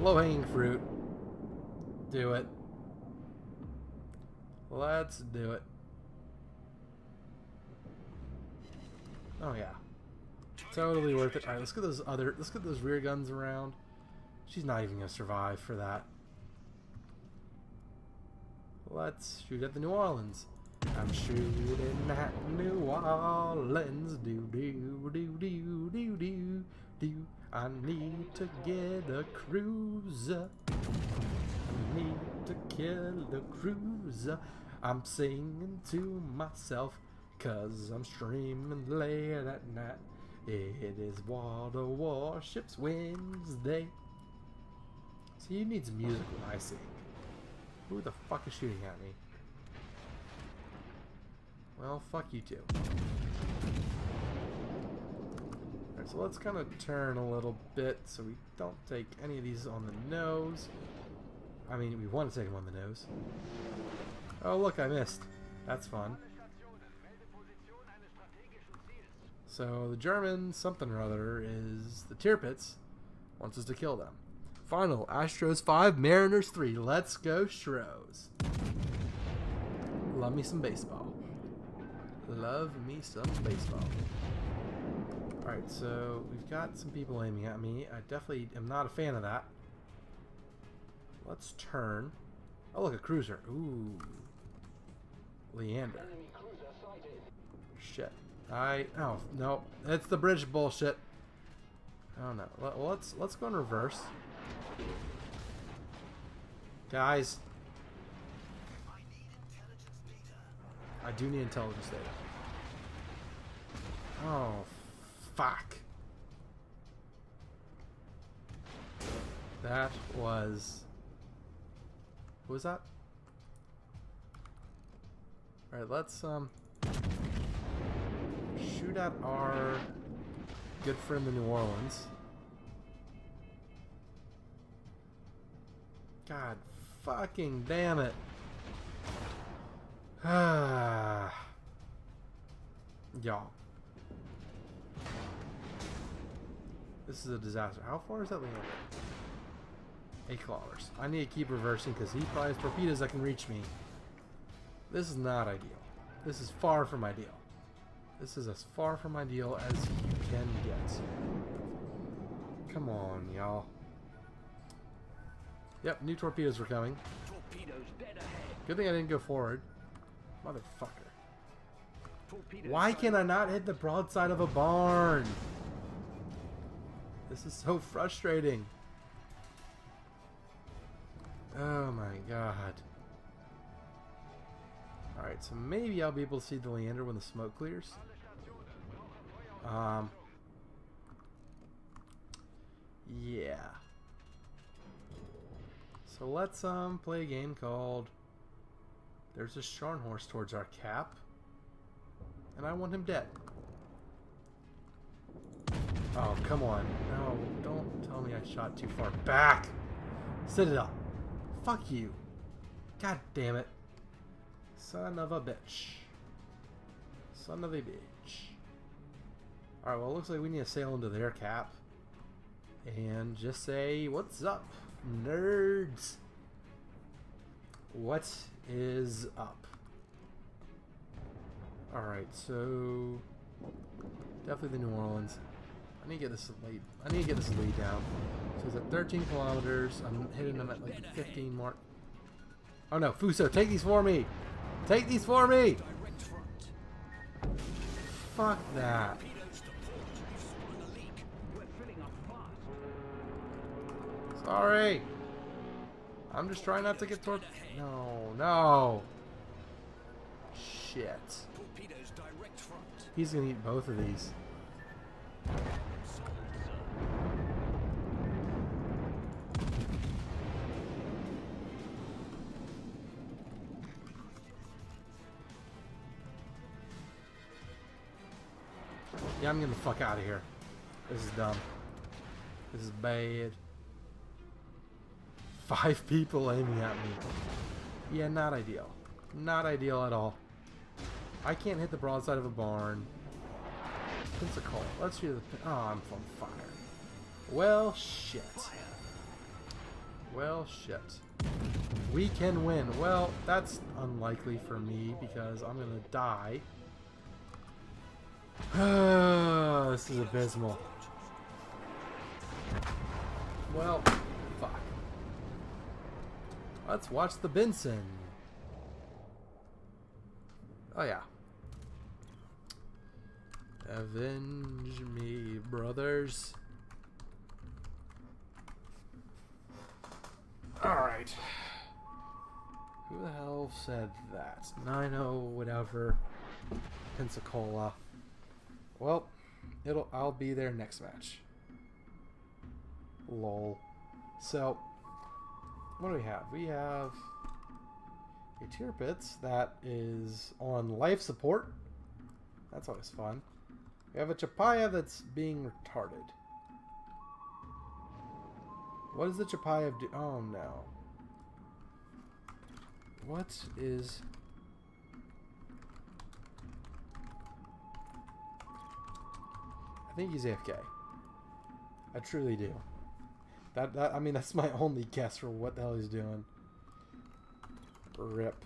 Low-hanging fruit. Do it. Let's do it. Oh yeah. Totally worth it. Alright, let's get those rear guns around. She's not even gonna survive for that. Let's shoot at the New Orleans. I'm shooting at New Orleans. Do do do do do do do. I need to get a cruiser. I need to kill the cruiser. I'm singing to myself 'cause I'm streaming late at night. It is Water Warships Wednesday. See, you need some music when I sing. Who the fuck is shooting at me? Well, fuck you too. Alright, so let's kind of turn a little bit so we don't take any of these on the nose. I mean, we want to take them on the nose. Oh, look, I missed. That's fun. So, the German something or other is the Tirpitz wants us to kill them. Final, Astros 5, Mariners 3. Let's go, Stros. Love me some baseball. Love me some baseball. Alright, so we've got some people aiming at me. I definitely am not a fan of that. Let's turn. Oh, look, a cruiser. Ooh. Leander. Shit. Oh, no. It's the bridge bullshit. Oh, no. Well, let's go in reverse. Guys. I do need intelligence data. Oh, fuck. That was... Who was that? Alright, let's shoot at our good friend the New Orleans. God fucking damn it. Y'all. This is a disaster. How far is that Leander? 8 kilometers. I need to keep reversing because he probably has torpedoes that can reach me. This is not ideal. This is far from ideal. This is as far from ideal as you can get. Come on, y'all. Yep, new torpedoes were coming. Torpedoes dead ahead. Good thing I didn't go forward. Motherfucker. Torpedoes Why can I not hit the broadside of a barn? This is so frustrating. Oh my god. Alright, so maybe I'll be able to see the Leander when the smoke clears. Yeah. So let's play a game called There's a Scharnhorst towards our cap. And I want him dead. Oh, come on. No, don't tell me I shot too far back. Citadel. Fuck you. God damn it. Son of a bitch. Son of a bitch. Alright, well, it looks like we need to sail into their cap. And just say, what's up, nerds? What is up? Alright, so... definitely the New Orleans. I need to get this lead down. So it's at 13 kilometers. I'm hitting them at like 15 mark. Oh no, Fuso, take these for me! Take these for me! direct front. Fuck that. Torpedoes to port. You've spotted a leak. We're filling up fast. Sorry. I'm just trying not to get torpedoed. No, no. Shit. Torpedoes direct front. He's gonna eat both of these. Sold, sir. Yeah, I'm getting the fuck out of here. This is dumb. This is bad. 5 people aiming at me. Yeah, not ideal. Not ideal at all. I can't hit the broadside of a barn. Pensacola. Let's do the... oh, I'm on fire. Well, shit. Well, shit. We can win. Well, that's unlikely for me because I'm gonna die. This is abysmal. Well, fuck. Let's watch the Benson. Oh yeah. Avenge me, brothers. Alright. Who the hell said that? 9-0, whatever. Pensacola. Well, I'll be there next match. Lol. So, what do we have? We have a Tier Pits that is on life support. That's always fun. We have a Chapaya that's being retarded. What is the Chapaya do? Oh no. What is... I think he's AFK. I truly do. I mean, that's my only guess for what the hell he's doing. RIP.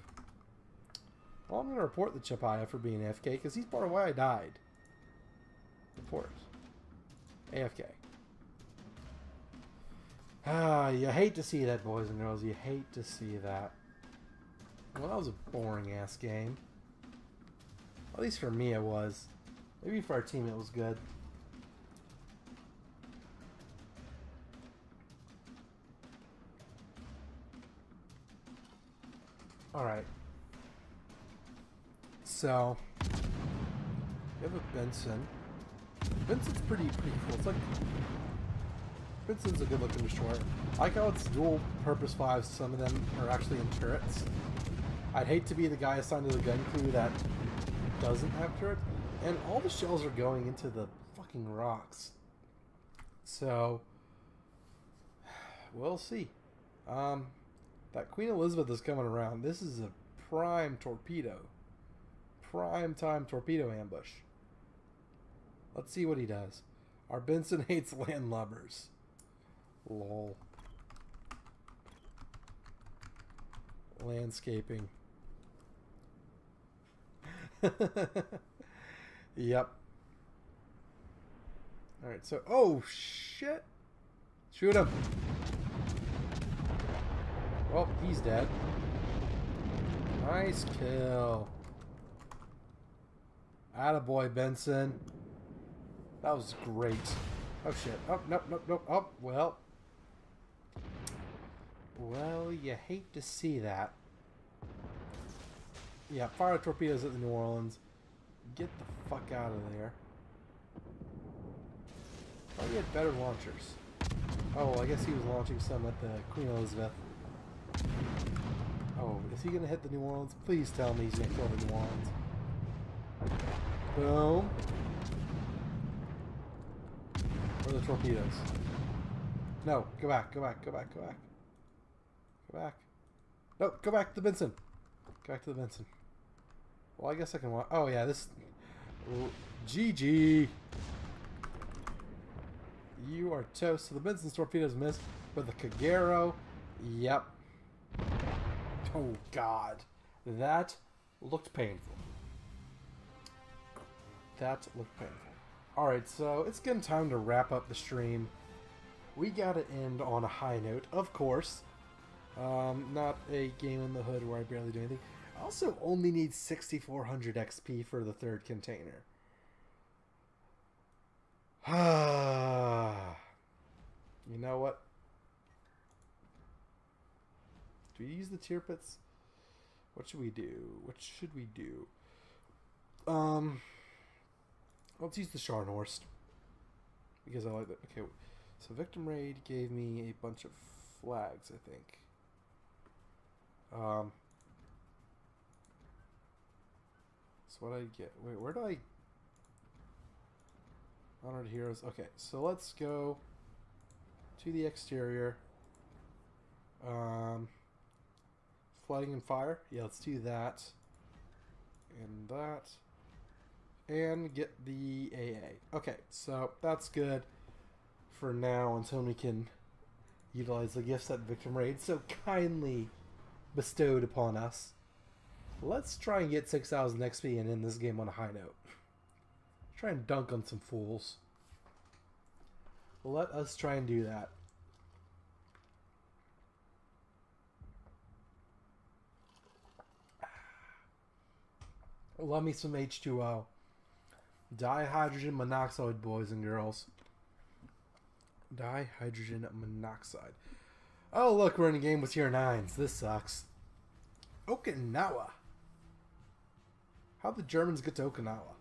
Well, I'm going to report the Chapaya for being AFK because he's part of why I died. Report. AFK. Ah, you hate to see that, boys and girls. You hate to see that. Well, that was a boring-ass game. At least for me it was. Maybe for our team it was good. Alright. So, we have a Benson. Benson's pretty cool. It's like... Benson's a good-looking destroyer. I like how it's dual-purpose 5s. Some of them are actually in turrets. I'd hate to be the guy assigned to the gun crew that doesn't have turrets. And all the shells are going into the fucking rocks. So, we'll see. That Queen Elizabeth is coming around. This is a prime torpedo. Prime time torpedo ambush. Let's see what he does. Our Benson hates landlubbers. Lol. Landscaping. Yep. Alright, so... Oh, shit! Shoot him! Well, he's dead. Nice kill. Attaboy, Benson. That was great. Oh, shit. Oh, nope, nope, nope. Oh, well. Well, you hate to see that. Yeah, fire torpedoes at the New Orleans. Get the fuck out of there. Oh, he had better launchers. Oh, well, I guess he was launching some at the Queen Elizabeth. Oh, is he going to hit the New Orleans? Please tell me he's going to kill the New Orleans. Boom. Where are the torpedoes? No, go back, go back, go back, go back. Go back. No, go back to the Benson. Go back to the Benson. Well, I guess I can watch. Oh, yeah, this... GG. You are toast. So the Benson's torpedoes missed, but the Kagero, yep. Oh, God. That looked painful. That looked painful. Alright, so it's getting time to wrap up the stream. We gotta end on a high note, of course. Not a game in the hood where I barely do anything. I also only need 6,400 XP for the third container. You know what? Do we use the tier pits? What should we do? What should we do? Let's use the Scharnhorst. Because I like that. Okay, so VictimRAID gave me a bunch of flags, I think. So what I get? Wait, where do I... Honored Heroes. Okay, so let's go to the exterior. Flooding and fire. Yeah, let's do that. And that. And get the AA. Okay, so that's good for now until we can utilize the gifts that VictimRAID so kindly bestowed upon us. Let's try and get 6,000 XP and end this game on a high note. Try and dunk on some fools. Let us try and do that. Love me some H2O. Dihydrogen monoxide, boys and girls. Dihydrogen monoxide. Oh, look, we're in a game with tier 9s. This sucks. Okinawa. How'd the Germans get to Okinawa?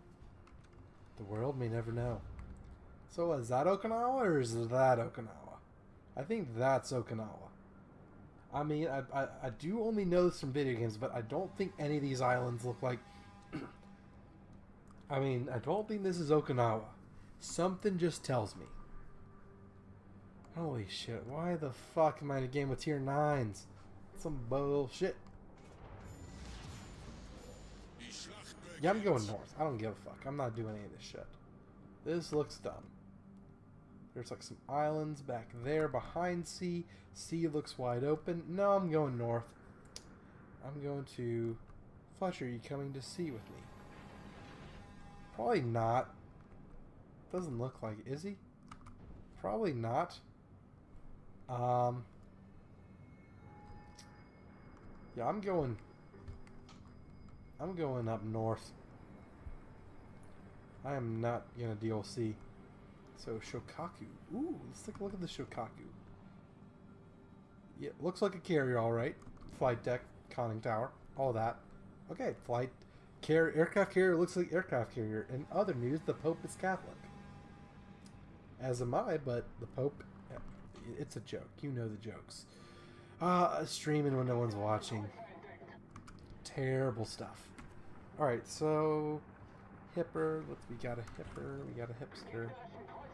The world may never know. So is that Okinawa or is that Okinawa? I think that's Okinawa. I mean, I do only know this from video games, but I don't think any of these islands look like... I mean, I don't think this is Okinawa. Something just tells me. Holy shit, why the fuck am I in a game with tier 9s? Some bullshit. Yeah, I'm going north. I don't give a fuck. I'm not doing any of this shit. This looks dumb. There's like some islands back there behind sea. Sea looks wide open. No, I'm going north. I'm going to... Fletcher, are you coming to sea with me? Probably not. Doesn't look like it. Is he? Probably not. Yeah, I'm going up north. I am not gonna deal with sea. So Shokaku. Ooh, let's take a look at the Shokaku. Yeah, looks like a carrier, all right. Flight deck, conning tower, all that. Okay, flight carrier, aircraft carrier looks like aircraft carrier. In other news, the Pope is Catholic. As am I, but the Pope, it's a joke. You know the jokes. Streaming when no one's watching. Terrible stuff. All right, so hipper. We got a hipper. We got a hipster.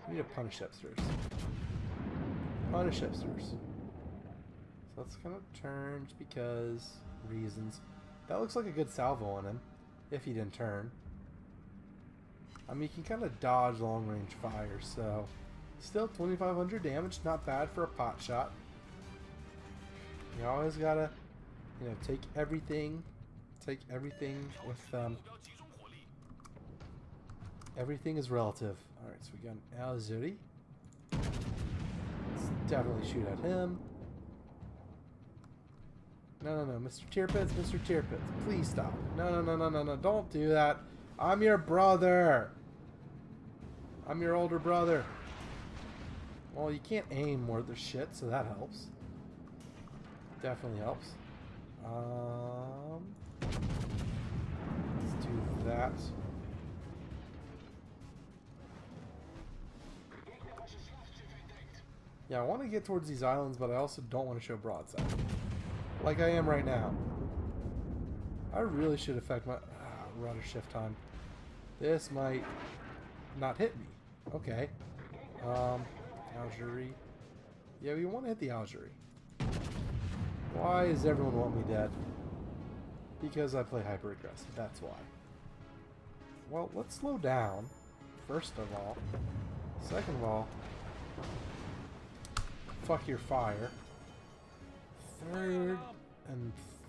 We need to punish hipsters. Punish hipsters. So let's kind of turn just because reasons. That looks like a good salvo on him, if he didn't turn. I mean, you can kind of dodge long-range fire, so still 2,500 damage, not bad for a pot shot. You always gotta, you know, take everything with everything is relative. All right, so we got an Al-Zuri. Let's definitely shoot at him. No, Mr. Tirpitz, Mr. Tirpitz, please stop. No, don't do that. I'm your brother. I'm your older brother. Well, you can't aim more than shit, so that helps. Definitely helps. Let's do that. Yeah, I want to get towards these islands, but I also don't want to show broadside. Like I am right now. I really should affect my rudder shift time. This might not hit me. Okay. Algeria. Yeah, we want to hit the Algeria. Why does everyone want me dead? Because I play hyper aggressive. That's why. Well, let's slow down. First of all. Second of all, fuck your fire.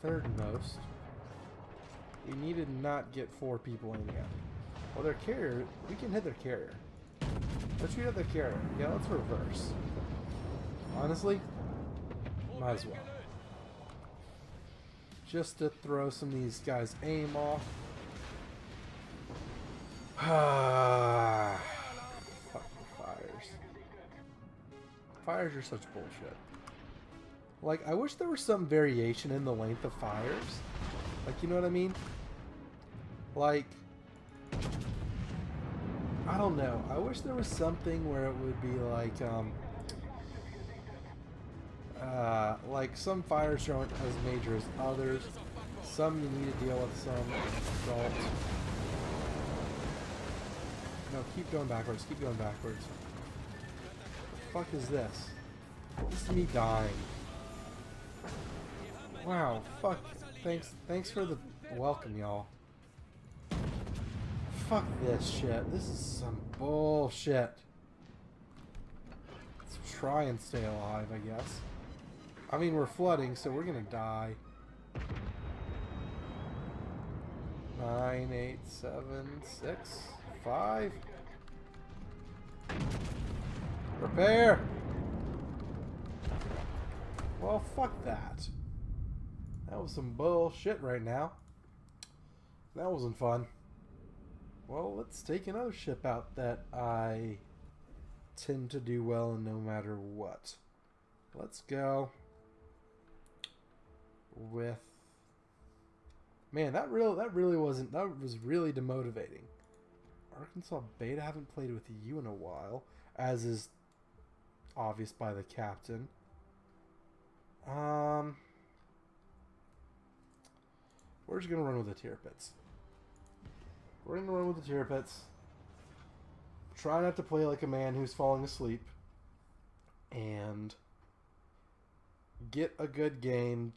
Third most, we need to not get 4 people aiming at me. Well, their carrier, we can hit their carrier. Let's shoot at their carrier. Yeah, let's reverse. Honestly, might as well. Just to throw some of these guys' aim off. Fuck the fires. Fires are such bullshit. Like, I wish there was some variation in the length of fires. Like, you know what I mean? Like, I don't know. I wish there was something where it would be like some fires aren't as major as others. Some you need to deal with, some don't. No, keep going backwards. Keep going backwards. What the fuck is this? This is me dying. Wow, fuck. Thanks for the welcome, y'all. Fuck this shit. This is some bullshit. Let's try and stay alive, I guess. I mean, we're flooding, so we're gonna die. 9, 8, 7, 6, 5. Repair! Well, fuck that. That was some bullshit right now. That wasn't fun. Well, let's take another ship out that I tend to do well in no matter what. Let's go with... Man, that really wasn't... That was really demotivating. Arkansas Beta, haven't played with you in a while, as is obvious by the captain. We're just gonna run with the tier pits. We're gonna run with the tier pits. Try not to play like a man who's falling asleep, and get a good game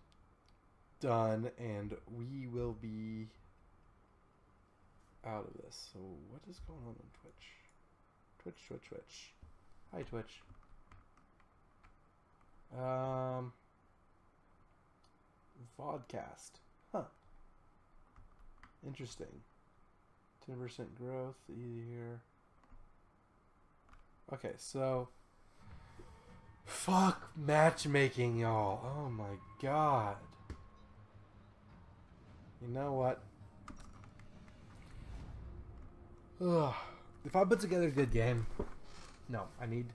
done, and we will be out of this. So what is going on Twitch? Twitch. Hi, Twitch. Vodcast. Huh. Interesting. 10% growth, easy here. Okay, so fuck matchmaking, y'all. Oh my god. You know what? Ugh. If I put together a good game, no, I need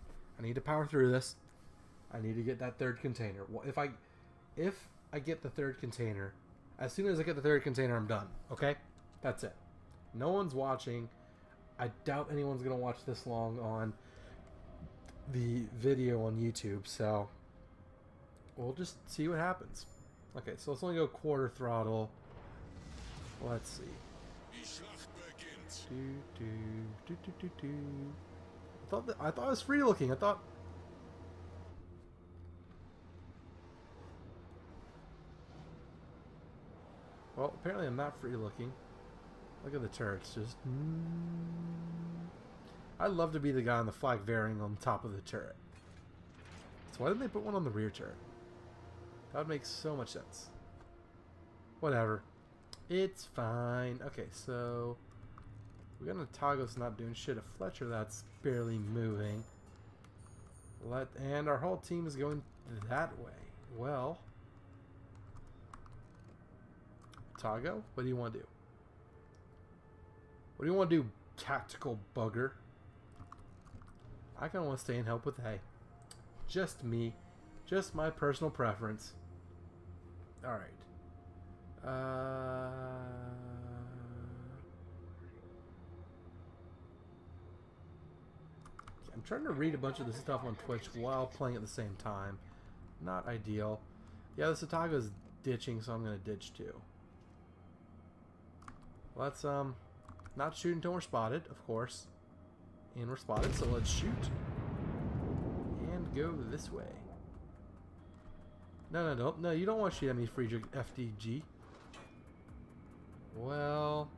to power through this. I need to get that third container. If I get the third container, as soon as I get the third container, I'm done. Okay? That's it. No one's watching. I doubt anyone's gonna watch this long on the video on YouTube, so we'll just see what happens. Okay, so let's only go quarter throttle. Let's see. I thought it was free looking. I thought. Well, apparently I'm not free looking. Look at the turrets. Just. I'd love to be the guy on the flag varying on top of the turret. So why didn't they put one on the rear turret? That would make so much sense. Whatever. It's fine. Okay, so we got an Otago's not doing shit. A Fletcher that's barely moving. And our whole team is going that way. Well, Otago, what do you want to do? What do you want to do, tactical bugger? I kind of want to stay and help with A. Just me. Just my personal preference. Alright. I'm trying to read a bunch of this stuff on Twitch while playing at the same time. Not ideal. Yeah, this Otago's ditching, so I'm going to ditch too. Let's, not shoot until we're spotted, of course. And we're spotted, so let's shoot. And go this way. No, you don't want to shoot at me, Friedrich FDG. Well,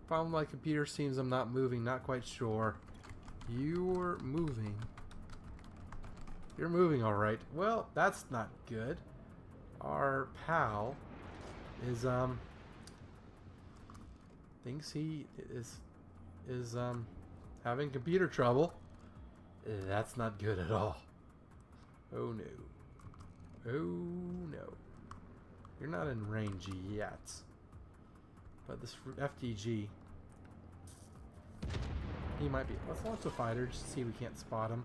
problem with my computer seems I'm not moving, not quite sure. You're moving. You're moving alright. Well, that's not good. Our pal is, thinks he is having computer trouble. That's not good at all. Oh no. Oh no. You're not in range yet. But this FDG, he might be. Let's launch a fighter just to see if we can't spot him.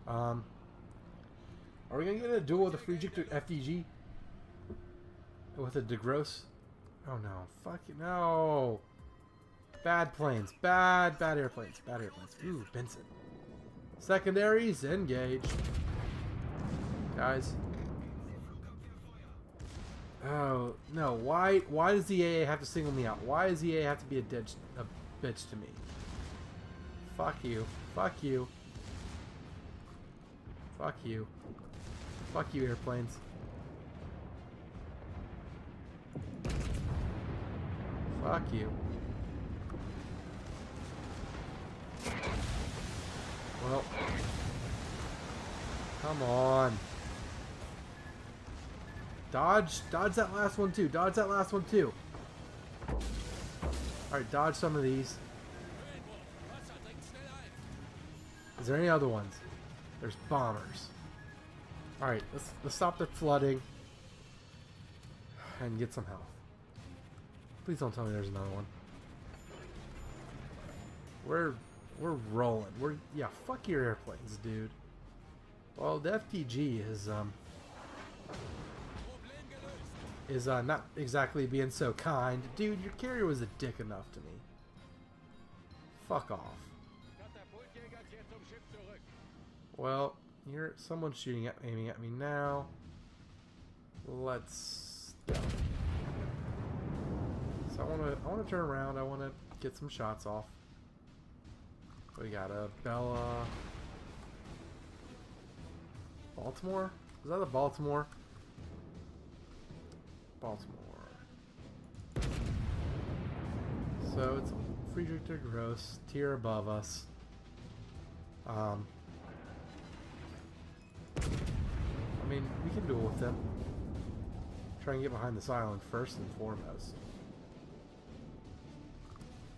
Are we gonna get a duel with a Friedrich FDG? With a DeGrosse? Oh no. Fuck it. No. Bad planes. Bad airplanes. Bad airplanes. Ooh, Benson. Secondaries engaged. Guys. Oh, no. Why does the AA have to single me out? Why does the AA have to be a bitch to me? Fuck you. Fuck you. Fuck you. Fuck you, airplanes. Fuck you. Well. Come on. Dodge that last one too. Dodge that last one too. Alright, dodge some of these. Is there any other ones? There's bombers. Alright, let's stop the flooding. and get some health. Please don't tell me there's another one. We're rolling. Yeah, fuck your airplanes, dude. Well, the FTG is not exactly being so kind. Dude, your carrier was a dick enough to me. Fuck off. Well, someone's aiming at me now. Let's go. So I wanna turn around. I wanna get some shots off. We got a Bella. Baltimore? Is that a Baltimore? Baltimore. So it's Friedrich der Gross, tier above us. I mean, we can duel with them. Try and get behind this island first and foremost.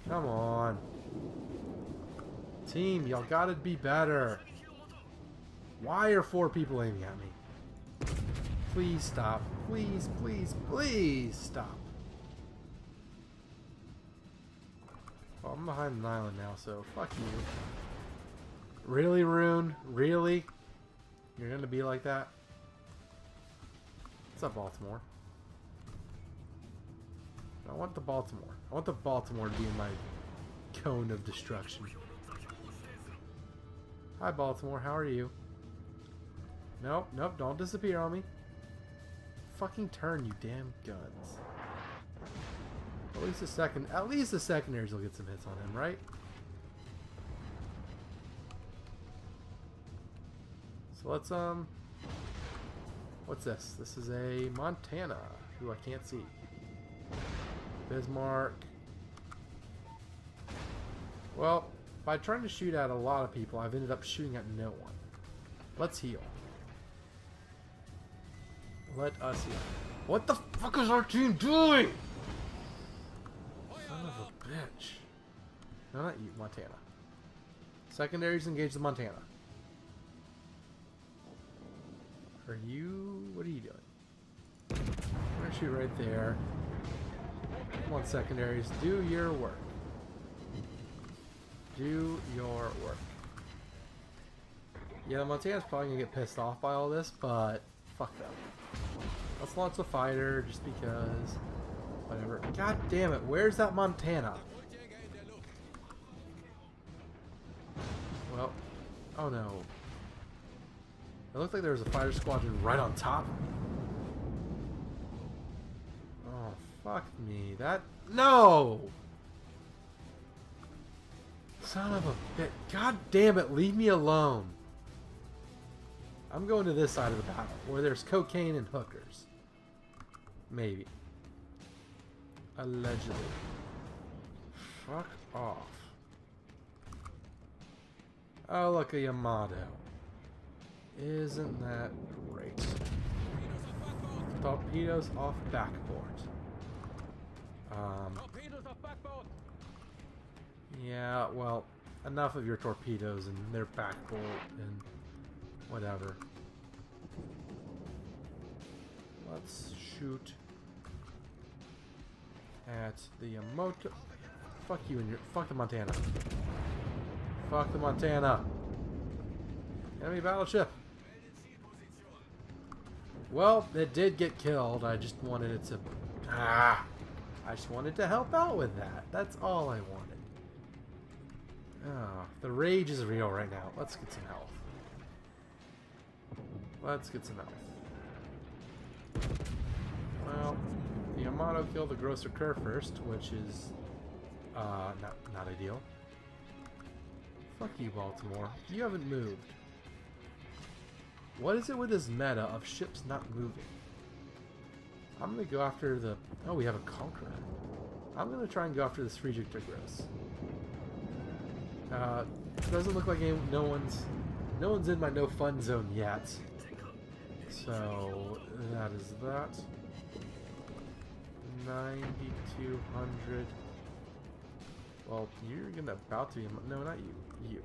Come on. Team, y'all gotta be better. Why are 4 people aiming at me? Please stop. Please, please, please stop. Well, I'm behind an island now, so fuck you. Really, Rune? Really? You're gonna be like that? What's up, Baltimore? I want the Baltimore. I want the Baltimore to be in my cone of destruction. Hi, Baltimore. How are you? Nope, nope. Don't disappear on me. Fucking turn, you damn guns. At least the secondaries will get some hits on him, right? So let's what's this? This is a Montana, who I can't see. Bismarck. Well, by trying to shoot at a lot of people, I've ended up shooting at no one. Let's heal. Let us heal. What the fuck is our team doing? Son of a bitch. No, not you, Montana. Secondaries engage the Montana. Are you... What are you doing? I'm gonna shoot right there. Come on, secondaries. Do your work. Do your work. Yeah, the Montana's probably gonna get pissed off by all this, but fuck them. Let's launch the fighter just because. Whatever. God damn it, where's that Montana? Well, oh no. It looked like there was a fighter squadron right on top of me. Oh, fuck me. That. No! Son of a bit. God damn it, leave me alone. I'm going to this side of the battle where there's cocaine and hookers. Maybe. Allegedly. Fuck off. Oh, look, a Yamato. Isn't that great? Torpedoes off backboard. Yeah, well, enough of your torpedoes and their backboard and whatever. Let's shoot at the Yamato. Fuck you and your... Fuck the Montana. Fuck the Montana. Enemy battleship. Well, it did get killed. I just wanted it to... I just wanted to help out with that. That's all I wanted. Oh, the rage is real right now. Let's get some health. Let's get some health. Well, the Yamato killed the Grosser Kerr first, which is not ideal. Fuck you, Baltimore. You haven't moved. What is it with this meta of ships not moving? I'm gonna go after the... Oh, we have a Conqueror. I'm gonna try and go after this Friedrich der Gross. Doesn't look like no one's in my no fun zone yet. So that is that. 9,200. Well, you're gonna about to be... No, not you. You.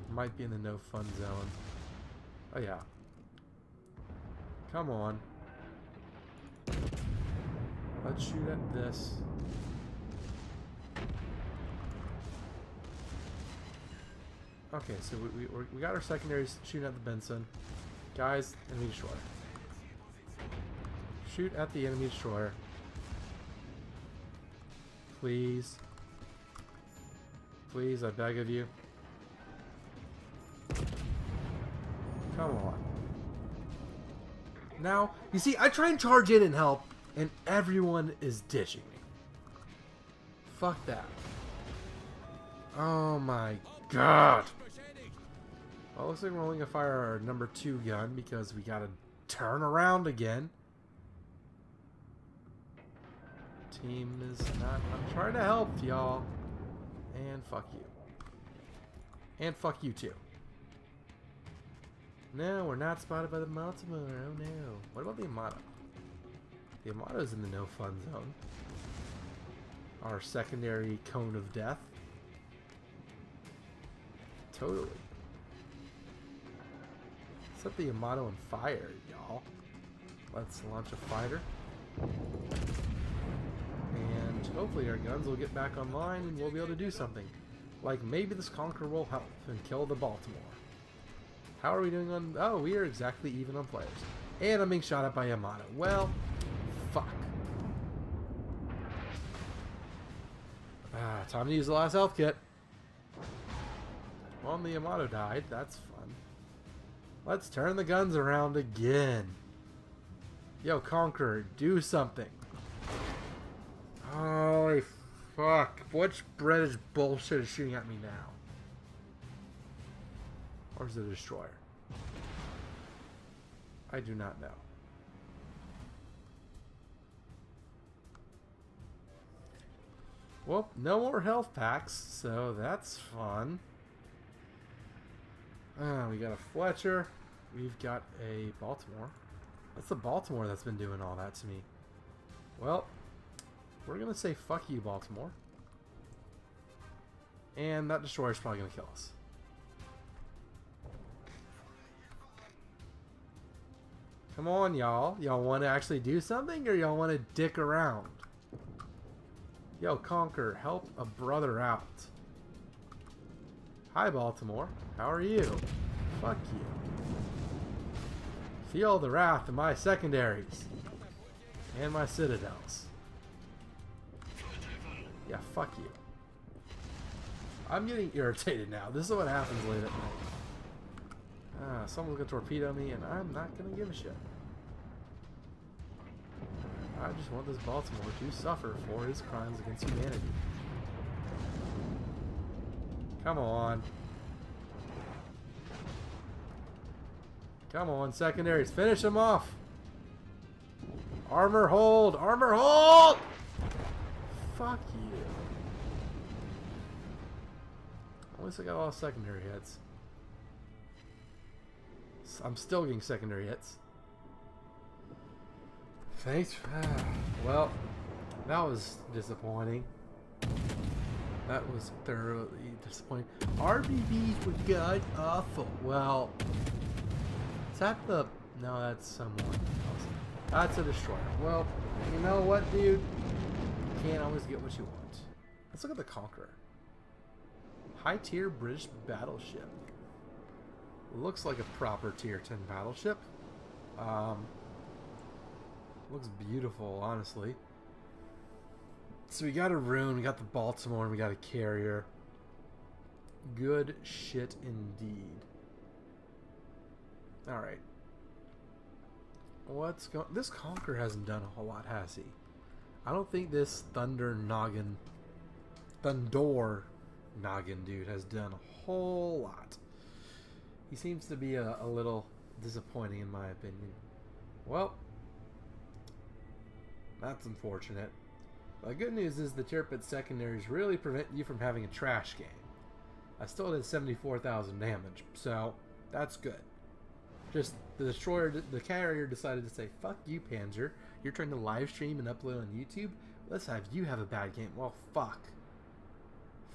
Might be in the no fun zone. Oh yeah. Come on. Let's shoot at this. Okay, so we got our secondaries shooting at the Benson. Guys, enemy destroyer. Shoot at the enemy destroyer. Please. Please, I beg of you. Come on. Now, you see, I try and charge in and help, and everyone is ditching me. Fuck that. Oh my god. Well, looks like we're only gonna fire our number 2 gun because we gotta turn around again. Team is not. I'm trying to help y'all. And fuck you. And fuck you too. No, we're not spotted by the Baltimore. Oh no. What about the Amato? The Amato's in the no fun zone. Our secondary cone of death. Totally. Set the Yamato on fire, y'all. Let's launch a fighter. And hopefully our guns will get back online and we'll be able to do something. Like maybe this Conqueror will help and kill the Baltimore. How are we doing on... Oh, we are exactly even on players. And I'm being shot at by Yamato. Well, fuck. Time to use the last health kit. Well, the Yamato died. That's fun. Let's turn the guns around again. Yo, Conqueror, do something. Holy fuck. Which British bullshit is shooting at me now? Or is it a destroyer? I do not know. Well, no more health packs, so that's fun. We got a Fletcher. We've got a Baltimore. That's the Baltimore that's been doing all that to me. Well, we're going to say fuck you, Baltimore. And that destroyer's probably going to kill us. Come on, y'all. Y'all want to actually do something, or y'all want to dick around? Yo, Conquer, help a brother out. Hi, Baltimore. How are you? Fuck you. Feel the wrath of my secondaries. And my citadels. Yeah, fuck you. I'm getting irritated now. This is what happens late at night. Someone's gonna torpedo me, and I'm not gonna give a shit. I just want this Baltimore to suffer for his crimes against humanity. Come on. Come on, secondaries. Finish him off. Armor hold. Armor hold! Fuck you. At least I got all secondary hits. I'm still getting secondary hits. Thanks. Well, that was disappointing. That was thoroughly disappointing. RBBs were god awful. Well, is that the... No, that's someone else. That's a destroyer. Well, you know what, dude? You can't always get what you want. Let's look at the Conqueror. High-tier British battleship. Looks like a proper tier 10 battleship. Looks beautiful, honestly. So we got a Rune, we got the Baltimore, and we got a carrier. Good shit indeed. Alright. What's going... This Conqueror hasn't done a whole lot, has he? I don't think this Thundor Noggin dude has done a whole lot. He seems to be a little disappointing in my opinion. Well, that's unfortunate. The good news is the tier pit secondaries really prevent you from having a trash game. I still did 74,000 damage, so that's good. Just the destroyer, the carrier decided to say, fuck you, Panzer. You're trying to live stream and upload on YouTube? Let's have you have a bad game. Well, fuck.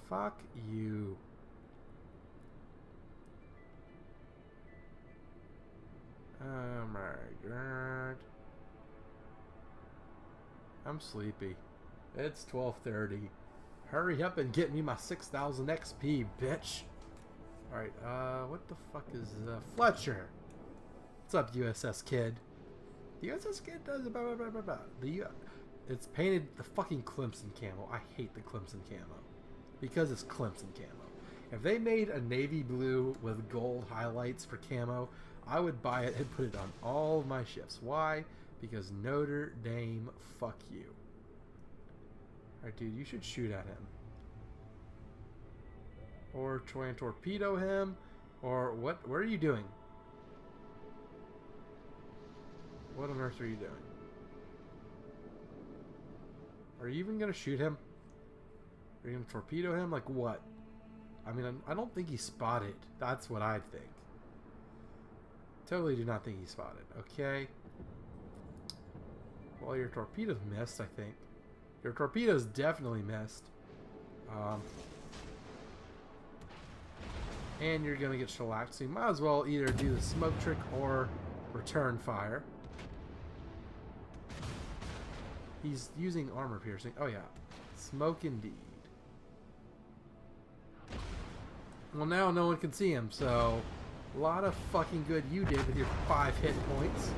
Fuck you. Oh my god. I'm sleepy. It's 12:30. Hurry up and get me my 6,000 XP, bitch. Alright, what the fuck is Fletcher? What's up, USS Kid? The USS Kid does blah, blah, blah, blah, blah. It's painted the fucking Clemson camo. I hate the Clemson camo. Because it's Clemson camo. If they made a navy blue with gold highlights for camo, I would buy it and put it on all of my ships. Why? Because Notre Dame, fuck you. Alright, dude, you should shoot at him. Or try and torpedo him. Or what are you doing? What on earth are you doing? Are you even going to shoot him? Are you going to torpedo him? Like what? I mean, I don't think he spotted. That's what I think. Totally do not think he spotted. Okay. Well, your torpedoes missed, I think. Your torpedoes definitely missed. And you're going to get shellacked, so you might as well either do the smoke trick or return fire. He's using armor piercing. Oh, yeah. Smoke indeed. Well, now no one can see him, so a lot of fucking good you did with your 5 hit points.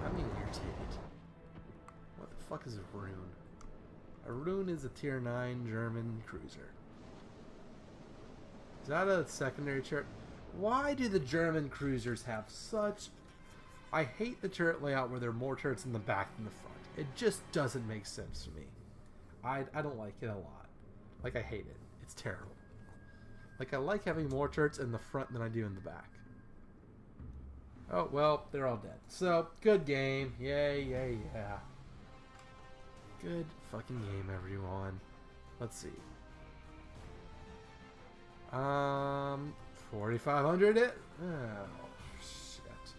I'm being irritated. What the fuck is a rune? A rune is a tier 9 German cruiser. Is that a secondary turret? Why do the German cruisers have such... I hate the turret layout where there are more turrets in the back than the front. It just doesn't make sense to me. I don't like it a lot. Like, I hate it. It's terrible. Like, I like having more turrets in the front than I do in the back. Oh, well, they're all dead. So, good game. Yay, yay, yeah. Good fucking game, everyone. Let's see. 4,500 it? Oh, shit.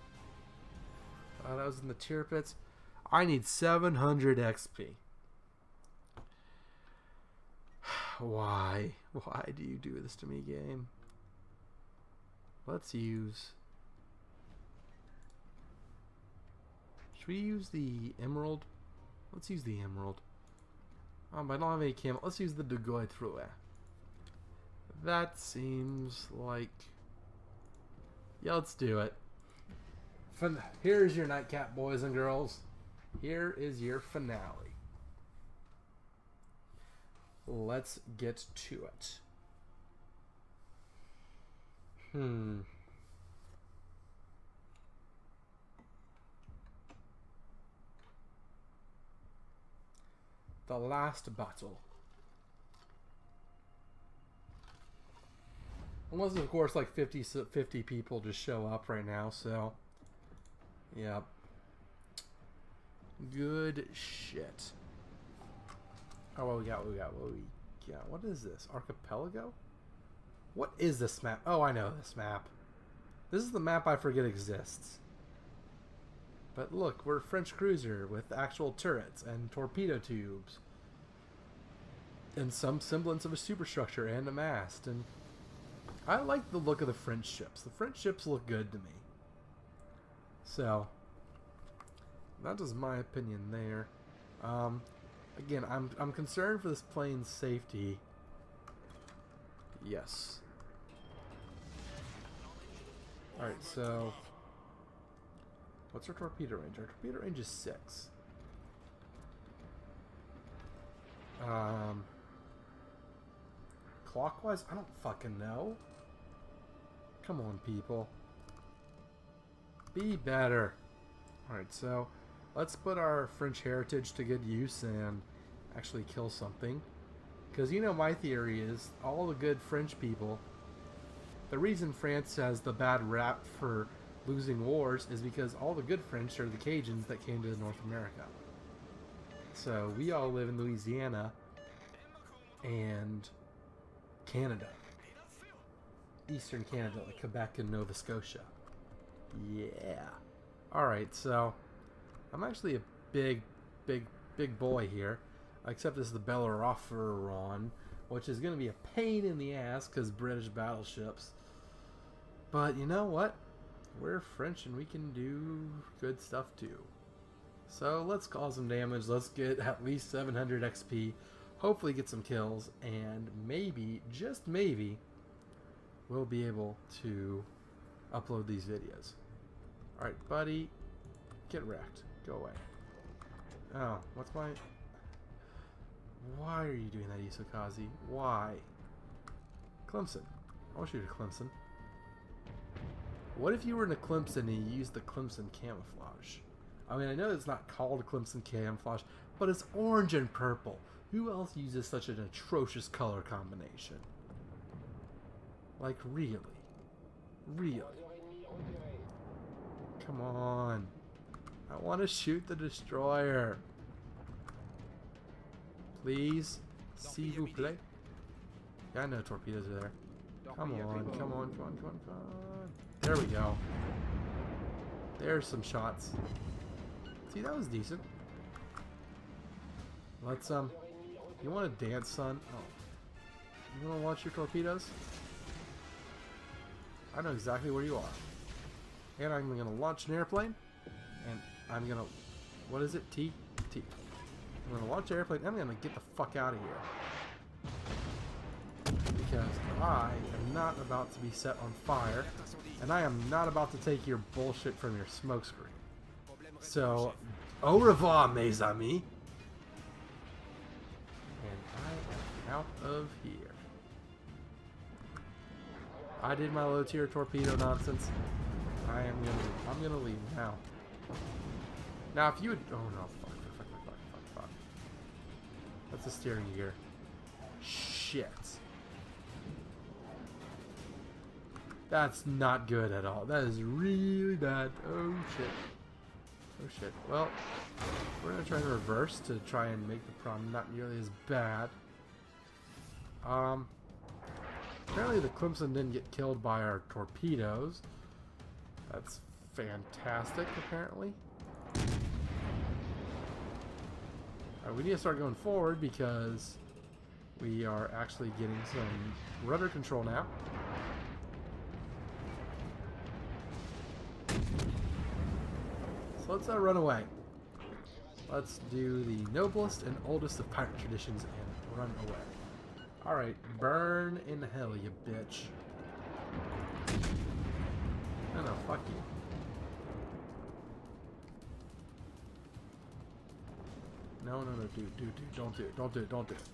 Oh, that was in the tier pits. I need 700 XP. Why? Why do you do this to me, game? Let's use... Should we use the emerald? Let's use the emerald. But I don't have any camo. Let's use the de Goitrue. That seems like... Yeah, let's do it. Here's your nightcap, boys and girls. Here is your finale. Let's get to it. The last battle. Unless, of course, like 50 people just show up right now, so... Yeah. Good shit. Oh, what we got? What is this? Archipelago? What is this map? Oh, I know this map. This is the map I forget exists. But look, we're a French cruiser with actual turrets and torpedo tubes. And some semblance of a superstructure and a mast. And I like the look of the French ships. The French ships look good to me. So, that is my opinion there. Again, I'm concerned for this plane's safety. Yes. Alright, so... What's our torpedo range? Our torpedo range is 6. Clockwise? I don't fucking know. Come on, people. Be better. Alright, so... Let's put our French heritage to good use and actually kill something. Because, you know, my theory is all the good French people... The reason France has the bad rap for losing wars is because all the good French are the Cajuns that came to North America. So, we all live in Louisiana and Canada. Eastern Canada, like Quebec and Nova Scotia. Yeah. Alright, so... I'm actually a big boy here. Except this is the Bellerophon, which is going to be a pain in the ass because British battleships. But you know what? We're French and we can do good stuff too. So let's cause some damage. Let's get at least 700 XP. Hopefully get some kills. And maybe, just maybe, we'll be able to upload these videos. Alright, buddy. Get wrecked. Go away. Oh, what's my... Why are you doing that, Isokazi? Why? Clemson. I want you to Clemson. What if you were in a Clemson and you used the Clemson camouflage? I mean, I know it's not called Clemson camouflage, but it's orange and purple. Who else uses such an atrocious color combination? Like, really? Really? Come on. I want to shoot the destroyer. Please. S'il vous plaît. Yeah, I know torpedoes are there. Come on, come on, come on, come on, come on. There we go. There's some shots. See, that was decent. Let's, you want to dance, son? Oh. You want to launch your torpedoes? I know exactly where you are. And I'm going to launch an airplane. And I'm going to... What is it? T? T. I'm going to launch an airplane. And I'm going to get the fuck out of here. Because I am not about to be set on fire. And I am not about to take your bullshit from your smokescreen. So, au revoir, mes amis. And I am out of here. I did my low tier torpedo nonsense. I'm gonna leave now. Now, if you would, oh no, fuck. That's a steering gear. Shit. That's not good at all. That is really bad. Oh shit. Oh shit. Well, we're gonna try to reverse to try and make the problem not nearly as bad. Apparently the Clemson didn't get killed by our torpedoes. That's fantastic, apparently. Alright, we need to start going forward because we are actually getting some rudder control now. So let's run away. Let's do the noblest and oldest of pirate traditions and run away. Alright, burn in hell, you bitch. No, fuck you. No, dude, don't do it.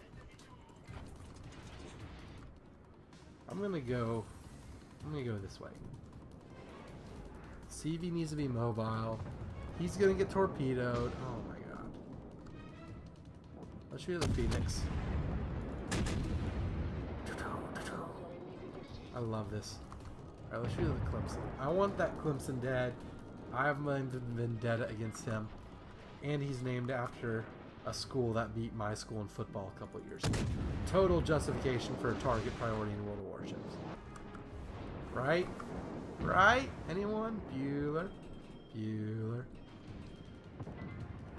I'm gonna go this way. CV needs to be mobile. He's gonna get torpedoed. Oh my god. Let's shoot the Phoenix. I love this. Alright, let's shoot the Clemson. I want that Clemson dead. I have my vendetta against him. And he's named after a school that beat my school in football a couple years ago. Total justification for a target priority in World of Warships. Right? Right? Anyone? Bueller? Bueller.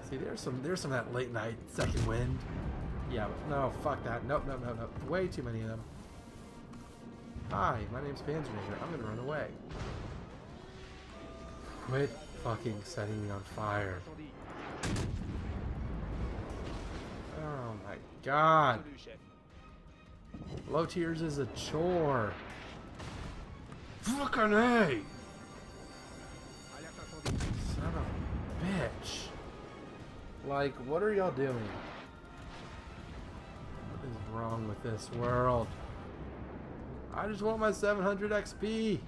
See, there's some of that late night second wind. Yeah, but no, fuck that. Nope. Way too many of them. Hi, my name's Panzernator. I'm gonna run away. Quit fucking setting me on fire. Oh my god. Low tiers is a chore. Fucking A! Son of a bitch. Like, what are y'all doing? What is wrong with this world? I just want my 700 XP.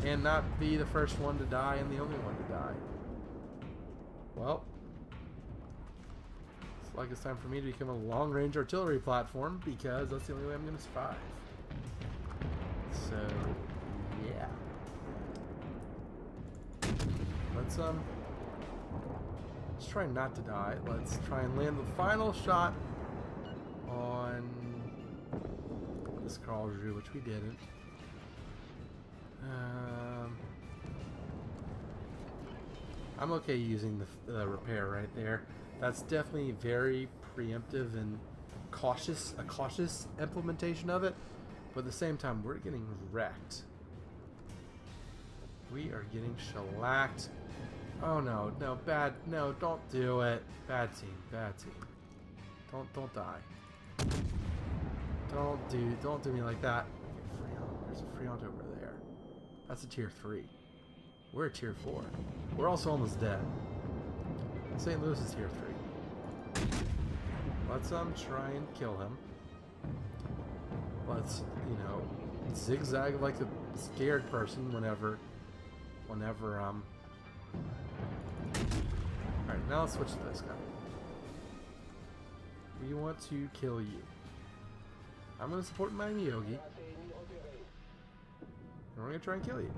And not be the first one to die and the only one to die. Well, it's like it's time for me to become a long-range artillery platform because that's the only way I'm going to survive. So, yeah. Let's try not to die. Let's try and land the final shot on this Carl Drew, which we didn't. I'm okay using the repair right there. That's definitely very preemptive and cautious, a cautious implementation of it. But at the same time, we're getting wrecked. We are getting shellacked. Oh no, no, bad, no, don't do it. Bad team, bad team. Don't die. Don't do me like that. Okay, Freon. There's a Freon over there. That's a tier 3. We're a tier 4. We're also almost dead. St. Louis is tier 3. Let's try and kill him. Let's, you know, zigzag like a scared person whenever Alright, now let's switch to this guy. We want to kill you. I'm gonna support my Miyogi. And we're gonna try and kill you.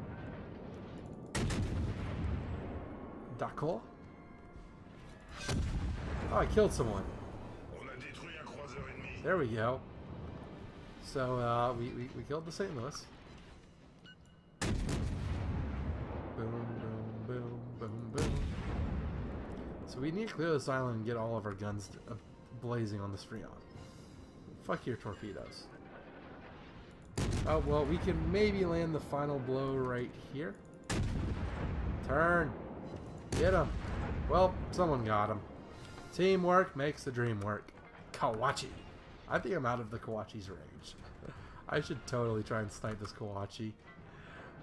D'accord? Oh, I killed someone. There we go. So, we killed the St. Louis. Boom, boom, boom, boom, boom. So we need to clear this island and get all of our guns blazing on this Freon. Fuck your torpedoes. Oh, well, we can maybe land the final blow right here. Turn. Get him. Well, someone got him. Teamwork makes the dream work. Kawachi. I think I'm out of the Kawachi's range. I should totally try and snipe this Kawachi.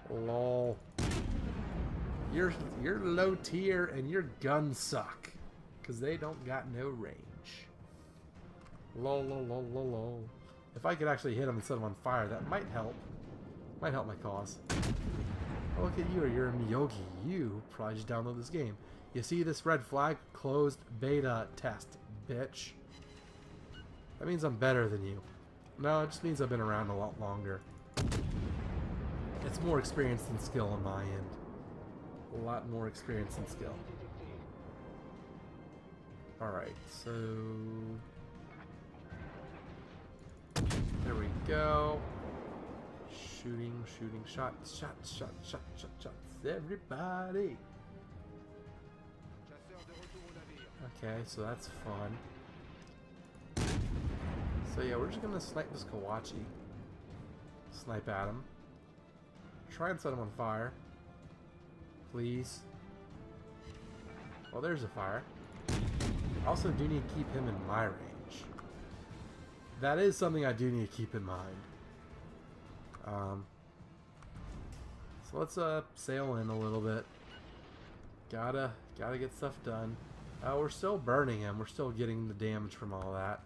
Lol. You're low tier and your guns suck. Because they don't got no range. Lol, lol, lol, lol, lol. If I could actually hit him and set him on fire, that might help. Might help my cause. Oh, look at you, you're a Miyogi. You probably just download this game. You see this red flag? Closed beta test, bitch. That means I'm better than you. No, it just means I've been around a lot longer. It's more experience than skill on my end. A lot more experience than skill. Alright, so... there we go. Shooting, shots, shots. Everybody! Okay, so that's fun. So yeah, we're just gonna snipe this Kawachi. Snipe at him. Try and set him on fire. Please. Well, there's a fire. Also do need to keep him in my range. That is something I do need to keep in mind. So let's sail in a little bit. Gotta get stuff done. We're still burning him. We're still getting the damage from all that.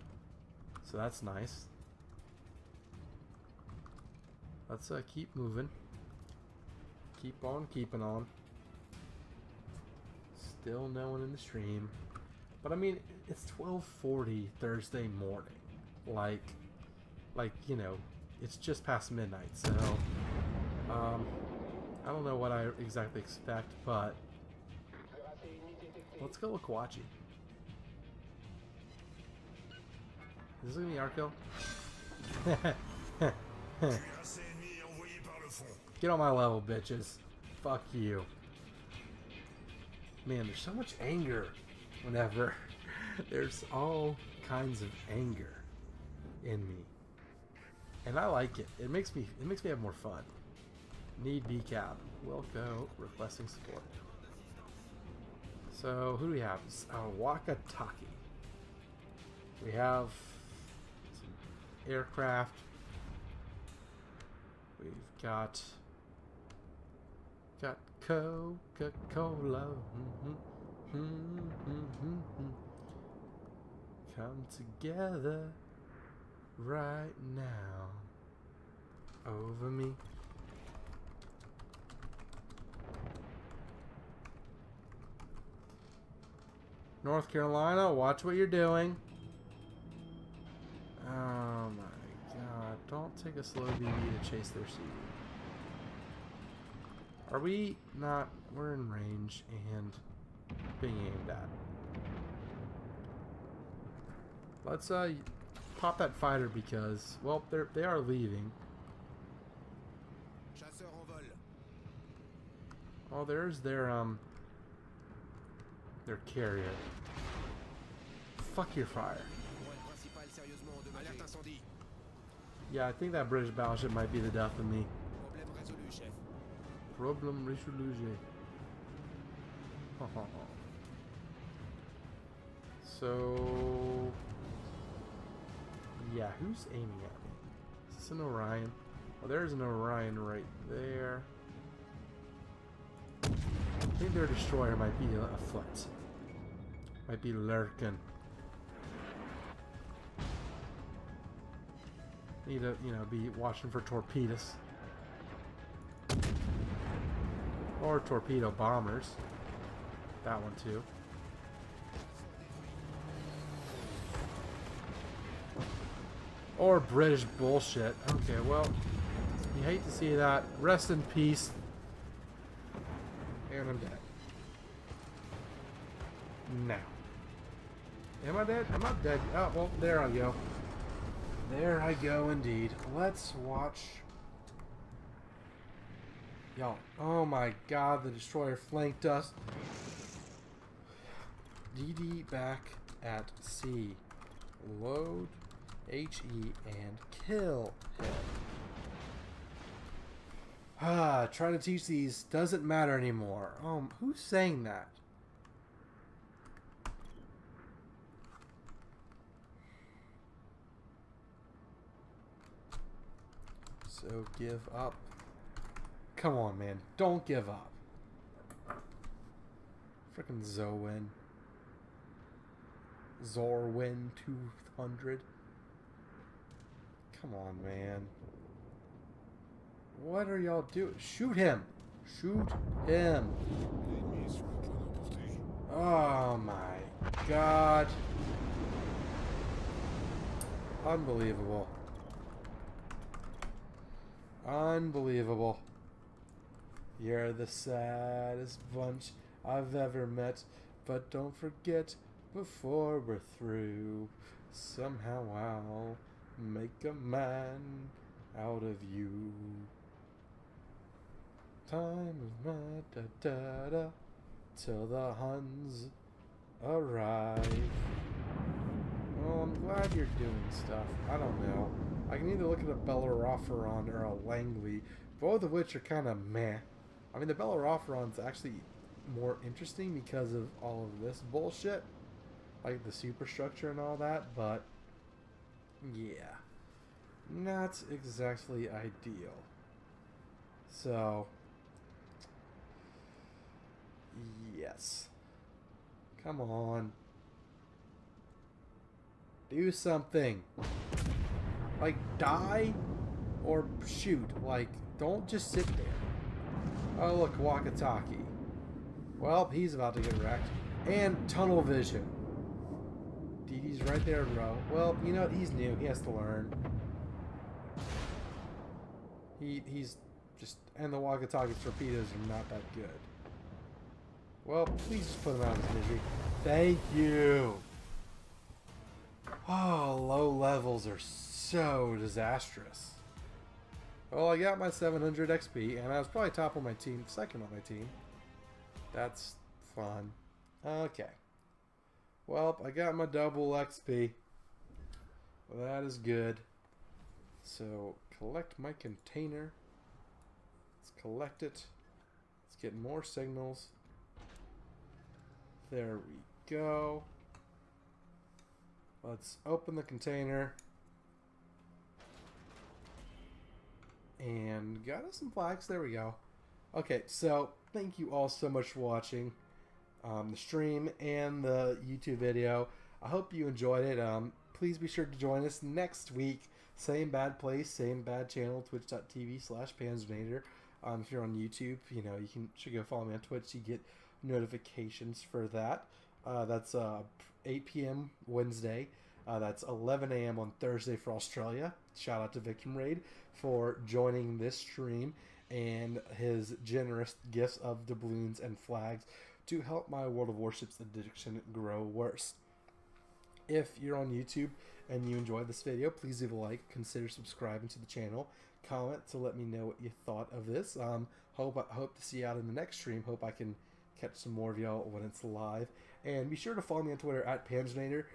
So that's nice. Let's keep moving. Keep on keeping on. Still no one in the stream. But I mean, it's 12:40 Thursday morning. Like, you know, it's just past midnight, so I don't know what I exactly expect, but let's go with Kawachi. Is this gonna be our kill? Get on my level, bitches. Fuck you. Man, there's so much anger whenever there's all kinds of anger in me. And I like it. It makes me have more fun. Need decab. Will go requesting support. So who do we have? Wakataki. We have some aircraft. We've got Coca-Cola. Come together right now over me. North Carolina, watch what you're doing. Oh my god, don't take a slow BB to chase their CD. Are we not? We're in range and being aimed at. Let's pop that fighter because, well, they are leaving. Oh, there's their carrier. Fuck your fire. Yeah, I think that British battleship might be the death of me. Problem résolu. So, yeah, who's aiming at me? Is this an Orion? Oh, there's an Orion right there. I think their destroyer might be afoot. Might be lurking. Need to, be watching for torpedoes. Or torpedo bombers. That one too. Or British bullshit. Okay, well, you hate to see that. Rest in peace. And I'm dead. Now. Am I dead? I'm not dead. Oh, well, there I go. There I go indeed. Let's watch. Y'all. Oh my god, the destroyer flanked us. DD back at sea. Load HE and kill him. Trying to teach these doesn't matter anymore. Who's saying that? So give up. Come on, man. Don't give up. Frickin' Zorwin 200. Come on, man. What are y'all doing? Shoot him! Shoot him! Oh my god. Unbelievable. Unbelievable. You're the saddest bunch I've ever met. But don't forget, before we're through, somehow I'll make a man out of you. Time is not da-da-da till the Huns arrive. Well, I'm glad you're doing stuff. I don't know. I can either look at a Bellerophon or a Langley, both of which are kind of meh. I mean, the Bellerophon's actually more interesting because of all of this bullshit, like the superstructure and all that, but yeah, not exactly ideal. So, yes. Come on. Do something. Like, die or shoot. Like, don't just sit there. Oh, look, walkie-talkie. Well, he's about to get wrecked. And tunnel vision. DD's right there, bro. Well, you know what? He's new. He has to learn. He's just... And the walkie-talkie torpedoes are not that good. Well, please just put him out of his misery. Thank you. Oh, low levels are so disastrous. Well, I got my 700 XP, and I was probably top on my team, second on my team. That's fun. Okay. Well, I got my double XP. Well, that is good. So, collect my container. Let's collect it. Let's get more signals. There we go. Let's open the container. And got us some flags. There we go. Okay, so thank you all so much for watching the stream and the YouTube video. I hope you enjoyed it. Please be sure to join us next week. Same bad place, same bad channel, twitch.tv/Panzernator. If you're on YouTube, you should go follow me on Twitch. You get notifications for that. That's 8 p.m. Wednesday. That's 11 a.m. on Thursday for Australia. Shout out to VictimRAID for joining this stream and his generous gifts of doubloons and flags to help my World of Warships addiction grow worse. If you're on YouTube and you enjoyed this video, please leave a like, consider subscribing to the channel, comment to let me know what you thought of this. Hope to see you out in the next stream. Hope I can catch some more of y'all when it's live. And be sure to follow me on Twitter at Panzernator.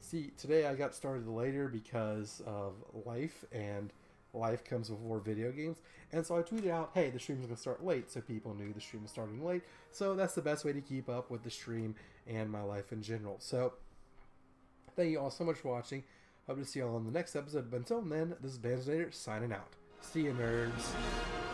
See, today I got started later because of life and life comes before video games. And so I tweeted out, hey, the stream's going to start late, so people knew the stream was starting late. So that's the best way to keep up with the stream and my life in general. So thank you all so much for watching. Hope to see you all in the next episode. But until then, this is Panzernator signing out. See you, nerds.